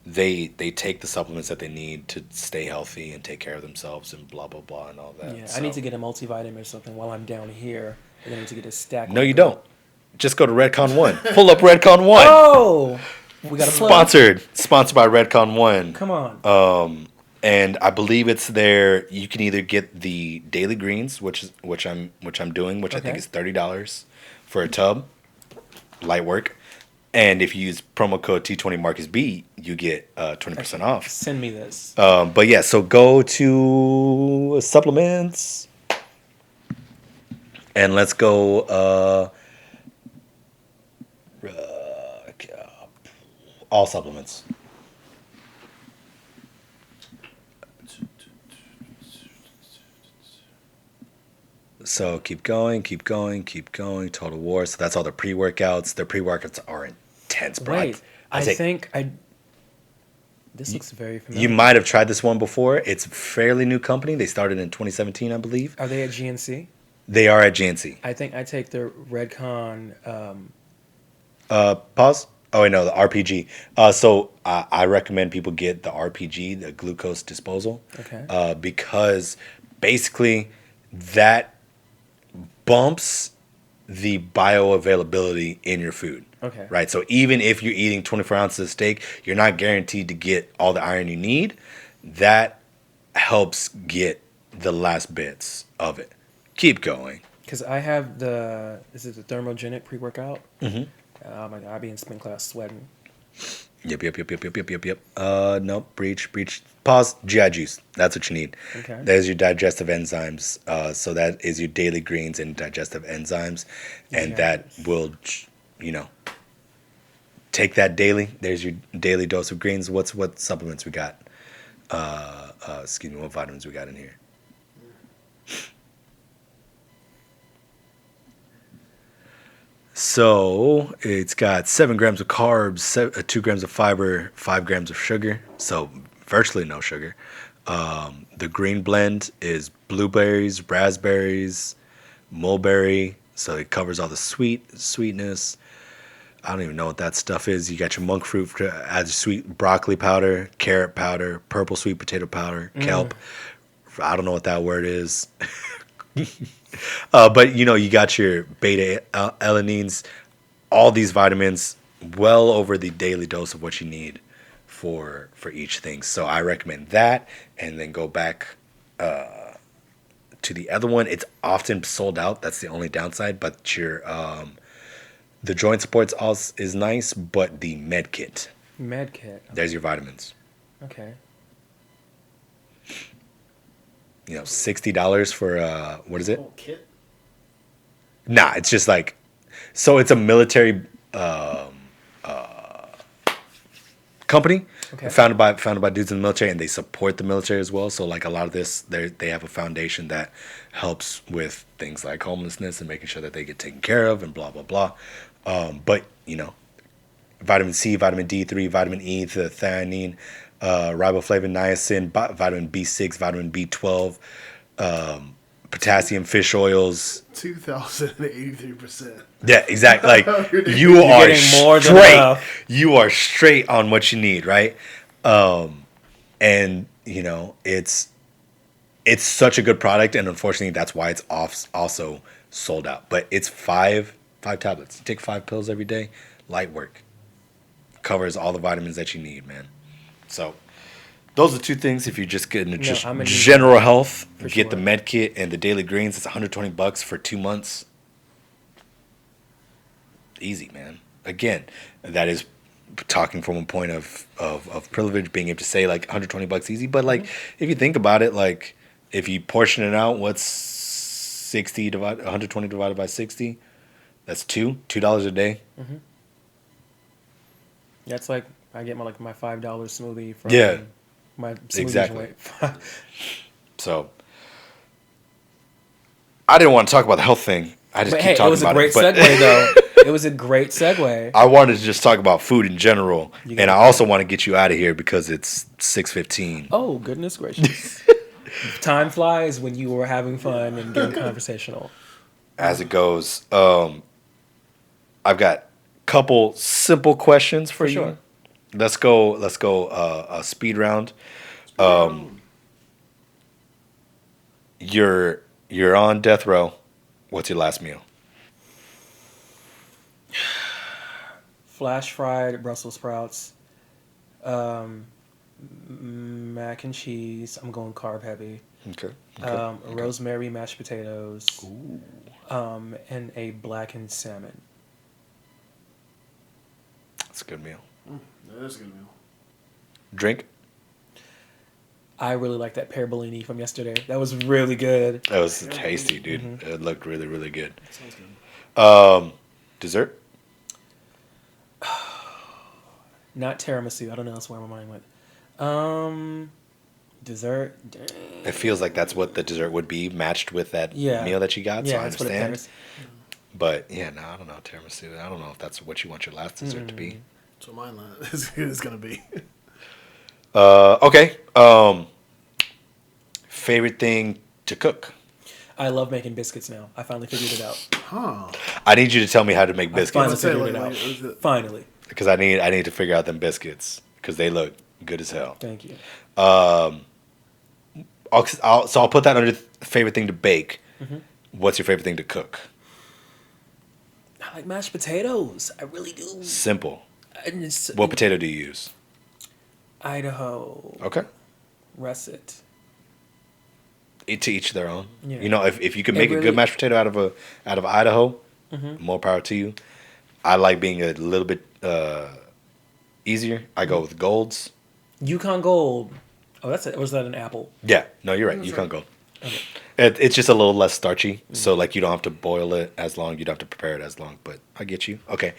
they take the supplements that they need to stay healthy and take care of themselves and blah blah blah and all that. Yeah, So. I need to get a multivitamin or something while I'm down here. And I need to get a stack. No, you don't. Just go to Redcon 1. Pull up Redcon 1. Oh! We got a plug. Sponsored by Redcon One. Come on. And I believe it's there. You can either get the daily greens, which I'm doing, which I think Okay. is $30 for a tub, light work. And if you use promo code T20 Marcus B, you get 20% off. Send me this. But yeah, so go to supplements, and let's go. All supplements. So keep going. Total War. So that's all the pre-workouts. Their pre-workouts are intense, bro. Wait, This looks very familiar. You might have tried this one before. It's a fairly new company. They started in 2017, I believe. Are they at GNC? They are at GNC. I think I take their Redcon. Pause. Oh, wait, no, the RPG. So I recommend people get the RPG, the glucose disposal. Okay. Because basically that bumps the bioavailability in your food. Okay. Right. So even if you're eating 24 ounces of steak, you're not guaranteed to get all the iron you need. That helps get the last bits of it. Keep going. Because I have is it the thermogenic pre-workout? Mm-hmm. Oh my God, I be in spin class sweating. Yep. Nope. Breach. Pause. GI juice. That's what you need. Okay. There's your digestive enzymes. So that is your daily greens and digestive enzymes. And Yes. that will, take that daily. There's your daily dose of greens. What supplements we got? What vitamins we got in here? So it's got 7 grams of carbs, 2 grams of fiber, 5 grams of sugar. So virtually no sugar. The green blend is blueberries, raspberries, mulberry. So it covers all the sweetness. I don't even know what that stuff is. You got your monk fruit, add sweet broccoli powder, carrot powder, purple sweet potato powder, kelp. I don't know what that word is. But you got your beta alanines, all these vitamins, well over the daily dose of what you need for each thing. So I recommend that, and then go back to the other one. It's often sold out. That's the only downside. But your the joint supports also is nice, but the med kit. There's your vitamins. Okay. $60 for what is it? Whole kit. Nah, it's just like, so it's a military company, Okay. founded by dudes in the military, and they support the military as well. So like a lot of this, they have a foundation that helps with things like homelessness and making sure that they get taken care of and blah blah blah. But vitamin C, vitamin D3, vitamin E, the theanine, riboflavin, niacin, vitamin B6, vitamin B12, potassium, fish oils. 2,083%. Yeah, exactly. Like you You're are getting more than straight. enough. You are straight on what you need, right? And it's such a good product, and unfortunately, that's why it's also sold out. But it's five tablets. You take 5 pills every day. Light work. Covers all the vitamins that you need, man. So those are 2 things. If you're just getting just I'm gonna need general health, for get the sure. med kit and the daily greens. It's $120 for 2 months. Easy, man. Again, that is talking from a point of privilege, being able to say like $120 easy. But like, if you think about it, like if you portion it out, what's 120 divided by 60? That's $2 a day. Mm-hmm. That's like I get my $5 smoothie from Yeah. my smoothie Exactly. joint. So I didn't want to talk about the health thing. I just But keep hey, talking it was a about great it. But segue though. It was a great segue. I wanted to just talk about food in general, You and got I it. also want to get you out of here because it's 6:15. Oh goodness gracious! Time flies when you were having fun and getting conversational. As it goes, I've got a couple simple questions for you. Sure. Let's go a speed round. You're on death row. What's your last meal? flash fried Brussels sprouts, mac and cheese. I'm going carb heavy. Okay. Rosemary mashed potatoes. Ooh. And a blackened salmon. That's a good meal. That is a good meal. Drink? I really like that pear Bellini from yesterday. That was really good. That was tasty, dude. Mm-hmm. It looked really, really good. That sounds good. Dessert? Not tiramisu. I don't know. That's where my mind went. Dessert. Dang. It feels like that's what the dessert would be, matched with that meal that you got. Yeah, so I that's what it understand. pairs. But yeah, no, I don't know tiramisu. I don't know if that's what you want your last dessert to be. So mine is going to be. Okay. Favorite thing to cook? I love making biscuits now. I finally figured it out. Huh. I need you to tell me how to make biscuits Finally figured it out. Finally. because I need to figure out them biscuits because they look good as hell. Thank you. I'll put that under favorite thing to bake. Mm-hmm. What's your favorite thing to cook? I like mashed potatoes. I really do. Simple. And it's, What potato do you use? Idaho. Okay. Russet. To each their own. Yeah. You know, if you can make a really- good mashed potato out of Idaho, Mm-hmm. more power to you. I like being a little bit easier. I go with Golds. Yukon Gold. Oh, that's it. Or was that an apple? Yeah, no, you're right. Yukon Gold. It's just a little less starchy, so like you don't have to boil it as long. You don't have to prepare it as long. But I get you. Okay.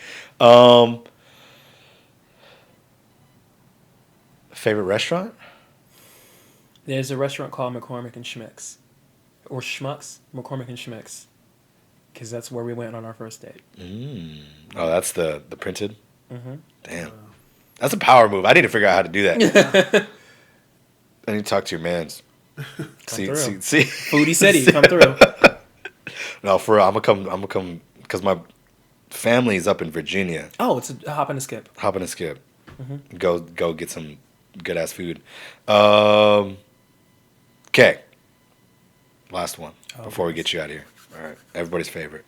Favorite restaurant? There's a restaurant called McCormick and Schmick's. Or Schmucks. McCormick and Schmick's. Because that's where we went on our first date. Oh, that's the printed. Mm-hmm. Damn, that's a power move. I need to figure out how to do that. I need to talk to your mans. See. Foodie City, come through. No, for real, I'm gonna come because my family's up in Virginia. Oh, it's a hop and a skip. Hop in a skip. Mm-hmm. Go get some good ass food. Okay. Last one before we get you out of here. All right, everybody's favorite.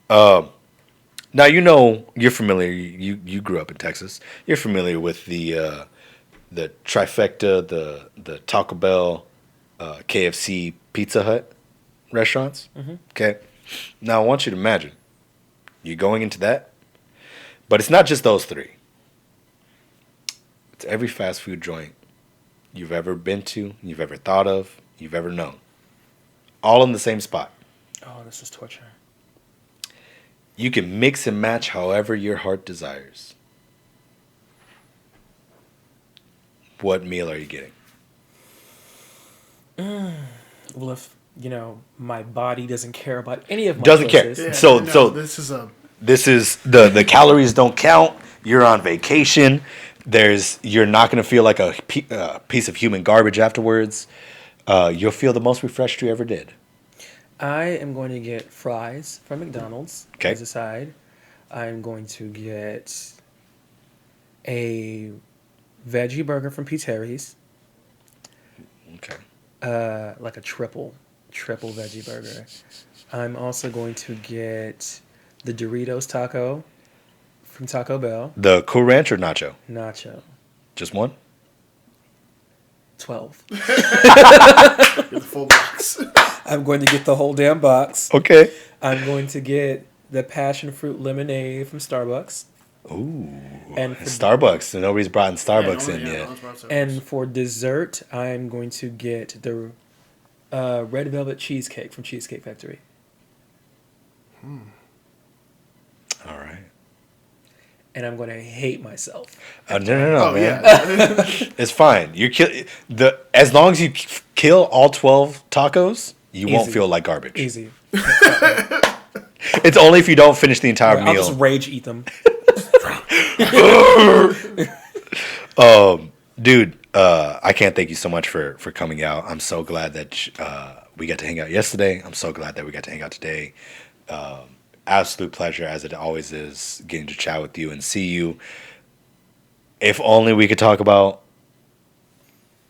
Yeah. Now you know you're familiar. You grew up in Texas. You're familiar with the trifecta, the Taco Bell, KFC, Pizza Hut restaurants. Mm-hmm. Okay. Now I want you to imagine you're going into that, but it's not just those three. It's every fast food joint you've ever been to, you've ever thought of, you've ever known, all in the same spot. Oh, this is torture. You can mix and match however your heart desires. What meal are you getting? Well, if, my body doesn't care about any of my Doesn't care. choices. Yeah, So- no, so- this is a. This is the calories don't count. You're on vacation. You're not going to feel like a piece of human garbage afterwards. You'll feel the most refreshed you ever did. I am going to get fries from McDonald's Okay. as a side. I'm going to get a veggie burger from Pizzeries, Okay. like a triple veggie burger. I'm also going to get the Doritos taco from Taco Bell, The Cool Ranch or Nacho? nacho, Just one? 12. Get the full box. I'm going to get the whole damn box. Okay. I'm going to get the passion fruit lemonade from Starbucks. Ooh. And for, Starbucks. Nobody's brought Starbucks in Yeah, yet. no one's brought Starbucks. and for dessert, I'm going to get the red velvet cheesecake from Cheesecake Factory. All right. And I'm going to hate myself. No, Oh man. yeah. It's fine. As long as you kill all 12 tacos, you won't Easy. feel like garbage. Easy. It's only if you don't finish the entire I'll meal. just rage eat them. Dude, I can't thank you so much for coming out. I'm so glad that we got to hang out yesterday. I'm so glad that we got to hang out today. Absolute pleasure, as it always is, getting to chat with you and see you. If only we could talk about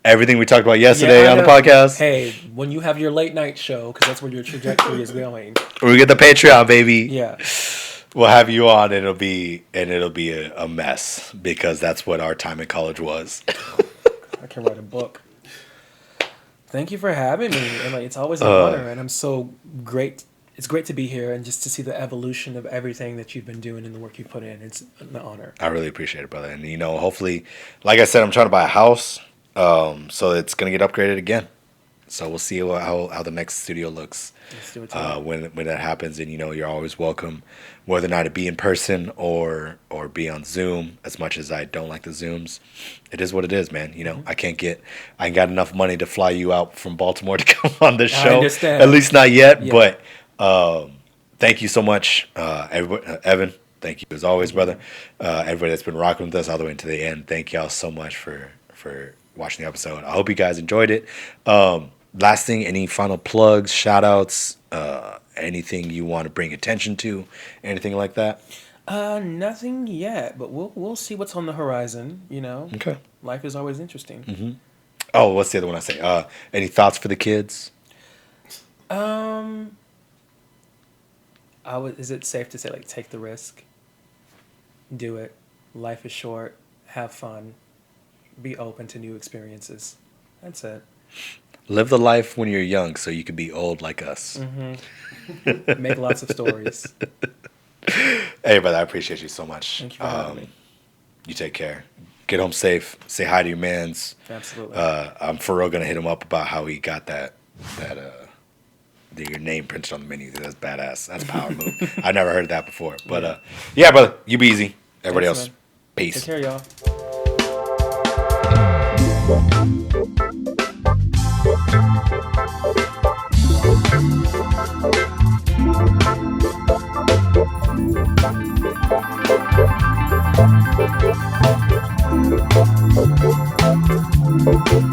everything we talked about yesterday Yeah, I on the know. podcast. Hey, when you have your late night show, because that's where your trajectory is going. We get the Patreon, baby. Yeah. we'll have you on, and it'll be a mess because that's what our time in college was. I can write a book. Thank you for having me. And like, it's always an honor, and I'm so great. It's great to be here and just to see the evolution of everything that you've been doing and the work you put in. It's an honor. I really appreciate it, brother. And hopefully, like I said, I'm trying to buy a house, so it's gonna get upgraded again. So we'll see how the next studio looks Let's do it when that happens. And you're always welcome, whether or not it be in person or be on Zoom. As much as I don't like the Zooms, it is what it is, man. I ain't got enough money to fly you out from Baltimore to come on this show. I understand. At least not yet. Yeah. But thank you so much, Evan. Thank you as always, brother. Everybody that's been rocking with us all the way to the end. Thank y'all so much for watching the episode. I hope you guys enjoyed it. Last thing, any final plugs, shout outs, anything you want to bring attention to, anything like that? Nothing yet, but we'll see what's on the horizon. Okay. Life is always interesting. Mm-hmm. Oh, what's the other one I say? Any thoughts for the kids? Is it safe to say, like, take the risk? Do it. Life is short. Have fun. Be open to new experiences. That's it. Live the life when you're young so you can be old like us. Mm-hmm. Make lots of stories. Hey, brother, I appreciate you so much. Thank you for having me. You take care. Get home safe. Say hi to your mans. Absolutely. I'm for real going to hit him up about how he got your name printed on the menu. That's badass. That's a power move. I've never heard that before. But yeah, brother, you be easy. Everybody Thanks, else, man. peace. Take care, y'all. Thank you.